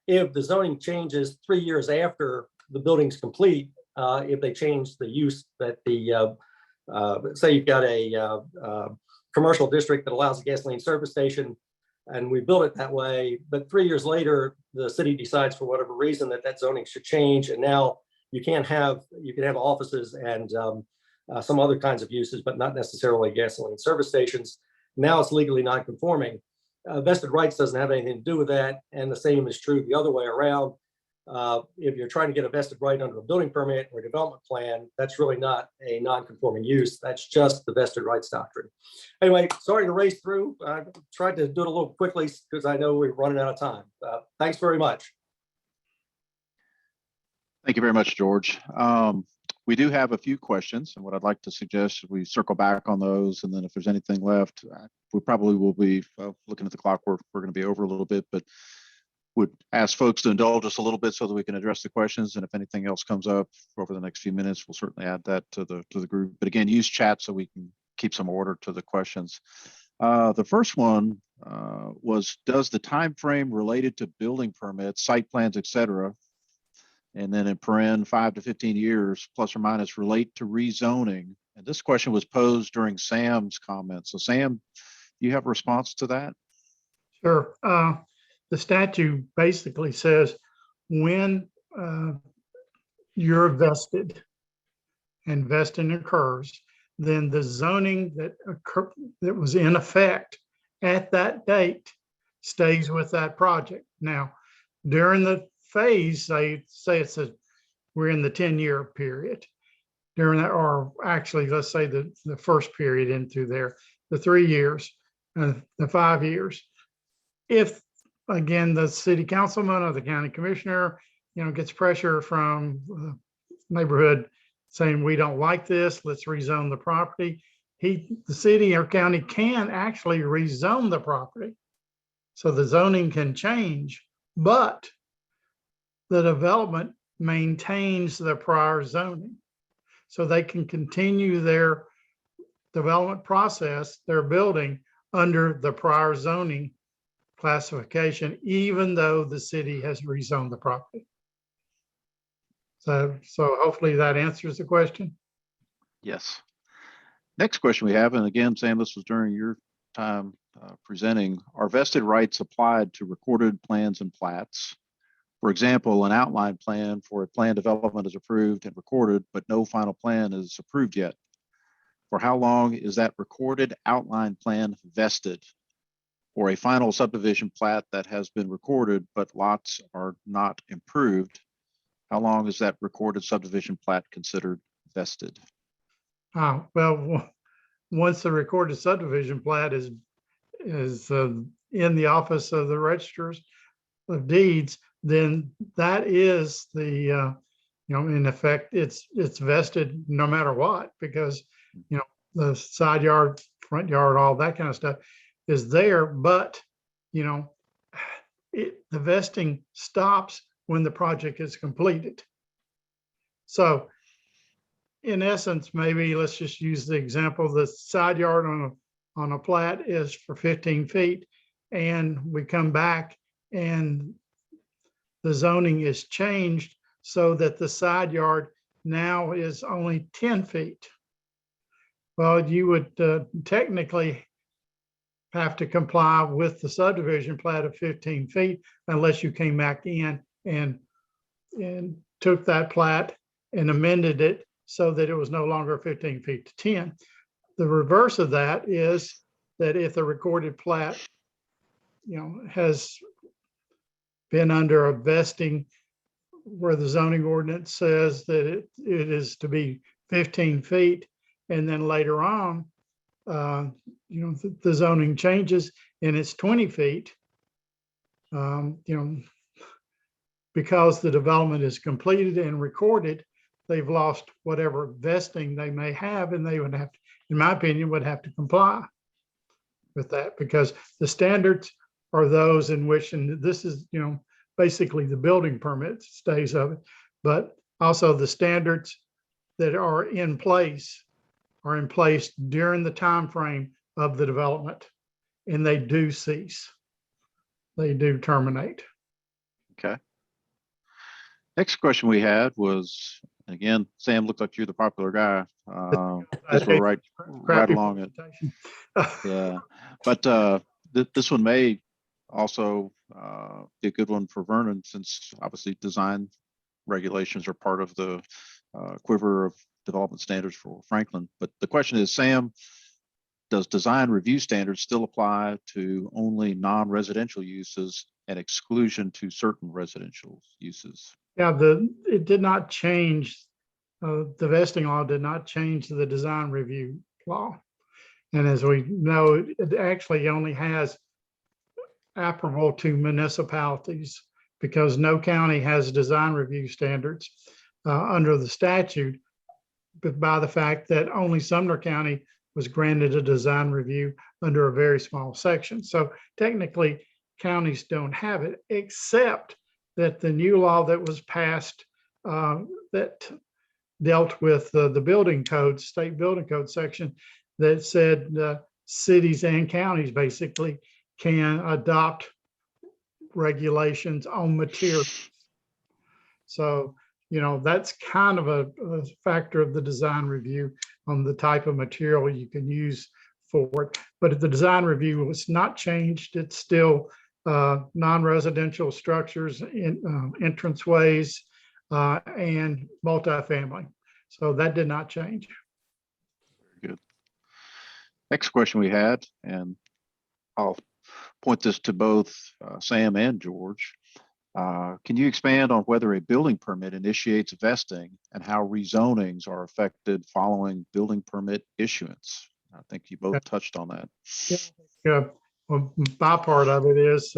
if the zoning changes 3 years after the building's complete. If they change the use that the say you've got a commercial district that allows a gasoline service station, and we build it that way, but 3 years later the city decides for whatever reason that zoning should change, and now you can have offices and some other kinds of uses, but not necessarily gasoline service stations. Now it's legally non-conforming. Vested rights doesn't have anything to do with that, and the same is true the other way around. If you're trying to get a vested right under a building permit or development plan, that's really not a non-conforming use. That's just the vested rights doctrine. Anyway, sorry to race through. I tried to do it a little quickly because I know we're running out of time. Thanks very much. Thank you very much, George. We do have a few questions, and what I'd like to suggest is we circle back on those, and then if there's anything left, we probably will be looking at the clock. We're going to be over a little bit, but would ask folks to indulge us a little bit so that we can address the questions. And if anything else comes up over the next few minutes, we'll certainly add that to the group. But again, use chat so we can keep some order to the questions. The first one was, does the time frame related to building permits, site plans, etc., and then in paren 5 to 15 years plus or minus relate to rezoning? And this question was posed during Sam's comments. So Sam, you have a response to that? Sure. The statute basically says when you're vested and vesting occurs, then the zoning that was in effect at that date stays with that project. Now, during the phase, say we're in the 10-year period. During that, or actually, let's say the first period into there, the 3 years, the 5 years. If again, the city councilman or the county commissioner, gets pressure from the neighborhood saying, we don't like this, let's rezone the property. The city or county can actually rezone the property. So the zoning can change, but the development maintains the prior zoning. so they can continue their development process, their building under the prior zoning classification, even though the city has rezoned the property. So hopefully that answers the question. Yes. Next question we have, and again, Sam, this was during your time presenting, are vested rights applied to recorded plans and plats? For example, an outline plan for a plan development is approved and recorded, but no final plan is approved yet. For how long is that recorded outline plan vested? Or a final subdivision plat that has been recorded, but lots are not improved, how long is that recorded subdivision plat considered vested? Well, once the recorded subdivision plat is in the office of the registers of deeds, then that is the in effect it's vested no matter what, because the side yard, front yard, all that kind of stuff is there, but the vesting stops when the project is completed. So in essence, maybe let's just use the example, the side yard on a plat is for 15 feet, and we come back and the zoning is changed so that the side yard now is only 10 feet. Well, you would technically have to comply with the subdivision plat of 15 feet unless you came back in and took that plat and amended it so that it was no longer 15 feet to 10. The reverse of that is that if the recorded plat, has been under a vesting where the zoning ordinance says that it is to be 15 feet, and then later on, the zoning changes and it's 20 feet, because the development is completed and recorded, they've lost whatever vesting they may have, and they would have to, in my opinion, would have to comply with that, because the standards are those in which, and this is, basically the building permit stays of it, but also the standards that are in place during the time frame of the development, and they do cease. They do terminate. Okay. Next question we had was, again, Sam, looked like you're the popular guy. Guess we're right along it. Yeah, but this one may also be a good one for Vernon, since obviously design regulations are part of the quiver of development standards for Franklin. But the question is, Sam, does design review standards still apply to only non-residential uses and exclusion to certain residential uses? Yeah, it did not change. The vesting law did not change the design review law. And as we know, it actually only has applicable to municipalities, because no county has design review standards under the statute, but by the fact that only Sumner County was granted a design review under a very small section. So technically, counties don't have it, except that the new law that was passed that dealt with the building code, state building code section, that said cities and counties basically can adopt regulations on materials. So, that's kind of a factor of the design review on the type of material you can use for it. But if the design review was not changed, it's still non-residential structures, entranceways, and multifamily. So that did not change. Good. Next question we had, and I'll point this to both Sam and George. Can you expand on whether a building permit initiates vesting and how rezonings are affected following building permit issuance? I think you both touched on that. Yeah. Well, my part of it is,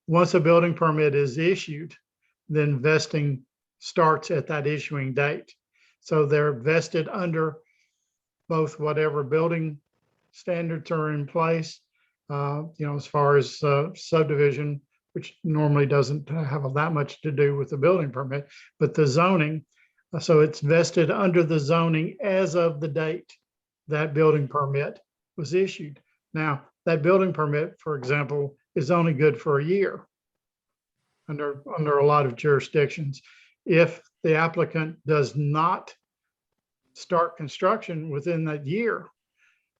once a building permit is issued, then vesting starts at that issuing date. So they're vested under both whatever building standards are in place, as far as subdivision, which normally doesn't have that much to do with the building permit, but the zoning, So it's vested under the zoning as of the date that building permit was issued. Now, that building permit, for example, is only good for a year under a lot of jurisdictions. If the applicant does not start construction within that year,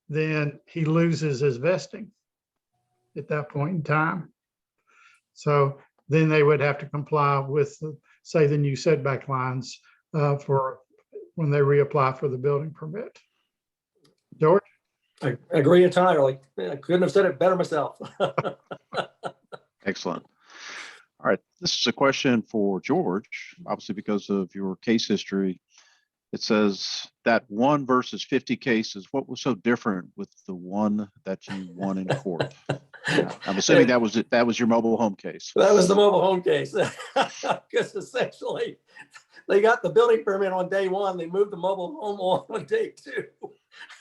then he loses his vesting at that point in time. So then they would have to comply with, say, the new setback lines for when they reapply for the building permit. George? I agree entirely. I couldn't have said it better myself. Excellent. All right, this is a question for George, obviously because of your case history. It says that 1 versus 50 cases, what was so different with the one that you won in court? I'm assuming that was your mobile home case. That was the mobile home case. Because essentially they got the building permit on day 1, they moved the mobile home on day 2.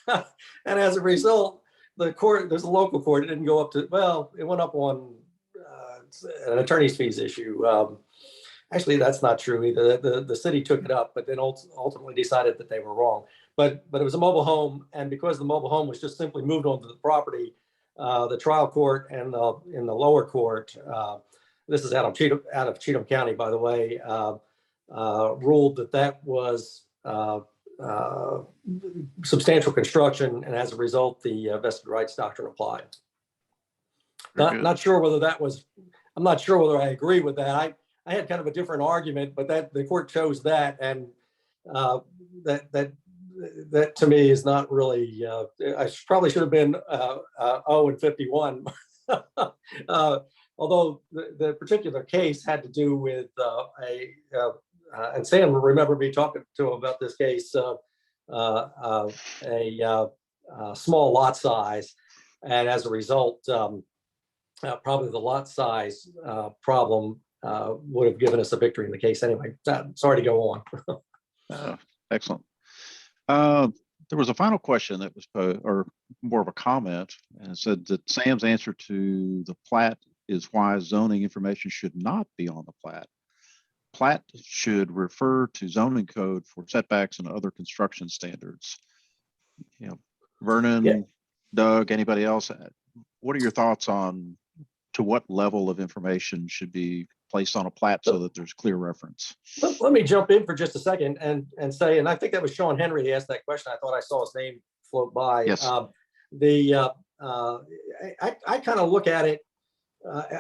And as a result, the court, there's a local court, it didn't go up to, well, it went up on an attorney's fees issue. Actually, that's not true either. The city took it up, but then ultimately decided that they were wrong. But it was a mobile home, and because the mobile home was just simply moved onto the property, the trial court and in the lower court, this is out of Cheatham County, by the way, ruled that was substantial construction, and as a result, the vested rights doctrine applied. Not sure whether that was. I'm not sure whether I agree with that. I had kind of a different argument, but that the court chose that, and that to me is not really. I probably should have been 0-51. Although the particular case had to do with and Sam remember me talking to him about this case, a small lot size, and as a result, probably the lot size problem would have given us a victory in the case anyway. Sorry to go on. Excellent. There was a final question that was posed, or more of a comment, and it said that Sam's answer to the plat is why zoning information should not be on the plat. Plat should refer to zoning code for setbacks and other construction standards. You know, Vernon, Doug, anybody else, what are your thoughts on to what level of information should be placed on a plat so that there's clear reference? Let me jump in for just a second and say, and I think that was Sean Henry who asked that question. I thought I saw his name float by. Yes. I kind of look at it.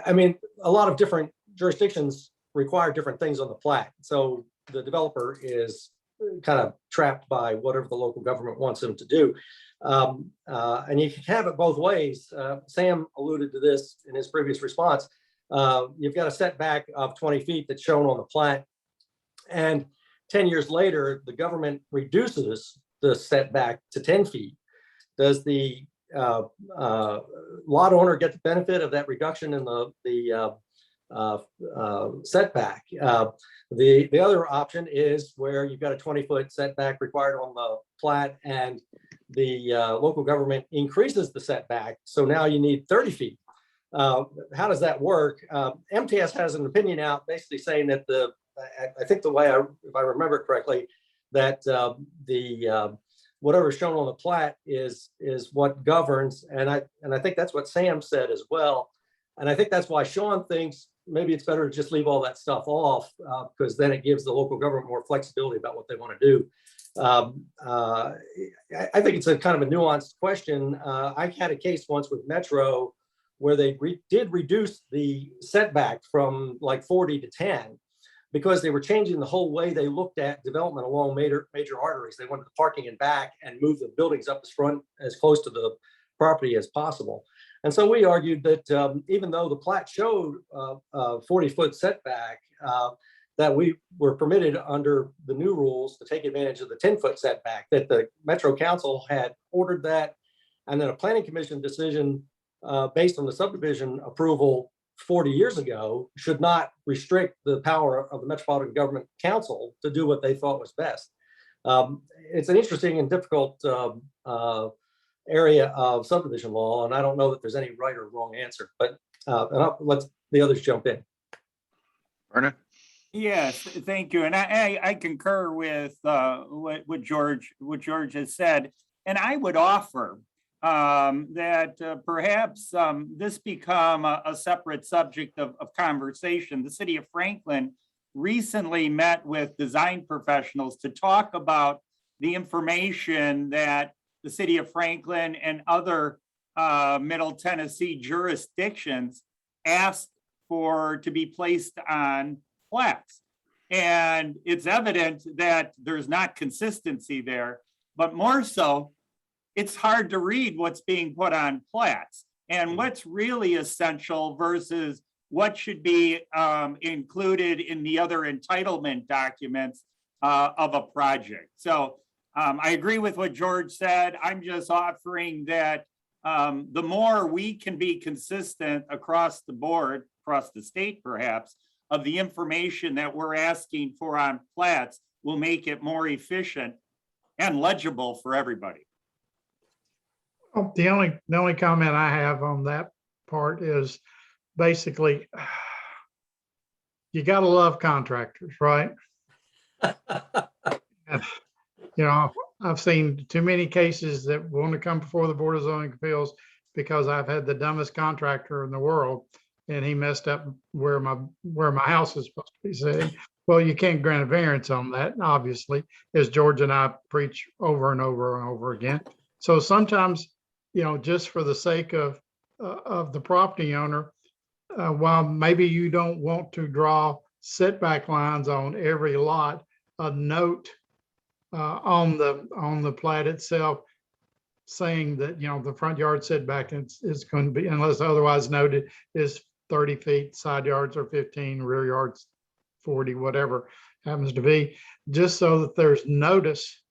I mean, a lot of different jurisdictions require different things on the plat. So the developer is kind of trapped by whatever the local government wants them to do. And you can have it both ways. Sam alluded to this in his previous response. You've got a setback of 20 feet that's shown on the plat. And 10 years later, the government reduces the setback to 10 feet. Does the lot owner get the benefit of that reduction in the setback? The other option is where you've got a 20-foot setback required on the plat, and the local government increases the setback. So now you need 30 feet. How does that work? MTAS has an opinion out basically saying that I think the way if I remember it correctly, that whatever is shown on the plat is what governs. And I think that's what Sam said as well. And I think that's why Sean thinks maybe it's better to just leave all that stuff off, because then it gives the local government more flexibility about what they want to do. I think it's a kind of a nuanced question. I had a case once with Metro where they did reduce the setback from like 40 to 10 because they were changing the whole way they looked at development along major arteries. They wanted the parking in back and move the buildings up as front as close to the property as possible. And so we argued that even though the plat showed a 40-foot setback, that we were permitted under the new rules to take advantage of the 10-foot setback, that the Metro Council had ordered that, and then a planning commission decision based on the subdivision approval 40 years ago should not restrict the power of the Metropolitan Government Council to do what they thought was best. It's an interesting and difficult area of subdivision law, and I don't know that there's any right or wrong answer, but and I'll let the others jump in. Vernon? Yes, thank you. And I concur with what George has said. And I would offer that perhaps this become a separate subject of conversation. The city of Franklin recently met with design professionals to talk about the information that the city of Franklin and other Middle Tennessee jurisdictions asked for to be placed on plats. And it's evident that there's not consistency there, but more so, it's hard to read what's being put on plats and what's really essential versus what should be included in the other entitlement documents of a project. So I agree with what George said. I'm just offering that the more we can be consistent across the board, across the state perhaps, of the information that we're asking for on plats will make it more efficient and legible for everybody. The only comment I have on that part is basically, you gotta love contractors, right? And, you know, I've seen too many cases that want to come before the Board of Zoning Appeals because I've had the dumbest contractor in the world and he messed up where my house is supposed to be sitting. Well, you can't grant a variance on that, obviously, as George and I preach over and over and over again. So sometimes, you know, just for the sake of the property owner, while maybe you don't want to draw setback lines on every lot, a note on the plat itself saying that, you know, the front yard setback is going to be, unless otherwise noted, is 30 feet, side yards are 15, rear yards 40, whatever happens to be, just so that there's notice,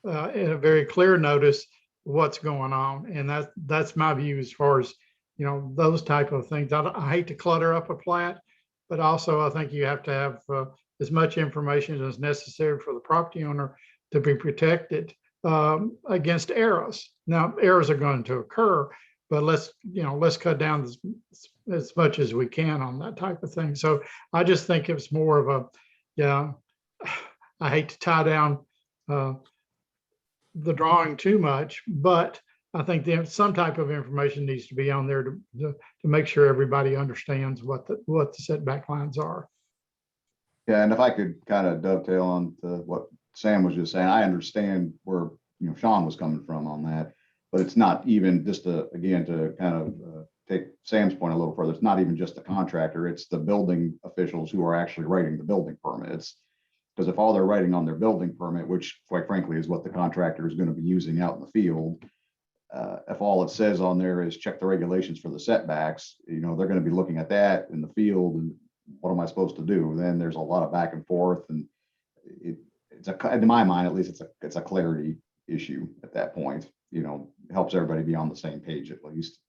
and a very clear notice what's going on. And that's my view as far as, you know, those type of things. I hate to clutter up a plat, but also I think you have to have as much information as necessary for the property owner to be protected against errors. Now, errors are going to occur, but let's cut down as much as we can on that type of thing. So I just think it's more of a, yeah, I hate to tie down the drawing too much, but I think some type of information needs to be on there to make sure everybody understands what the setback lines are. Yeah, and if I could kind of dovetail on to what Sam was just saying, I understand where, you know, Sean was coming from on that, but it's not even just again, to kind of take Sam's point a little further, it's not even just the contractor, it's the building officials who are actually writing the building permits. Because if all they're writing on their building permit, which quite frankly is what the contractor is going to be using out in the field, if all it says on there is check the regulations for the setbacks, you know, they're going to be looking at that in the field and what am I supposed to do? Then there's a lot of back and forth, and it's in my mind, at least it's a clarity issue at that point. You know, it helps everybody be on the same page at least.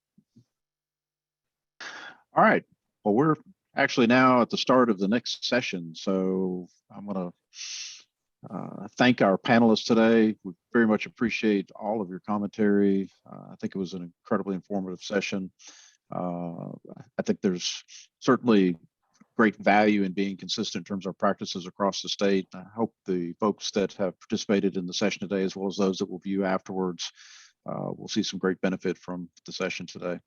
All right. Well, we're actually now at the start of the next session, so I'm going to thank our panelists today. We very much appreciate all of your commentary. I think it was an incredibly informative session. I think there's certainly great value in being consistent in terms of practices across the state. I hope the folks that have participated in the session today, as well as those that will view afterwards, will see some great benefit from the session today.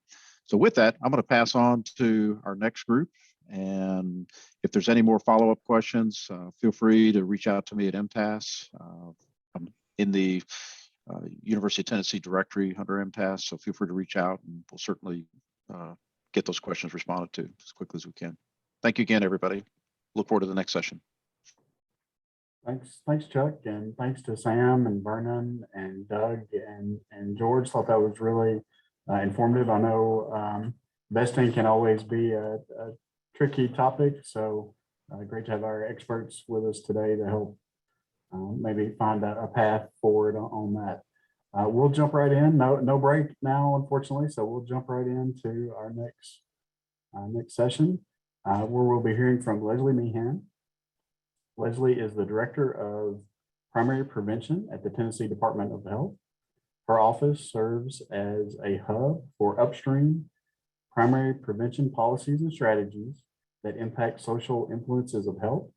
So with that, I'm going to pass on to our next group. And if there's any more follow-up questions, feel free to reach out to me at MTAS. I'm in the University of Tennessee directory under MTAS, so feel free to reach out and we'll certainly get those questions responded to as quickly as we can. Thank you again, everybody. Look forward to the next session. Thanks, Chuck, and thanks to Sam and Vernon and Doug and George. Thought that was really informative. I know vesting can always be a tricky topic, so great to have our experts with us today to help maybe find a path forward on that. We'll jump right in. No break now, unfortunately, so we'll jump right into our next session, where we'll be hearing from Leslie Meehan. Leslie is the Director of Primary Prevention at the Tennessee Department of Health. Her office serves as a hub for upstream primary prevention policies and strategies that impact social influences of health.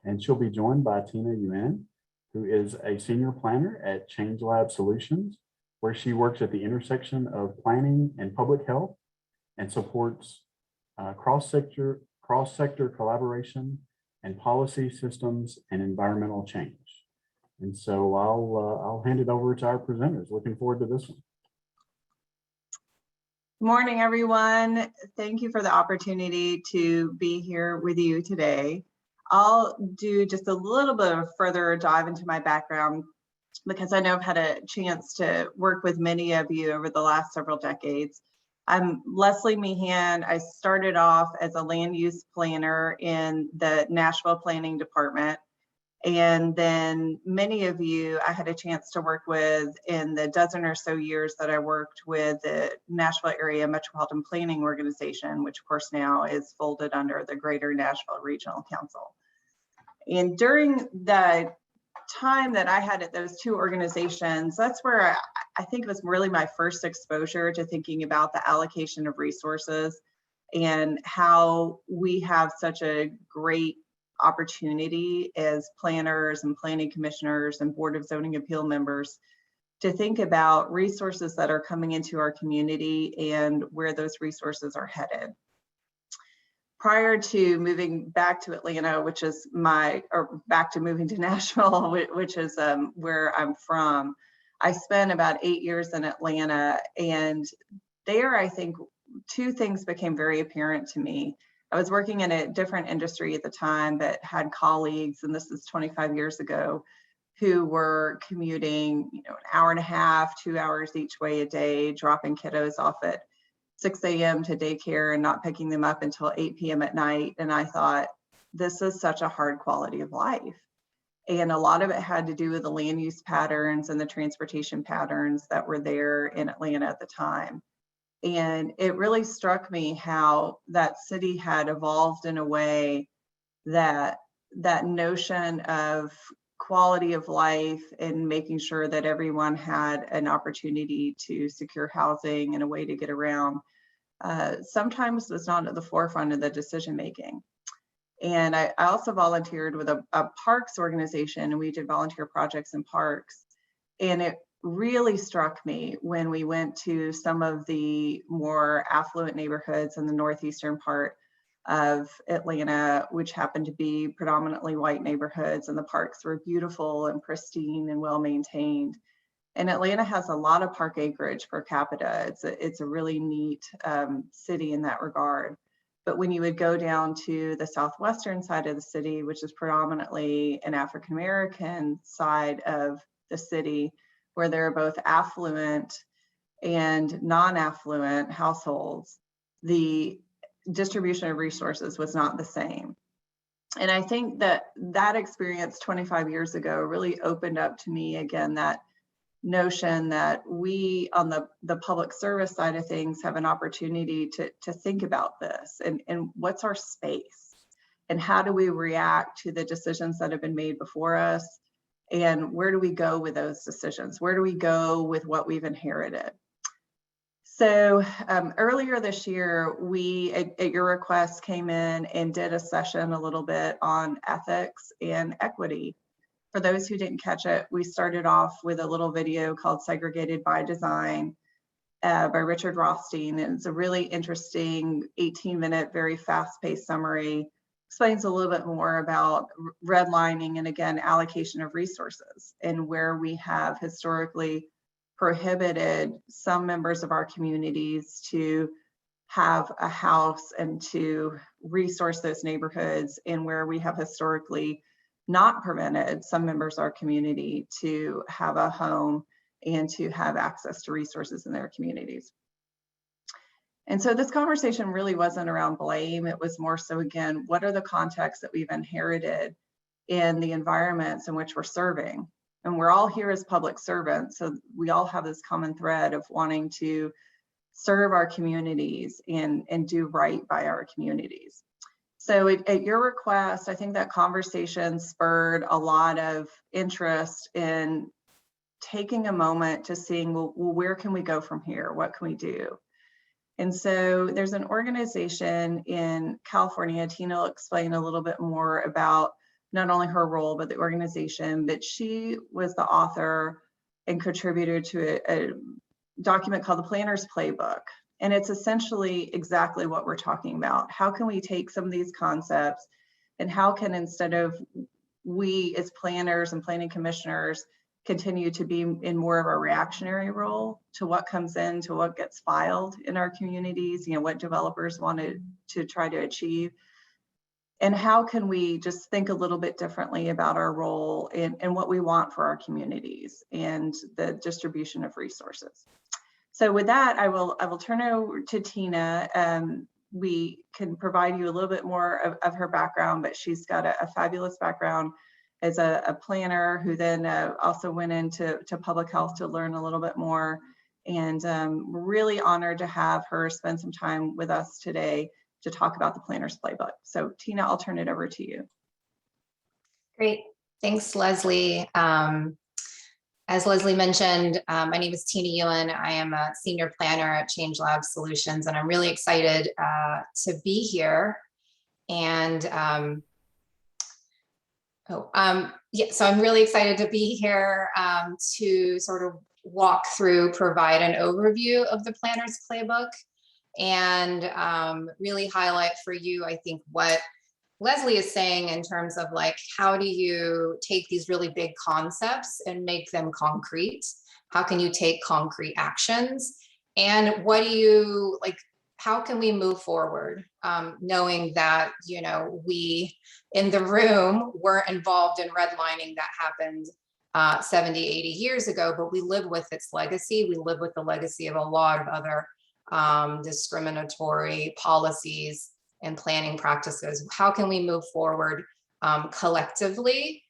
And she'll be joined by Tina Yuen, who is a senior planner at ChangeLab Solutions, where she works at the intersection of planning and public health and supports cross-sector collaboration and policy systems and environmental change. And so I'll hand it over to our presenters. Looking forward to this one. Good morning, everyone. Thank you for the opportunity to be here with you today. I'll do just a little bit of further dive into my background because I know I've had a chance to work with many of you over the last several decades. I'm Leslie Meehan. I started off as a land use planner in the Nashville Planning Department. And then many of you I had a chance to work with in the dozen or so years that I worked with the Nashville Area Metropolitan Planning Organization, which of course now is folded under the Greater Nashville Regional Council. And during the time that I had at those two organizations, that's where I think it was really my first exposure to thinking about the allocation of resources and how we have such a great opportunity as planners and planning commissioners and Board of Zoning Appeal members to think about resources that are coming into our community and where those resources are headed. Prior to moving back to Atlanta, which is back to moving to Nashville, which is where I'm from, I spent about 8 years in Atlanta, and there I think two things became very apparent to me. I was working in a different industry at the time, but had colleagues, and this is 25 years ago, who were commuting, an hour and a half, 2 hours each way a day, dropping kiddos off at 6 a.m. to daycare and not picking them up until 8 p.m. at night. And I thought, this is such a hard quality of life. And a lot of it had to do with the land use patterns and the transportation patterns that were there in Atlanta at the time. And it really struck me how that city had evolved in a way that that notion of quality of life and making sure that everyone had an opportunity to secure housing and a way to get around sometimes was not at the forefront of the decision making. And I also volunteered with a parks organization, and we did volunteer projects in parks. And it really struck me when we went to some of the more affluent neighborhoods in the northeastern part of Atlanta, which happened to be predominantly white neighborhoods, and the parks were beautiful and pristine and well maintained. And Atlanta has a lot of park acreage per capita. It's a really neat city in that regard. But when you would go down to the southwestern side of the city, which is predominantly an African-American side of the city, where there are both affluent and non-affluent households, the distribution of resources was not the same. And I think that that experience 25 years ago really opened up to me again that notion that we on the public service side of things have an opportunity to think about this and what's our space and how do we react to the decisions that have been made before us, and where do we go with those decisions? Where do we go with what we've inherited? So earlier this year, we, at your request, came in and did a session a little bit on ethics and equity. For those who didn't catch it, we started off with a little video called Segregated by Design by Richard Rothstein. And it's a really interesting 18-minute, very fast-paced summary. Explains a little bit more about redlining and, again, allocation of resources and where we have historically prohibited some members of our communities to have a house and to resource those neighborhoods, and where we have historically not prevented some members of our community to have a home and to have access to resources in their communities. And so this conversation really wasn't around blame. It was more so, again, what are the contexts that we've inherited in the environments in which we're serving? And we're all here as public servants, so we all have this common thread of wanting to serve our communities and do right by our communities. So at your request, I think that conversation spurred a lot of interest in taking a moment to seeing, well, where can we go from here? What can we do? And so there's an organization in California. Tina will explain a little bit more about not only her role, but the organization, but she was the author and contributor to a document called the Planner's Playbook. And it's essentially exactly what we're talking about. How can we take some of these concepts and how can, instead of we as planners and planning commissioners continue to be in more of a reactionary role to what comes in, to what gets filed in our communities, what developers wanted to try to achieve. And how can we just think a little bit differently about our role and what we want for our communities and the distribution of resources. So with that, I will turn it over to Tina. We can provide you a little bit more of her background, but she's got a fabulous background as a planner who then also went into public health to learn a little bit more. And we're really honored to have her spend some time with us today to talk about the Planner's Playbook. So Tina, I'll turn it over to you. Great, thanks Leslie. As Leslie mentioned, my name is Tina Yuen. I am a senior planner at ChangeLab Solutions, and I'm really excited to be here. And so I'm really excited to be here to sort of walk through, provide an overview of the Planner's Playbook, and really highlight for you, I think, what Leslie is saying in terms of like, how do you take these really big concepts and make them concrete? How can you take concrete actions? And what do you, like, how can we move forward? Knowing that, we in the room weren't involved in redlining that happened 70, 80 years ago, but we live with its legacy. We live with the legacy of a lot of other discriminatory policies and planning practices. How can we move forward collectively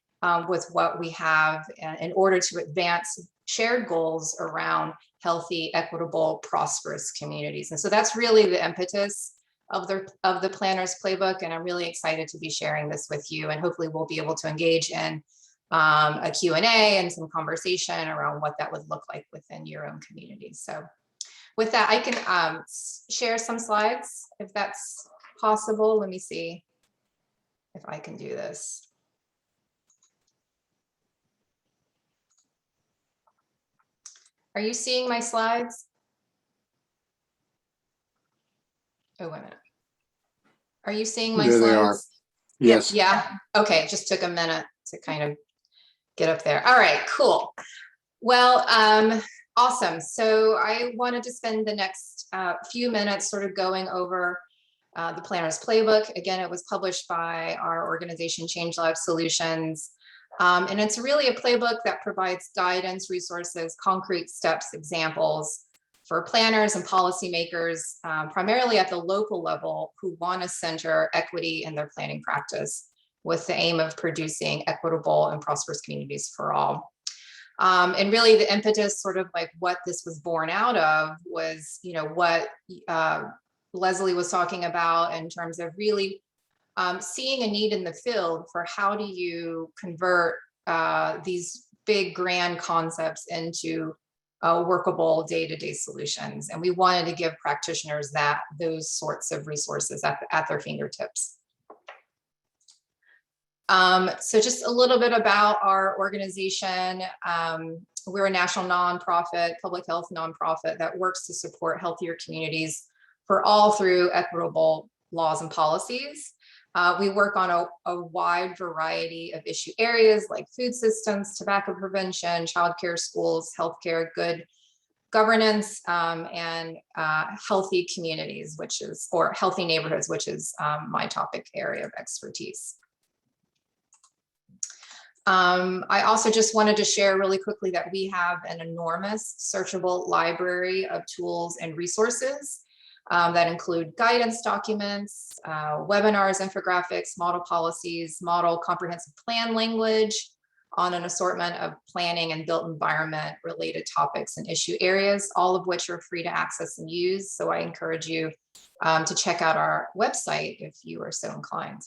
with what we have in order to advance shared goals around healthy, equitable, prosperous communities? And so that's really the impetus of the Planner's Playbook. And I'm really excited to be sharing this with you. And hopefully we'll be able to engage in a Q&A and some conversation around what that would look like within your own community. So with that, I can share some slides if that's possible. Let me see if I can do this. Are you seeing my slides? Oh, wait a minute. Are you seeing my There slides? they are. Yes. Yeah. Okay. It just took a minute to kind of get up there. All right, cool. Well, awesome. So I wanted to spend the next few minutes sort of going over the Planner's Playbook. Again, it was published by our organization, ChangeLab Solutions. And it's really a playbook that provides guidance, resources, concrete steps, examples for planners and policymakers, primarily at the local level, who want to center equity in their planning practice with the aim of producing equitable and prosperous communities for all. And really the impetus, sort of like what this was born out of, was, what Leslie was talking about in terms of really seeing a need in the field for how do you convert these big grand concepts into workable day-to-day solutions. And we wanted to give practitioners those sorts of resources at their fingertips. So just a little bit about our organization. We're a national nonprofit, public health nonprofit that works to support healthier communities for all through equitable laws and policies. We work on a wide variety of issue areas like food systems, tobacco prevention, childcare, schools, healthcare, good governance, and healthy communities, or healthy neighborhoods, which is my topic area of expertise. I also just wanted to share really quickly that we have an enormous searchable library of tools and resources that include guidance documents, webinars, infographics, model policies, model comprehensive plan language on an assortment of planning and built environment related topics and issue areas, all of which are free to access and use. So I encourage you to check out our website if you are so inclined.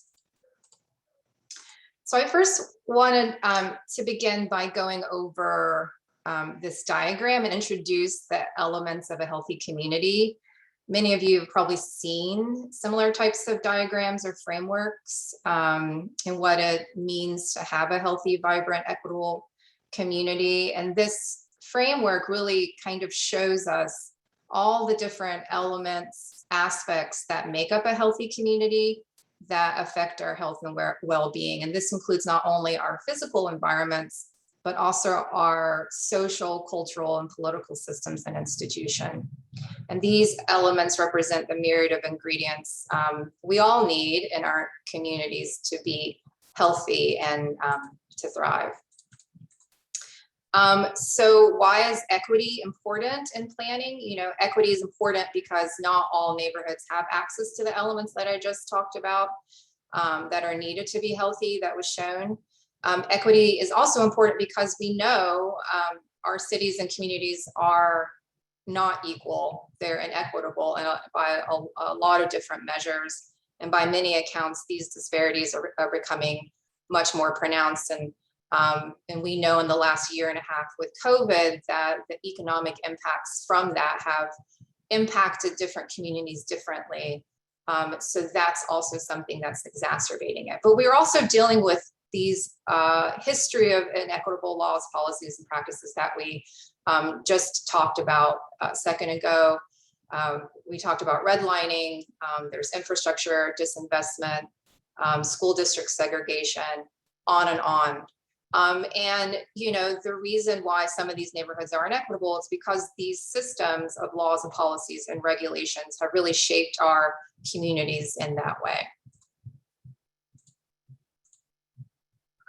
So I first wanted to begin by going over this diagram and introduce the elements of a healthy community Many of you have probably seen similar types of diagrams or frameworks and what it means to have a healthy, vibrant, equitable community. And this framework really kind of shows us all the different elements, aspects that make up a healthy community that affect our health and well-being. And this includes not only our physical environments, but also our social, cultural, and political systems and institutions. And these elements represent the myriad of ingredients we all need in our communities to be healthy and to thrive. So why is equity important in planning? You know, equity is important because not all neighborhoods have access to the elements that I just talked about that are needed to be healthy, that was shown. Equity is also important because we know our cities and communities are not equal, they're inequitable by a lot of different measures. And by many accounts, these disparities are becoming much more pronounced. And we know in the last year and a half with COVID that the economic impacts from that have impacted different communities differently. So that's also something that's exacerbating it. But we're also dealing with these history of inequitable laws, policies, and practices that we just talked about a second ago. We talked about redlining, there's infrastructure disinvestment, school district segregation, on and on. And you know, the reason why some of these neighborhoods are inequitable is because these systems of laws and policies and regulations have really shaped our communities in that way.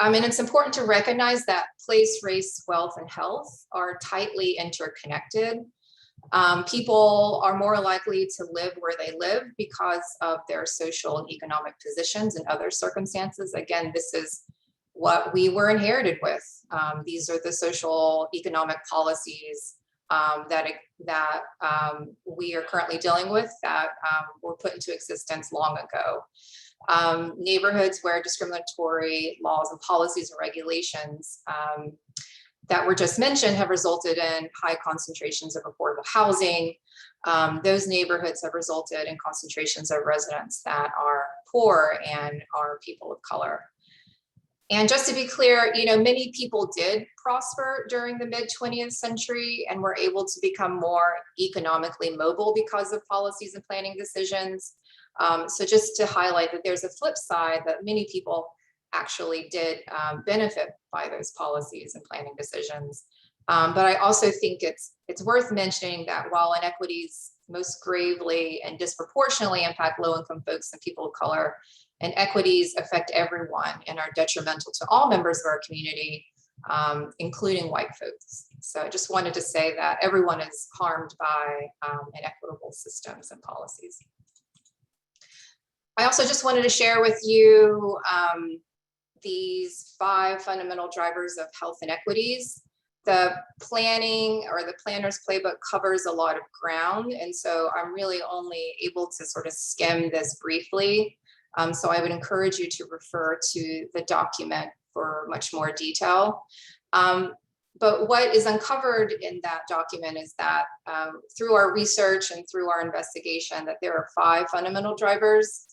And it's important to recognize that place, race, wealth, and health are tightly interconnected. People are more likely to live where they live because of their social and economic positions and other circumstances. Again, this is what we were inherited with. These are the social economic policies that we are currently dealing with that were put into existence long ago. Neighborhoods where discriminatory laws and policies and regulations that were just mentioned have resulted in high concentrations of affordable housing. Those neighborhoods have resulted in concentrations of residents that are poor and are people of color. And just to be clear, you know, many people did prosper during the mid-20th century and were able to become more economically mobile because of policies and planning decisions. So just to highlight that there's a flip side that many people actually did benefit by those policies and planning decisions. But I also think it's worth mentioning that while inequities most gravely and disproportionately impact low-income folks and people of color, inequities affect everyone and are detrimental to all members of our community, including white folks. So I just wanted to say that everyone is harmed by inequitable systems and policies. I also just wanted to share with you these 5 fundamental drivers of health inequities. The planning or the planner's playbook covers a lot of ground. And so I'm really only able to sort of skim this briefly. So I would encourage you to refer to the document for much more detail. But what is uncovered in that document is that through our research and through our investigation, that there are 5 fundamental drivers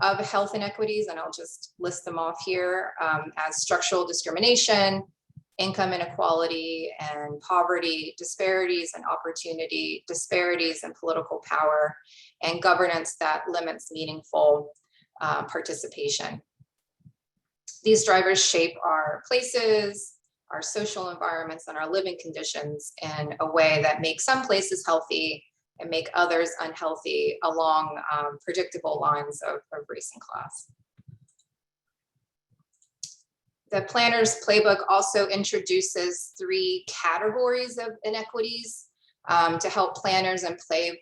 of health inequities, and I'll just list them off here as structural discrimination, income inequality and poverty, disparities in opportunity, disparities in political power, and governance that limits meaningful participation. These drivers shape our places, our social environments, and our living conditions in a way that makes some places healthy and make others unhealthy along predictable lines of race and class. The planner's playbook also introduces 3 categories of inequities to help planners and planners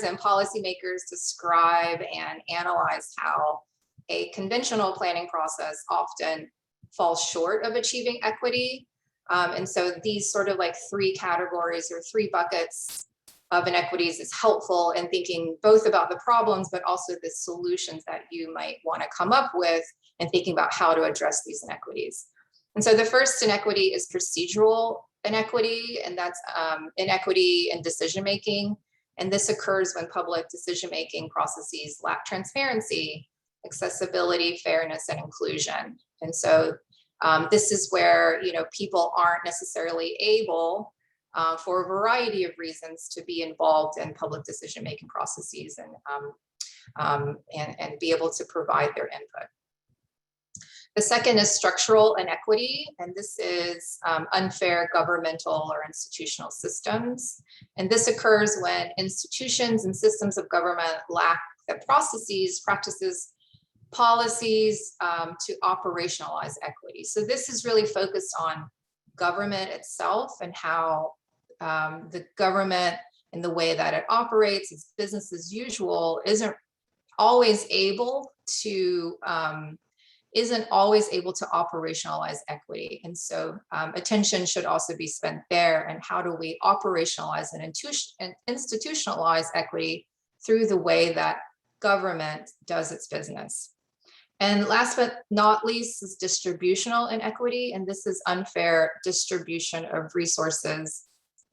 and policymakers describe and analyze how a conventional planning process often falls short of achieving equity. And so these sort of like 3 categories or 3 buckets of inequities is helpful in thinking both about the problems, but also the solutions that you might want to come up with and thinking about how to address these inequities. And so the first inequity is procedural inequity, and that's inequity in decision-making. And this occurs when public decision-making processes lack transparency, accessibility, fairness, and inclusion. And so this is where, people aren't necessarily able, for a variety of reasons, to be involved in public decision-making processes and be able to provide their input. The second is structural inequity, and this is unfair governmental or institutional systems. And this occurs when institutions and systems of government lack the processes, practices, policies to operationalize equity. So this is really focused on government itself and how the government and the way that it operates, its business as usual, isn't always able to operationalize equity. And so attention should also be spent there. And how do we operationalize and institutionalize equity through the way that government does its business? And last but not least is distributional inequity. And this is unfair distribution of resources,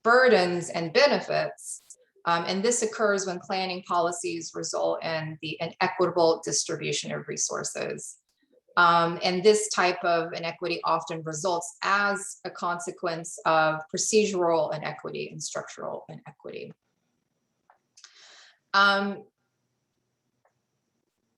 burdens, and benefits. And this occurs when planning policies result in the inequitable distribution of resources. And this type of inequity often results as a consequence of procedural inequity and structural inequity.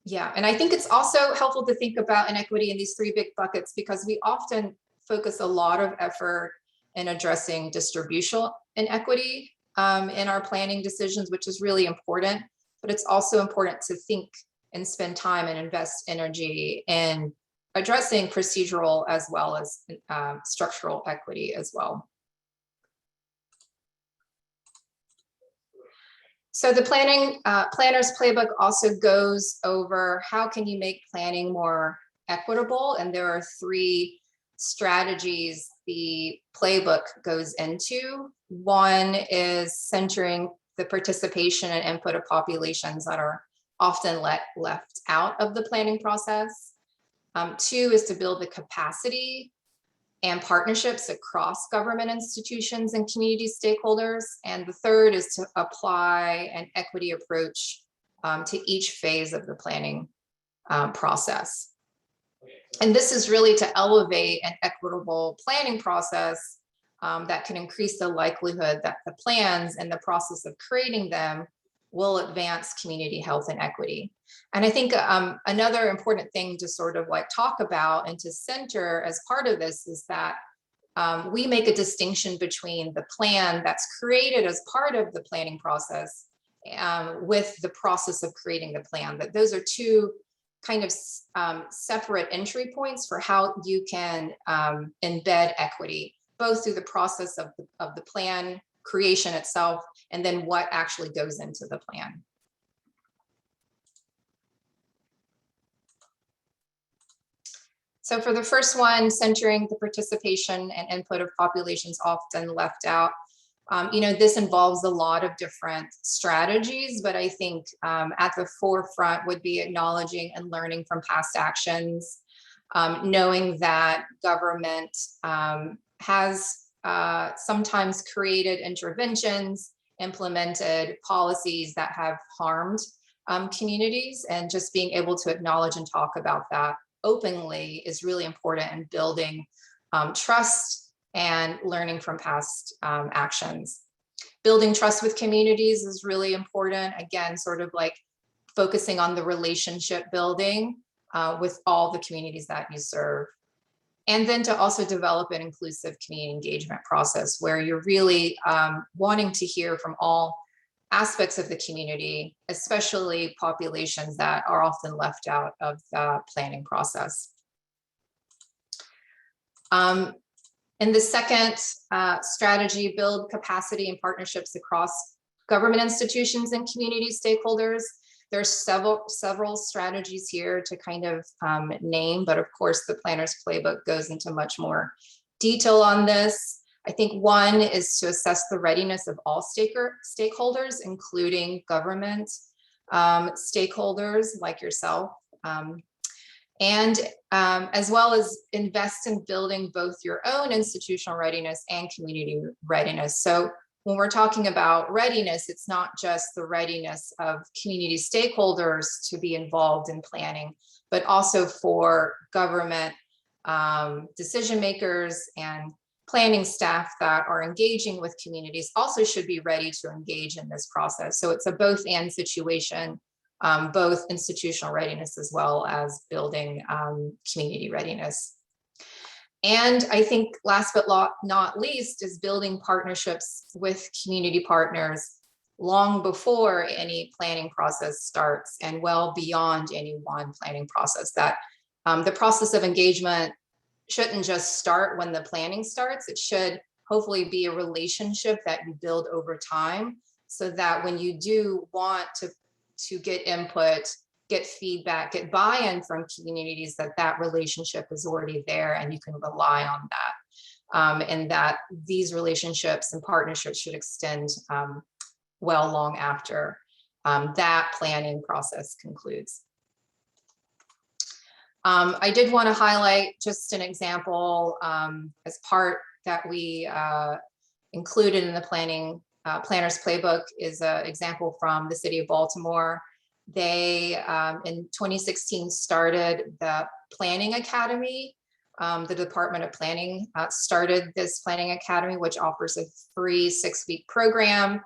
Yeah, and I think it's also helpful to think about inequity in these three big buckets, because we often focus a lot of effort in addressing distributional inequity in our planning decisions, which is really important, but it's also important to think and spend time and invest energy in addressing procedural as well as structural equity as well. So the planner's playbook also goes over how can you make planning more equitable, and there are three strategies the playbook goes into. One is centering the participation and input of populations that are often left out of the planning process. Two is to build the capacity and partnerships across government institutions and community stakeholders. And the third is to apply an equity approach to each phase of the planning process. And this is really to elevate an equitable planning process that can increase the likelihood that the plans and the process of creating them will advance community health and equity. And I think another important thing to sort of talk about and to center as part of this is that we make a distinction between the plan that's created as part of the planning process with the process of creating the plan. That those are two kind of separate entry points for how you can embed equity, both through the process of the plan creation itself, and then what actually goes into the plan. So for the first one, centering the participation and input of populations often left out, this involves a lot of different strategies, but I think at the forefront would be acknowledging and learning from past actions, knowing that government has sometimes created interventions, implemented policies that have harmed communities, and just being able to acknowledge and talk about that openly is really important in building trust and learning from past actions. Building trust with communities is really important. Again, sort of focusing on the relationship building with all the communities that you serve. And then to also develop an inclusive community engagement process where you're really wanting to hear from all aspects of the community, especially populations that are often left out of the planning process. In the second strategy, build capacity and partnerships across government institutions and community stakeholders. There's several strategies here to kind of name, but of course the planner's playbook goes into much more detail on this. I think one is to assess the readiness of all stakeholders, including government stakeholders like yourself, and as well as invest in building both your own institutional readiness and community readiness. So when we're talking about readiness, it's not just the readiness of community stakeholders to be involved in planning, but also for government decision makers and planning staff that are engaging with communities also should be ready to engage in this process. So it's a both and situation, both institutional readiness as well as building community readiness. And I think last but not least is building partnerships with community partners long before any planning process starts and well beyond any one planning process. That the process of engagement shouldn't just start when the planning starts. It should hopefully be a relationship that you build over time, so that when you do want to get input, get feedback, get buy-in from communities, that relationship is already there and you can rely on that. And that these relationships and partnerships should extend well long after that planning process concludes. I did want to highlight just an example as part that we included in the planner's playbook is an example from the city of Baltimore. They, in 2016, started the Planning Academy. The Department of Planning started this Planning Academy, which offers a free 6-week program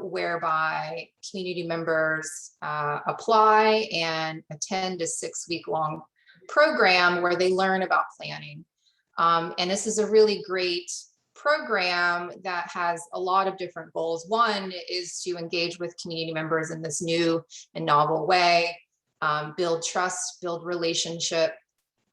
whereby community members apply and attend a 6-week-long program where they learn about planning. And this is a really great program that has a lot of different goals. One is to engage with community members in this new and novel way, build trust, build relationship,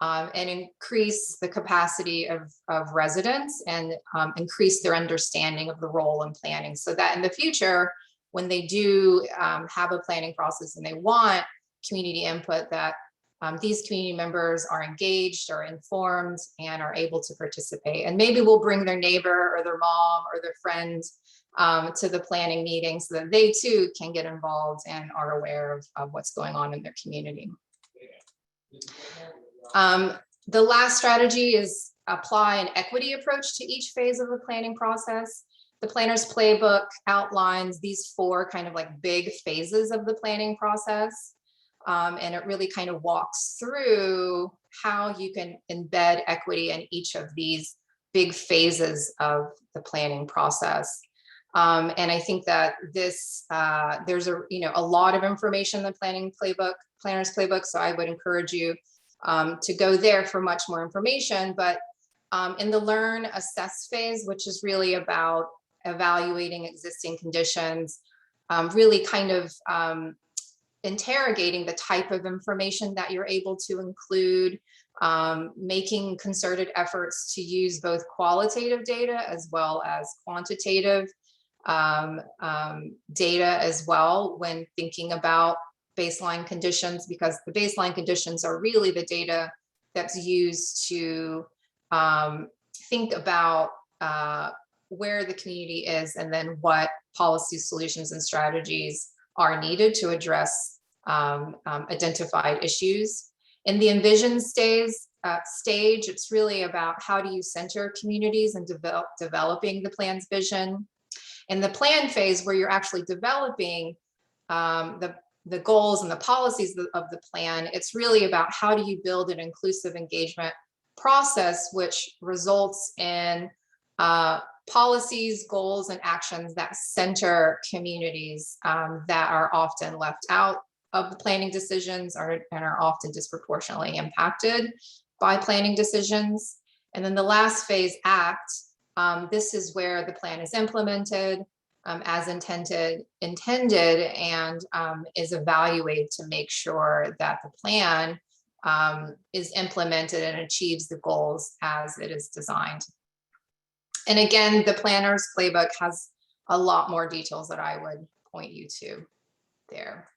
and increase the capacity of residents and increase their understanding of the role in planning, so that in the future, when they do have a planning process and they want community input, that these community members are engaged, are informed, and are able to participate. And maybe we'll bring their neighbor or their mom or their friend to the planning meeting so that they too can get involved and are aware of what's going on in their community. The last strategy is apply an equity approach to each phase of the planning process. The planner's playbook outlines these 4 kind of like big phases of the planning process. And it really kind of walks through how you can embed equity in each of these big phases of the planning process. And I think that this, there's a lot of information in the planner's playbook. So I would encourage you to go there for much more information. But in the learn assess phase, which is really about evaluating existing conditions, really kind of interrogating the type of information that you're able to include, making concerted efforts to use both qualitative data as well as quantitative data as well when thinking about baseline conditions, because the baseline conditions are really the data that's used to think about where the community is and then what policy solutions and strategies are needed to address identified issues. In the envision stage, it's really about how do you center communities and developing the plan's vision. In the plan phase, where you're actually developing the goals and the policies of the plan, it's really about how do you build an inclusive engagement process, which results in policies, goals, and actions that center communities that are often left out of the planning decisions and are often disproportionately impacted by planning decisions. And then the last phase, act, this is where the plan is implemented as intended and is evaluated to make sure that the plan is implemented and achieves the goals as it is designed. And again, the planner's playbook has a lot more details that I would point you to there.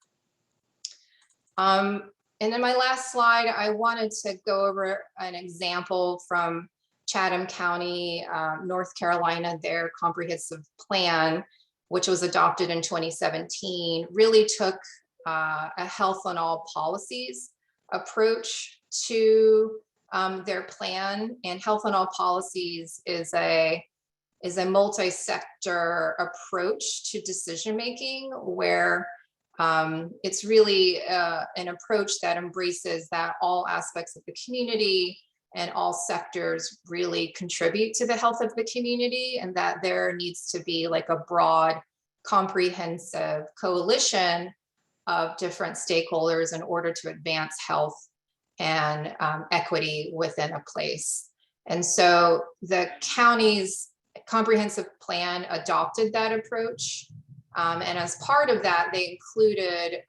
And in my last slide, I wanted to go over an example from Chatham County, North Carolina. Their comprehensive plan, which was adopted in 2017, really took a health on all policies approach to their plan. And health on all policies is is a multi-sector approach to decision-making where it's really an approach that embraces that all aspects of the community and all sectors really contribute to the health of the community, and that there needs to be like a broad, comprehensive coalition of different stakeholders in order to advance health and equity within a place. And so the county's comprehensive plan adopted that approach. And as part of that, they included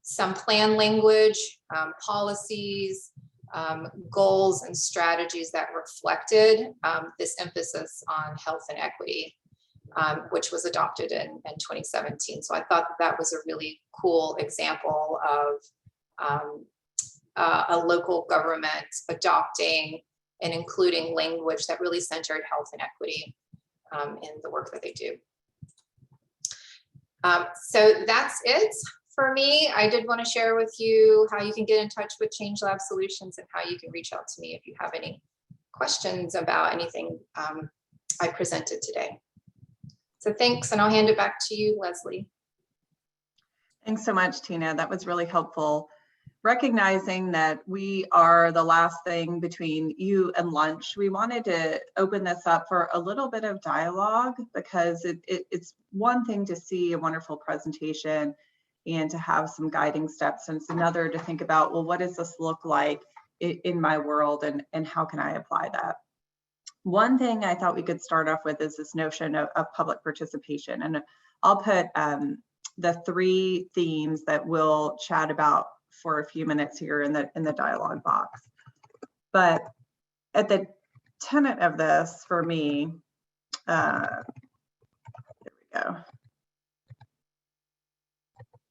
some plan language, policies, goals and strategies that reflected this emphasis on health and equity, which was adopted in 2017. So I thought that was a really cool example of a local government adopting and including language that really centered health and equity in the work that they do. So that's it for me. I did want to share with you how you can get in touch with ChangeLab Solutions and how you can reach out to me if you have any questions about anything I presented today. So thanks, and I'll hand it back to you, Leslie. Thanks so much, Tina. That was really helpful. Recognizing that we are the last thing between you and lunch, we wanted to open this up for a little bit of dialogue, because it's one thing to see a wonderful presentation and to have some guiding steps, and it's another to think about, well, what does this look like in my world, and how can I apply that? One thing I thought we could start off with is this notion of public participation, and I'll put the 3 themes that we'll chat about for a few minutes here in the dialogue box. But at the tenet of this for me, there we go.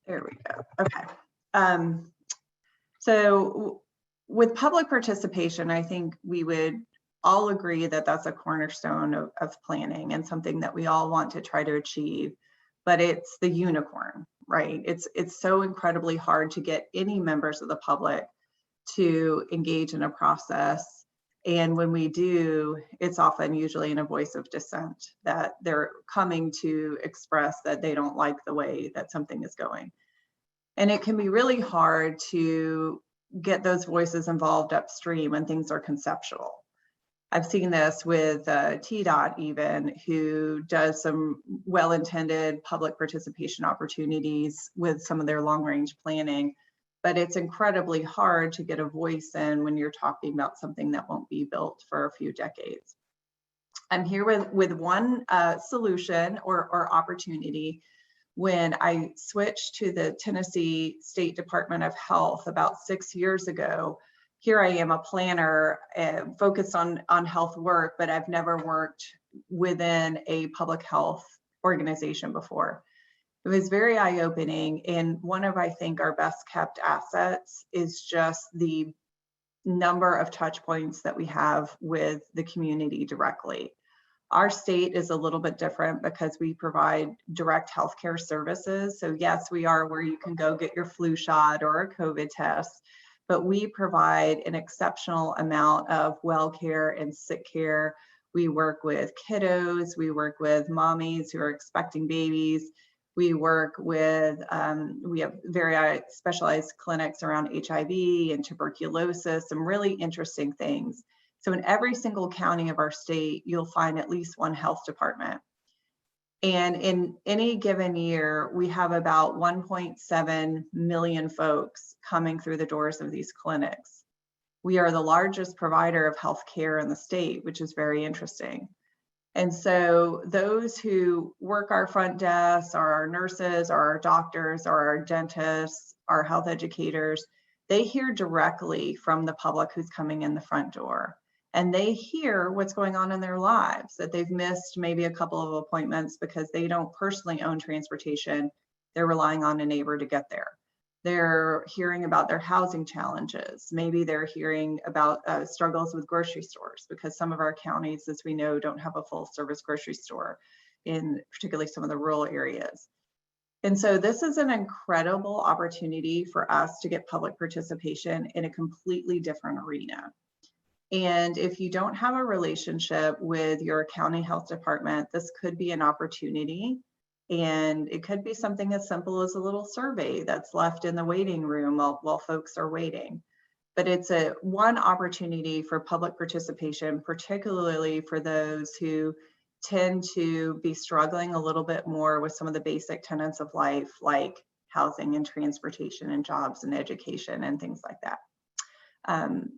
There we go. Okay. So with public participation, I think we would all agree that that's a cornerstone of planning and something that we all want to try to achieve, but it's the unicorn, right? It's so incredibly hard to get any members of the public to engage in a process. And when we do, it's often usually in a voice of dissent, that they're coming to express that they don't like the way that something is going. And it can be really hard to get those voices involved upstream when things are conceptual. I've seen this with TDOT even, who does some well-intended public participation opportunities with some of their long-range planning, but it's incredibly hard to get a voice in when you're talking about something that won't be built for a few decades. I'm here with one solution or opportunity. When I switched to the Tennessee State Department of Health about 6 years ago, here I am, a planner focused on health work, but I've never worked within a public health organization before. It was very eye-opening, and one of, I think, our best kept assets is just the number of touch points that we have with the community directly. Our state is a little bit different because we provide direct healthcare services. So yes, we are where you can go get your flu shot or a COVID test, but we provide an exceptional amount of well care and sick care. We work with kiddos, we work with mommies who are expecting babies. We work with, we have very specialized clinics around HIV and tuberculosis, some really interesting things. So in every single county of our state, you'll find at least one health department. And in any given year, we have about 1.7 million folks coming through the doors of these clinics. We are the largest provider of health care in the state, which is very interesting. And so those who work our front desks are our nurses, are our doctors, are our dentists, our health educators. They hear directly from the public who's coming in the front door. And they hear what's going on in their lives, that they've missed maybe a couple of appointments because they don't personally own transportation. They're relying on a neighbor to get there. They're hearing about their housing challenges. Maybe they're hearing about struggles with grocery stores, because some of our counties, as we know, don't have a full service grocery store in particularly some of the rural areas. And so this is an incredible opportunity for us to get public participation in a completely different arena. And if you don't have a relationship with your county health department, this could be an opportunity. And it could be something as simple as a little survey that's left in the waiting room while folks are waiting. But it's one opportunity for public participation, particularly for those who tend to be struggling a little bit more with some of the basic tenets of life, like housing and transportation and jobs and education and things like that.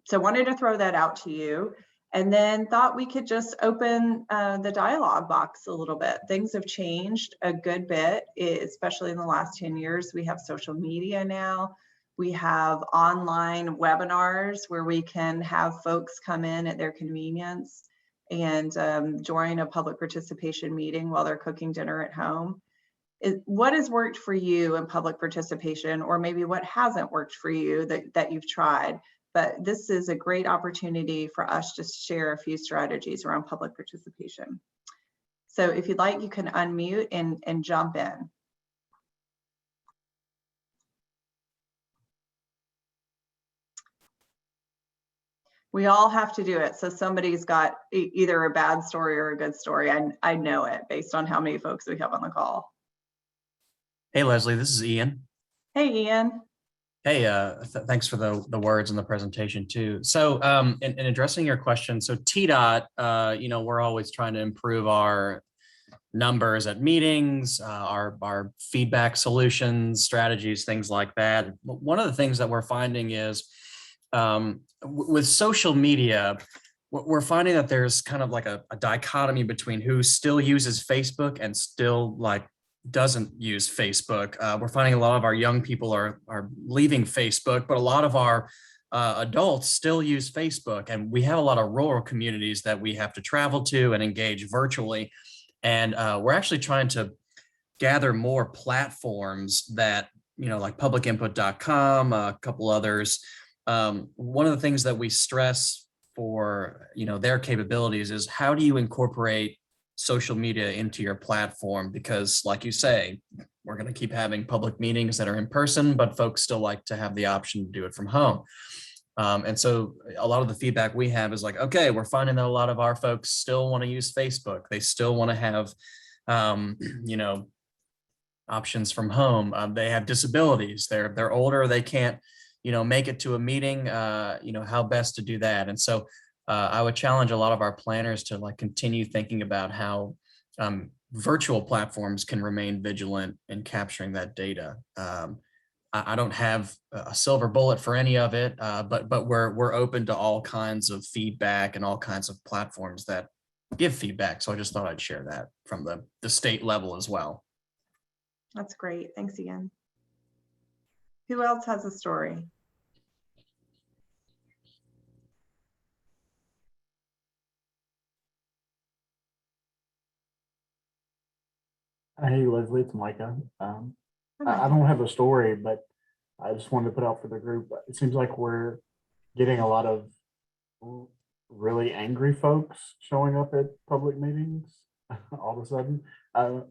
So wanted to throw that out to you, and then thought we could just open the dialogue box a little bit. Things have changed a good bit, especially in the last 10 years. We have social media now. We have online webinars where we can have folks come in at their convenience and join a public participation meeting while they're cooking dinner at home. What has worked for you in public participation, or maybe what hasn't worked for you that you've tried? But this is a great opportunity for us to share a few strategies around public participation. So if you'd like, you can unmute and jump in. We all have to do it. So somebody's got either a bad story or a good story. I know it based on how many folks we have on the call. Hey, Leslie, this is Ian. Hey, Ian. Hey, thanks for the words and the presentation too. So in addressing your question, so TDOT, we're always trying to improve our numbers at meetings, our feedback solutions, strategies, things like that. One of the things that we're finding is with social media, we're finding that there's kind of like a dichotomy between who still uses Facebook and still like doesn't use Facebook. We're finding a lot of our young people are leaving Facebook, but a lot of our adults still use Facebook. And we have a lot of rural communities that we have to travel to and engage virtually. And we're actually trying to gather more platforms that, like publicinput.com, a couple others. One of the things that we stress for, their capabilities is how do you incorporate social media into your platform? Because like you say, we're going to keep having public meetings that are in person, but folks still like to have the option to do it from home. And so a lot of the feedback we have is like, okay, we're finding that a lot of our folks still want to use Facebook. They still want to have, options from home. They have disabilities. They're older. They can't, make it to a meeting, how best to do that. And so I would challenge a lot of our planners to like continue thinking about how virtual platforms can remain vigilant in capturing that data. I don't have a silver bullet for any of it, but we're open to all kinds of feedback and all kinds of platforms that give feedback. So I just thought I'd share that from the state level as well. That's great. Thanks, Ian. Who else has a story? Hey, Leslie, it's Micah. I don't have a story, but I just wanted to put out for the group. It seems like we're getting a lot of really angry folks showing up at public meetings all of a sudden.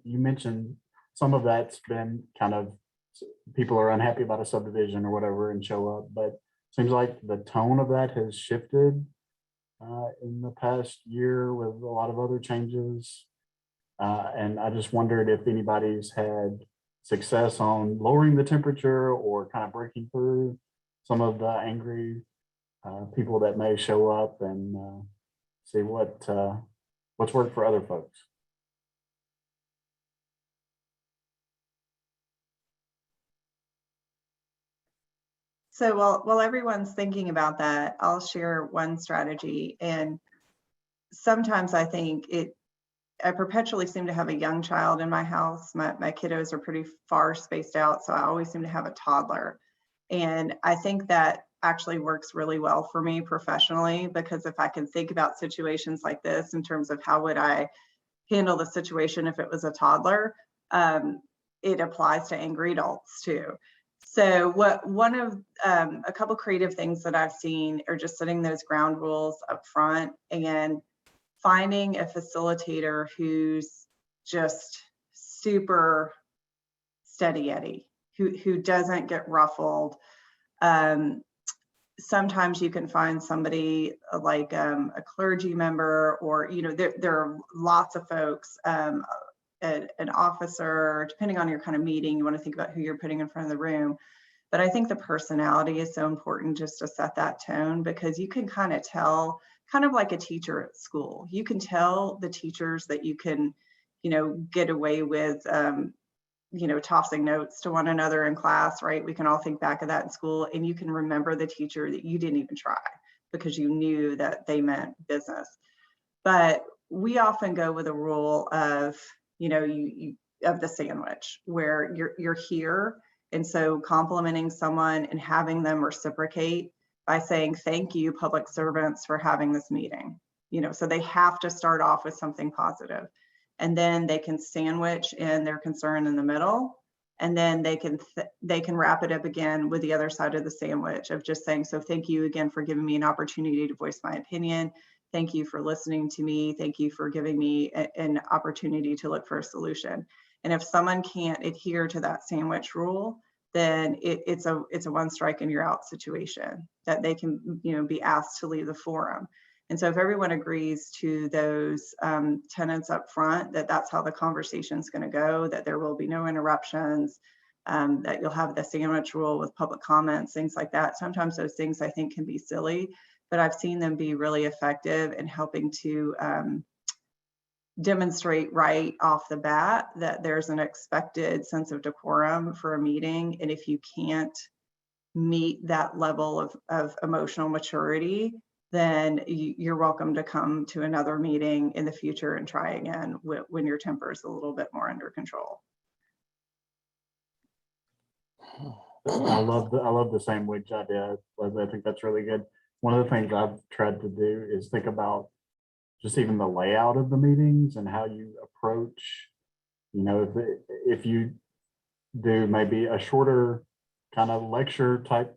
You mentioned some of that's been kind of people are unhappy about a subdivision or whatever and show up, but it seems like the tone of that has shifted in the past year with a lot of other changes. And I just wondered if anybody's had success on lowering the temperature or kind of breaking through some of the angry people that may show up, and see what's worked for other folks. So while everyone's thinking about that, I'll share one strategy. And sometimes I think I perpetually seem to have a young child in my house. My kiddos are pretty far spaced out, so I always seem to have a toddler. And I think that actually works really well for me professionally, because if I can think about situations like this in terms of how would I handle the situation if it was a toddler, it applies to angry adults too. So a couple creative things that I've seen are just setting those ground rules up front and finding a facilitator who's just super steady Eddie, who doesn't get ruffled. sometimes you can find somebody like a clergy member, or, you know, there are lots of folks, an officer, depending on your kind of meeting, you want to think about who you're putting in front of the room. But I think the personality is so important just to set that tone, because you can kind of tell, kind of like a teacher at school, you can tell the teachers that you can, you know, get away with, you know, tossing notes to one another in class, right? We can all think back of that in school, and you can remember the teacher that you didn't even try because you knew that they meant business. But we often go with a rule of, you know, of the sandwich, where you're here. And so complimenting someone and having them reciprocate by saying, thank you, public servants, for having this meeting. You know, so they have to start off with something positive. And then they can sandwich in their concern in the middle, and then they can wrap it up again with the other side of the sandwich of just saying, so thank you again for giving me an opportunity to voice my opinion. Thank you for listening to me. Thank you for giving me an opportunity to look for a solution. And if someone can't adhere to that sandwich rule, then it's a one strike and you're out situation, that they can, you know, be asked to leave the forum. And so if everyone agrees to those tenets up front, that that's how the conversation is going to go, that there will be no interruptions, that you'll have the sandwich rule with public comments, things like that. Sometimes those things I think can be silly, but I've seen them be really effective in helping to demonstrate right off the bat that there's an expected sense of decorum for a meeting. And if you can't meet that level of emotional maturity, then you're welcome to come to another meeting in the future and try again when your temper is a little bit more under control. I love the sandwich idea. I think that's really good. One of the things I've tried to do is think about just even the layout of the meetings and how you approach, you know, if you do maybe a shorter kind of lecture type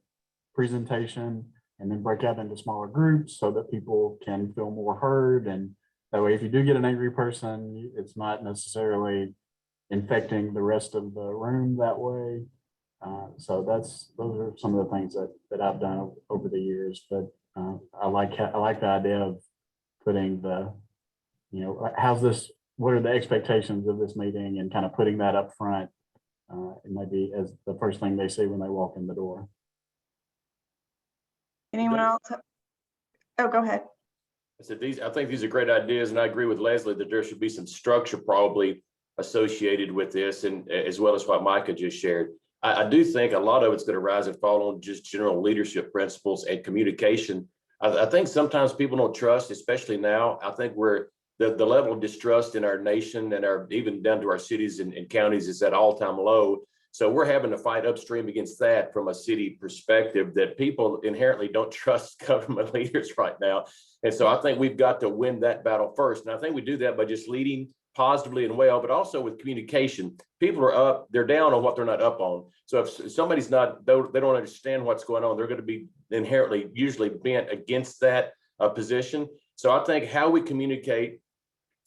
presentation, and then break out into smaller groups so that people can feel more heard. And that way, if you do get an angry person, it's not necessarily infecting the rest of the room that way. So those are some of the things that I've done over the years. But I like the idea of putting the, you know, what are the expectations of this meeting, and kind of putting that up front, and maybe as the first thing they see when they walk in the door. Anyone else? Oh, go ahead. I think these are great ideas, and I agree with Leslie that there should be some structure probably associated with this, and as well as what Micah just shared. I do think a lot of it's going to rise and fall on just general leadership principles and communication. I think sometimes people don't trust, especially now. I think the level of distrust in our nation and even down to our cities and counties is at all-time low. So we're having to fight upstream against that from a city perspective, that people inherently don't trust government leaders right now. And so I think we've got to win that battle first. And I think we do that by just leading positively and well, but also with communication. People are up, they're down on what they're not up on. So if somebody's they don't understand what's going on, they're going to be inherently usually bent against that position. So I think how we communicate,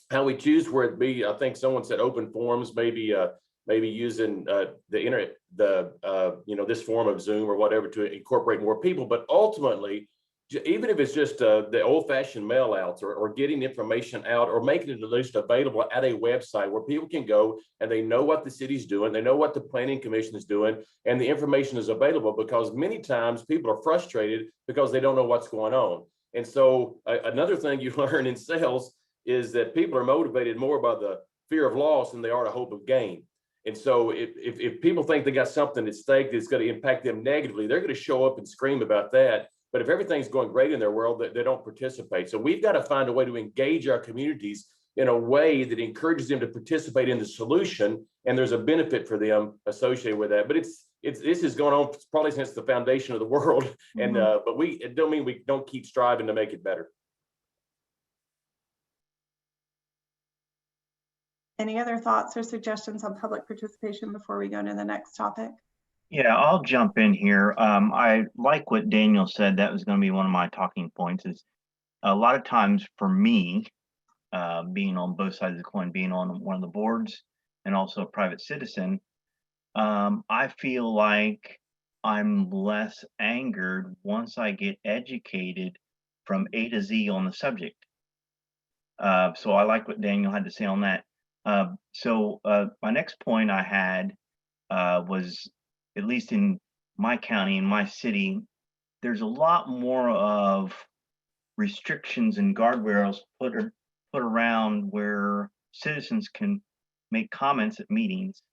how we choose where it be, I think someone said open forums, maybe using the internet, this form of Zoom or whatever to incorporate more people. But ultimately, even if it's just the old-fashioned mail outs or getting information out, or making it at least available at a website where people can go and they know what the city's doing, they know what the planning commission is doing, and the information is available, because many times people are frustrated because they don't know what's going on. And so another thing you learn in sales is that people are motivated more by the fear of loss than they are the hope of gain. And so if people think they got something at stake that's going to impact them negatively, they're going to show up and scream about that. But if everything's going great in their world, they don't participate. So we've got to find a way to engage our communities in a way that encourages them to participate in the solution, and there's a benefit for them associated with that. But this has gone on probably since the foundation of the world, and but it don't mean we don't keep striving to make it better. Any other thoughts or suggestions on public participation before we go to the next topic? Yeah, I'll jump in here. I like what Daniel said. That was going to be one of my talking points. Is a lot of times for me, being on both sides of the coin, being on one of the boards and also a private citizen, I feel like I'm less angered once I get educated from A to Z on the subject. So I like what Daniel had to say on that. My next point I had was, at least in my county, in my city, there's a lot more of restrictions and guardrails put around where citizens can make comments at meetings.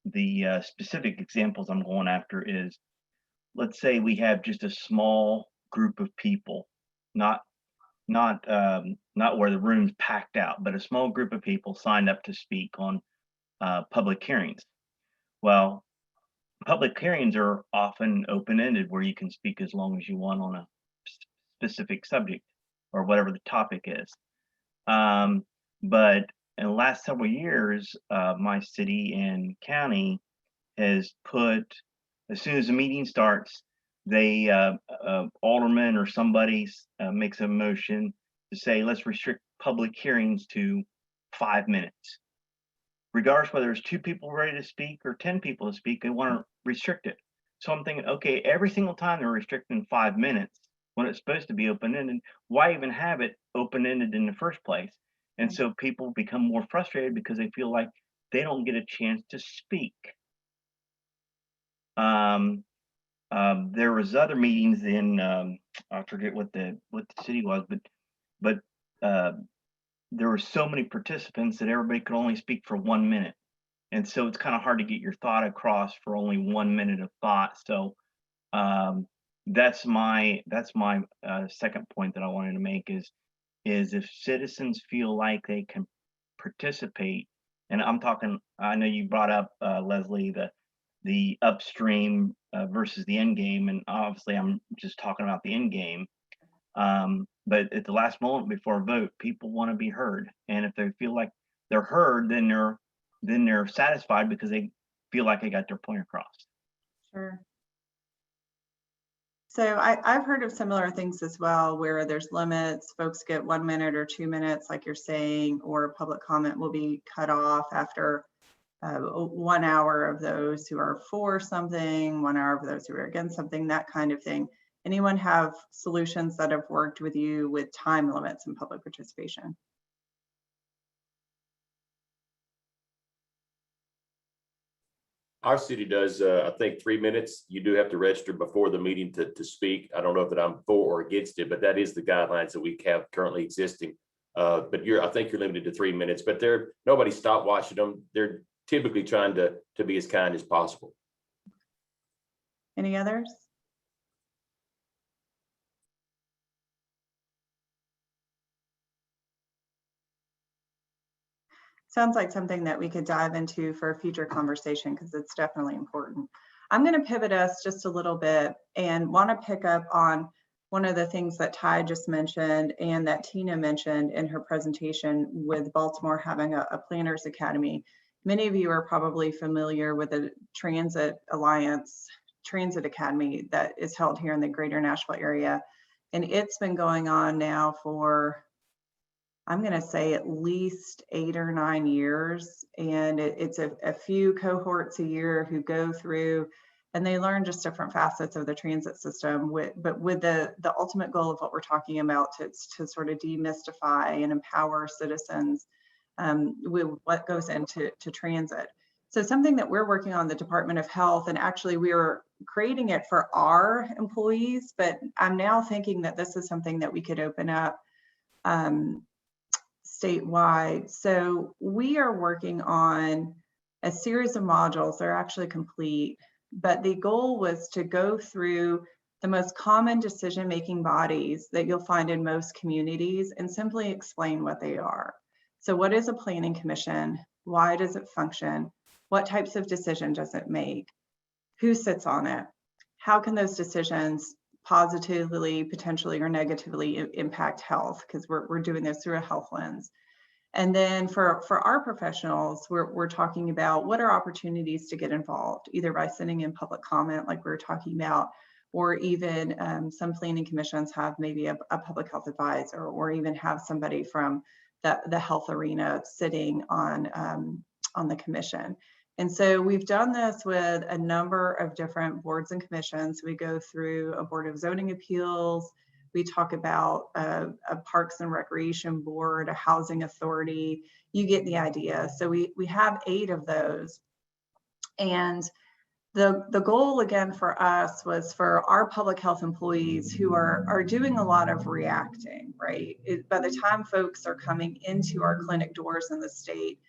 The specific examples I'm going after is, let's say we have just a small group of people, not where the room's packed out, but a small group of people signed up to speak on public hearings. Well, public hearings are often open-ended, where you can speak as long as you want on a specific subject or whatever the topic is. But in the last several years, my city and county has put, as soon as the meeting starts, they alderman or somebody makes a motion to say, let's restrict public hearings to 5 minutes. Regardless whether it's 2 people ready to speak or 10 people to speak, they want to restrict it. So I'm thinking, okay, every single time they're restricting 5 minutes when it's supposed to be open-ended, why even have it open-ended in the first place? And so people become more frustrated because they feel like they don't get a chance to speak. There was other meetings in, I forget what the city was, but there were so many participants that everybody could only speak for 1 minute. And so it's kind of hard to get your thought across for only 1 minute of thought. So that's my second point that I wanted to make is if citizens feel like they can participate, and I'm talking, I know you brought up, Leslie, the upstream versus the end game, and obviously I'm just talking about the end game. But at the last moment before a vote, people want to be heard, and if they feel like they're heard, then they're satisfied because they feel like they got their point across. Sure. So I've heard of similar things as well, where there's limits, folks get 1 minute or 2 minutes, like you're saying, or public comment will be cut off after 1 hour of those who are for something, 1 hour of those who are against something, that kind of thing. Anyone have solutions that have worked with you with time limits and public participation? Our city does, I think, 3 minutes. You do have to register before the meeting to speak. I don't know that I'm for or against it, but that is the guidelines that we have currently existing. But I think you're limited to 3 minutes, but nobody stopped watching them. They're typically trying to be as kind as possible. Any others? Sounds like something that we could dive into for a future conversation, because it's definitely important. I'm going to pivot us just a little bit and want to pick up on one of the things that Ty just mentioned and that Tina mentioned in her presentation with Baltimore having a Planners Academy. Many of you are probably familiar with the Transit Alliance Transit Academy that is held here in the greater Nashville area. And it's been going on now for, I'm going to say, at least 8 or 9 years. And it's a few cohorts a year who go through and they learn just different facets of the transit system, but with the ultimate goal of what we're talking about to sort of demystify and empower citizens with what goes into transit. So something that we're working on, the Department of Health, and actually we were creating it for our employees, but I'm now thinking that this is something that we could open up statewide. So we are working on a series of modules. They're actually complete, but the goal was to go through the most common decision-making bodies that you'll find in most communities and simply explain what they are. So what is a planning commission? Why does it function? What types of decision does it make? Who sits on it? How can those decisions positively, potentially, or negatively impact health? Because we're doing this through a health lens. And then for our professionals, we're talking about what are opportunities to get involved, either by sending in public comment like we were talking about, or even some planning commissions have maybe a public health advisor, or even have somebody from the health arena sitting on the commission. And so we've done this with a number of different boards and commissions. We go through a Board of Zoning Appeals. We talk about a Parks and Recreation Board, a Housing Authority. You get the idea. So we have 8 of those. And the goal again for us was for our public health employees who are doing a lot of reacting, right? By the time folks are coming into our clinic doors in the state,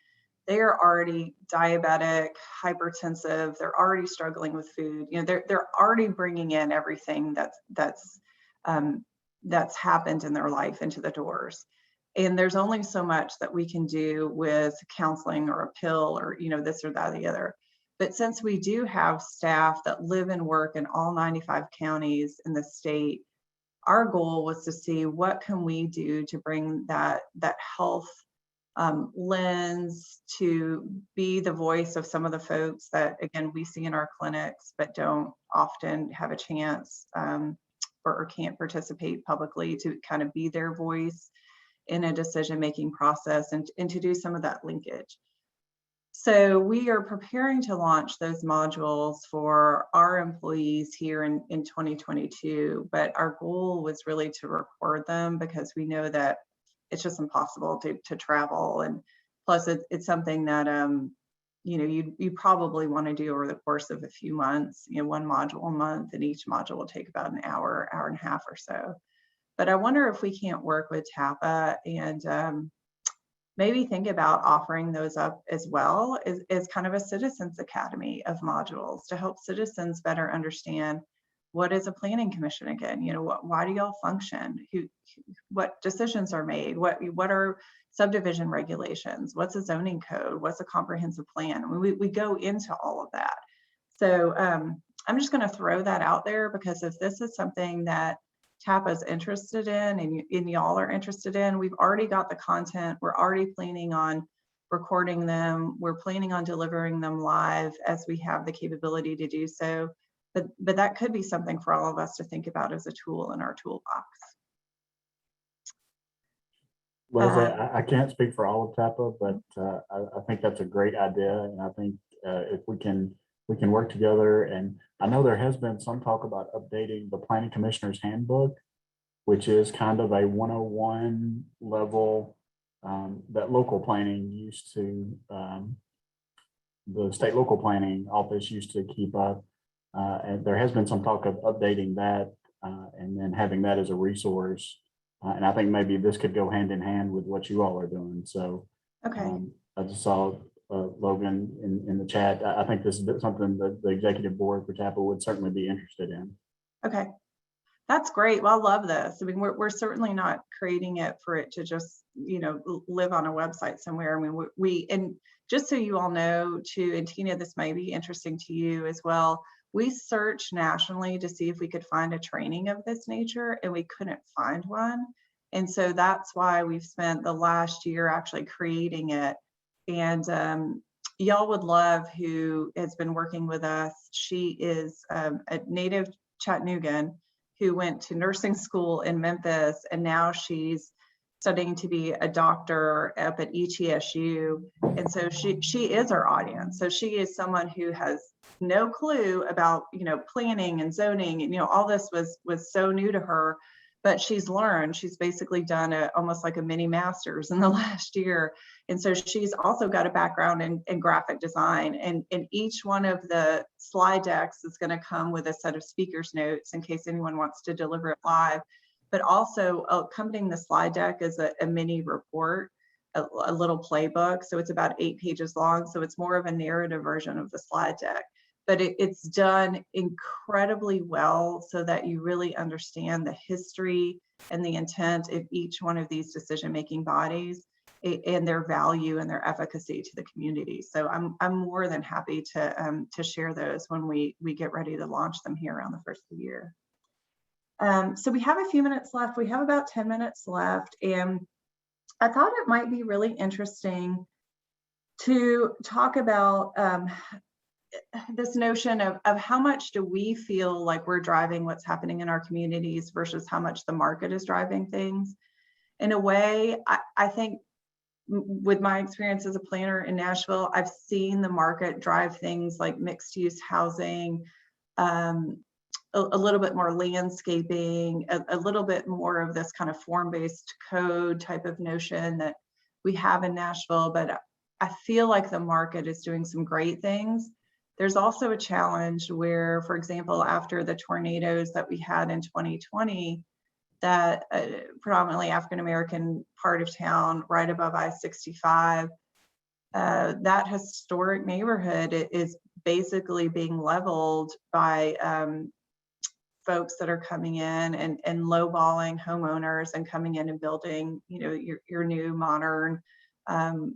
they are already diabetic, hypertensive. They're already struggling with food. You know, they're already bringing in everything that's happened in their life into the doors. And there's only so much that we can do with counseling or a pill or, you know, this or that or the other. But since we do have staff that live and work in all 95 counties in the state, our goal was to see what can we do to bring that health lens, to be the voice of some of the folks that, again, we see in our clinics, but don't often have a chance or can't participate publicly, to kind of be their voice in a decision-making process and to do some of that linkage. So we are preparing to launch those modules for our employees here in 2022, but our goal was really to record them because we know that it's just impossible to travel. And plus it's something that, you know, you probably want to do over the course of a few months, you know, 1 module a month, and each module will take about an hour, hour and a half or so. But I wonder if we can't work with TAPA and maybe think about offering those up as well as kind of a citizens academy of modules to help citizens better understand what is a planning commission again, you know, why do y'all function? What decisions are made? What are subdivision regulations? What's a zoning code? What's a comprehensive plan? I mean, we go into all of that. So I'm just going to throw that out there, because if this is something that TAPA is interested in and y'all are interested in, we've already got the content. We're already planning on recording them. We're planning on delivering them live as we have the capability to do so. But that could be something for all of us to think about as a tool in our toolbox. Leslie, I can't speak for all of TAPA, but I think that's a great idea. And I think if we can work together. And I know there has been some talk about updating the Planning Commissioner's Handbook, which is kind of a 101 level that local planning used to, the state local planning office used to keep up. And there has been some talk of updating that and then having that as a resource. And I think maybe this could go hand in hand with what you all are doing. So okay. I just saw Logan in the chat. I think this is something that the executive board for TAPA would certainly be interested in. Okay, that's great. Well, I love this. I mean, we're certainly not creating it for it to just, you know, live on a website somewhere. I mean, and just so you all know too, and Tina, this may be interesting to you as well. We searched nationally to see if we could find a training of this nature, and we couldn't find one. And so that's why we've spent the last year actually creating it. And y'all would love who has been working with us. She is a native Chattanoogan who went to nursing school in Memphis, and now she's studying to be a doctor up at ETSU. And so she is our audience. So she is someone who has no clue about, you know, planning and zoning, and, you know, all this was so new to her, but she's learned. She's basically done almost like a mini master's in the last year. And so she's also got a background in graphic design, and each one of the slide decks is going to come with a set of speakers notes in case anyone wants to deliver it live. But also accompanying the slide deck is a mini report, a little playbook. So it's about 8 pages long. So it's more of a narrative version of the slide deck, but it's done incredibly well so that you really understand the history and the intent of each one of these decision-making bodies and their value and their efficacy to the community. So I'm more than happy to share those when we get ready to launch them here around the first of the year. So we have a few minutes left. We have about 10 minutes left. And I thought it might be really interesting to talk about this notion of how much do we feel like we're driving what's happening in our communities versus how much the market is driving things. In a way, I think with my experience as a planner in Nashville, I've seen the market drive things like mixed use housing, a little bit more landscaping, a little bit more of this kind of form-based code type of notion that we have in Nashville, but I feel like the market is doing some great things. There's also a challenge where, for example, after the tornadoes that we had in 2020, that predominantly African-American part of town right above I-65, that historic neighborhood is basically being leveled by folks that are coming in and lowballing homeowners and coming in and building, you know, your new modern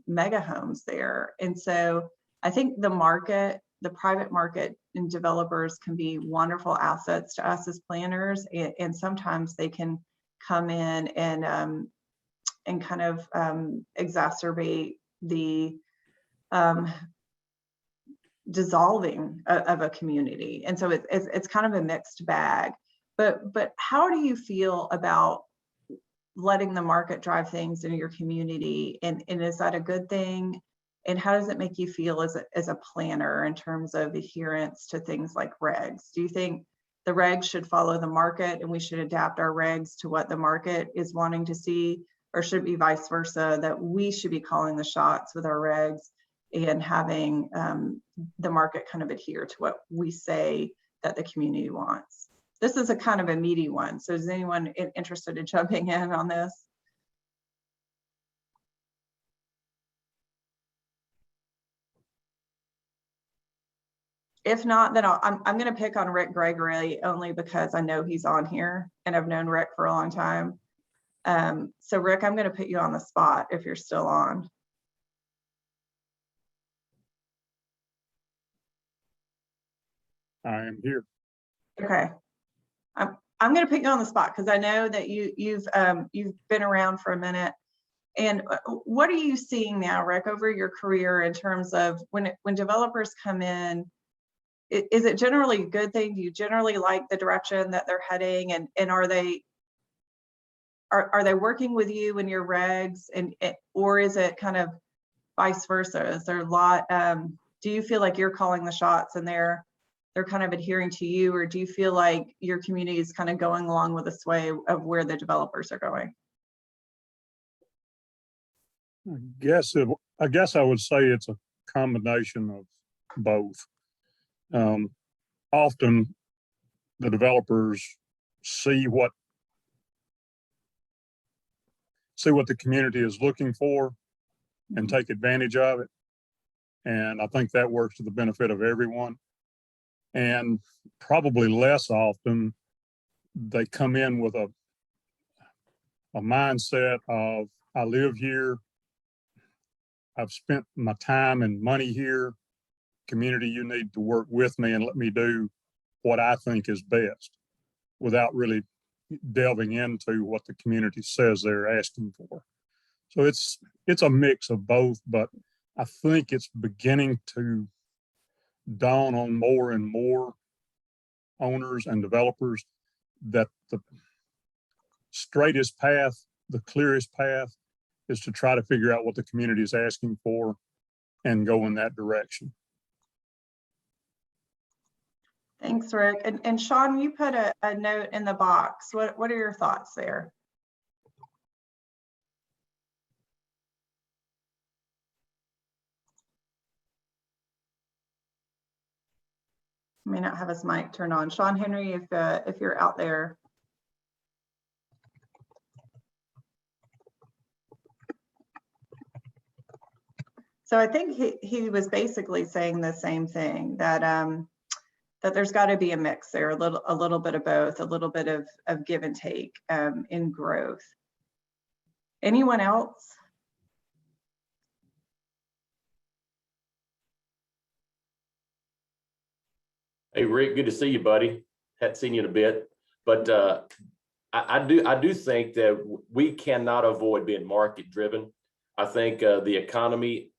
mega homes there. And so I think the market, the private market and developers can be wonderful assets to us as planners, and sometimes they can come in and kind of exacerbate the dissolving of a community. And so it's kind of a mixed bag. But how do you feel about letting the market drive things in your community? And is that a good thing? And how does it make you feel as a planner in terms of adherence to things like regs? Do you think the regs should follow the market and we should adapt our regs to what the market is wanting to see? Or should it be vice versa, that we should be calling the shots with our regs and having the market kind of adhere to what we say that the community wants? This is a kind of a meaty one. So is anyone interested in jumping in on this? If not, then I'm going to pick on Rick Gregory only because I know he's on here and I've known Rick for a long time. So Rick, I'm going to put you on the spot if you're still on. I am here. Okay. I'm going to put you on the spot because I know that you've been around for a minute. And what are you seeing now, Rick, over your career in terms of when developers come in? Is it generally a good thing? Do you generally like the direction that they're heading? And are they working with you in your regs, or is it kind of vice versa? Is there a lot? Do you feel like you're calling the shots and they're kind of adhering to you, or do you feel like your community is kind of going along with the sway of where the developers are going? I guess I would say it's a combination of both. Often the developers see what the community is looking for and take advantage of it. And I think that works to the benefit of everyone. And probably less often they come in with a mindset of, I live here, I've spent my time and money here, community, you need to work with me and let me do what I think is best, without really delving into what the community says they're asking for. So it's a mix of both, but I think it's beginning to dawn on more and more owners and developers that the straightest path, the clearest path, is to try to figure out what the community is asking for and go in that direction. Thanks, Rick. And Sean, you put a note in the box. What are your thoughts there? May not have his mic turned on. Sean Henry, if you're out there. So I think he was basically saying the same thing, that that there's got to be a mix there, a little bit of both, a little bit of give and take in growth. Anyone else? Hey, Rick, good to see you, buddy. Hadn't seen you in a bit, but I do think that we cannot avoid being market driven. I think the economy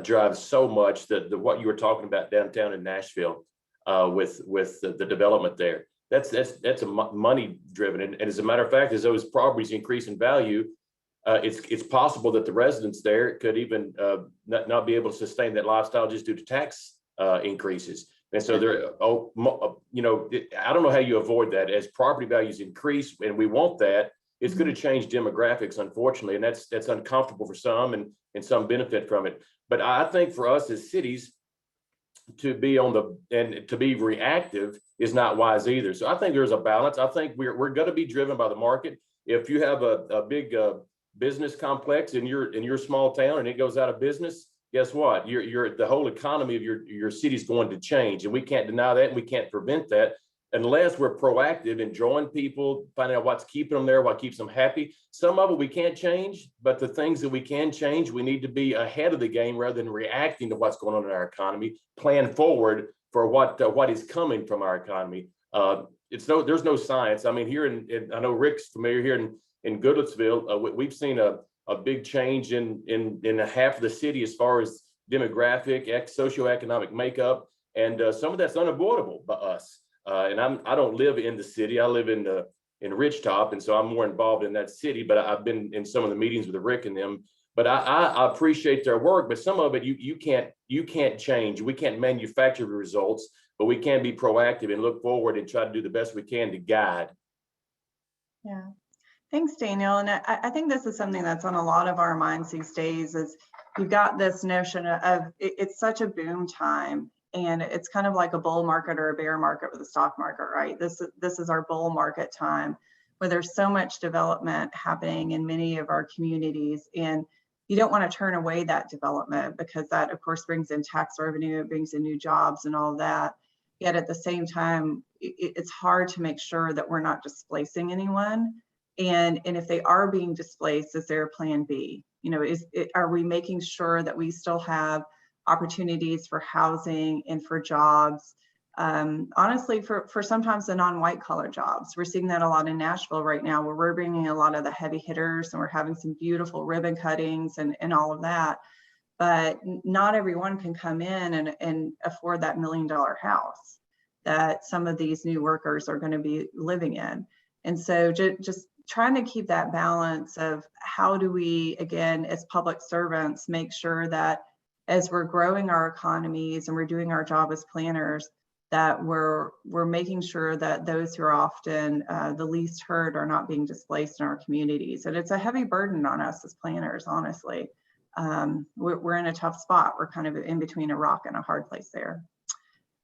drives so much that what you were talking about downtown in Nashville with the development there, that's a money driven. And as a matter of fact, as those properties increase in value, it's possible that the residents there could even not be able to sustain that lifestyle just due to tax increases. And so there, I don't know how you avoid that. As property values increase, and we want that, it's going to change demographics, unfortunately, and that's uncomfortable for some, and some benefit from it. But I think for us as cities, to be to be reactive is not wise either. So I think there's a balance. I think we're going to be driven by the market. If you have a big business complex in your small town and it goes out of business, guess what? The whole economy of your city is going to change, and we can't deny that, and we can't prevent that unless we're proactive in drawing people, finding out what's keeping them there, what keeps them happy. Some of it we can't change, but the things that we can change, we need to be ahead of the game rather than reacting to what's going on in our economy. Plan forward for what is coming from our economy. There's no science. I mean, here I know Rick's familiar here in Goodlettsville, we've seen a big change in half of the city as far as demographic, socioeconomic makeup, and some of that's unavoidable by us. And I don't live in the city. I live in Ridgetop, and so I'm more involved in that city. But I've been in some of the meetings with Rick and them. But I appreciate their work. But some of it you can't change. We can't manufacture the results, but we can be proactive and look forward and try to do the best we can to guide. Yeah. Thanks, Daniel. And I think this is something that's on a lot of our minds these days. Is you've got this notion of it's such a boom time. And it's kind of like a bull market or a bear market with the stock market, right? This is our bull market time, where there's so much development happening in many of our communities. And you don't want to turn away that development, because that, of course, brings in tax revenue, it brings in new jobs and all that. Yet at the same time, it's hard to make sure that we're not displacing anyone. And if they are being displaced, is there a plan B? Are we making sure that we still have opportunities for housing and for jobs? Honestly, for sometimes the non-white collar jobs. We're seeing that a lot in Nashville right now, where we're bringing a lot of the heavy hitters, and we're having some beautiful ribbon cuttings and all of that. But not everyone can come in and afford that $1 million house that some of these new workers are going to be living in. And so just trying to keep that balance of how do we, again, as public servants, make sure that as we're growing our economies and we're doing our job as planners, that we're making sure that those who are often the least hurt are not being displaced in our communities. And it's a heavy burden on us as planners, honestly. We're in a tough spot. We're kind of in between a rock and a hard place there.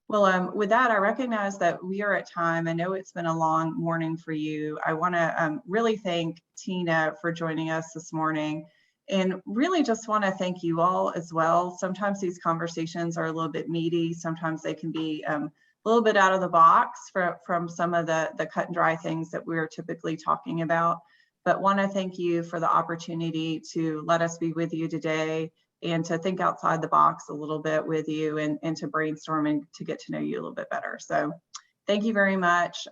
Well, with that, I recognize that we are at time. I know it's been a long morning for you. I want to really thank Tina for joining us this morning. And really just want to thank you all as well. Sometimes these conversations are a little bit meaty. Sometimes they can be a little bit out of the box from some of the cut and dry things that we're typically talking about. But want to thank you for the opportunity to let us be with you today and to think outside the box a little bit with you and to brainstorm and to get to know you a little bit better. So thank you very much.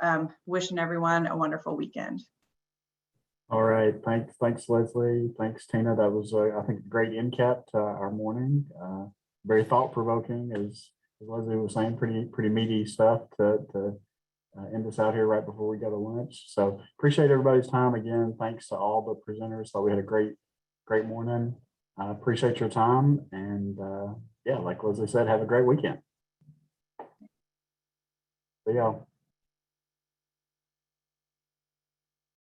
Wishing everyone a wonderful weekend. All right, thanks Leslie, thanks Tina. That was I think a great end cap to our morning. Very thought provoking, as Leslie was saying, pretty meaty stuff to end us out here right before we go to lunch. So appreciate everybody's time again. Thanks to all the presenters. So we had a great morning. I appreciate your time, and yeah, like Leslie said, have a great weekend. See y'all.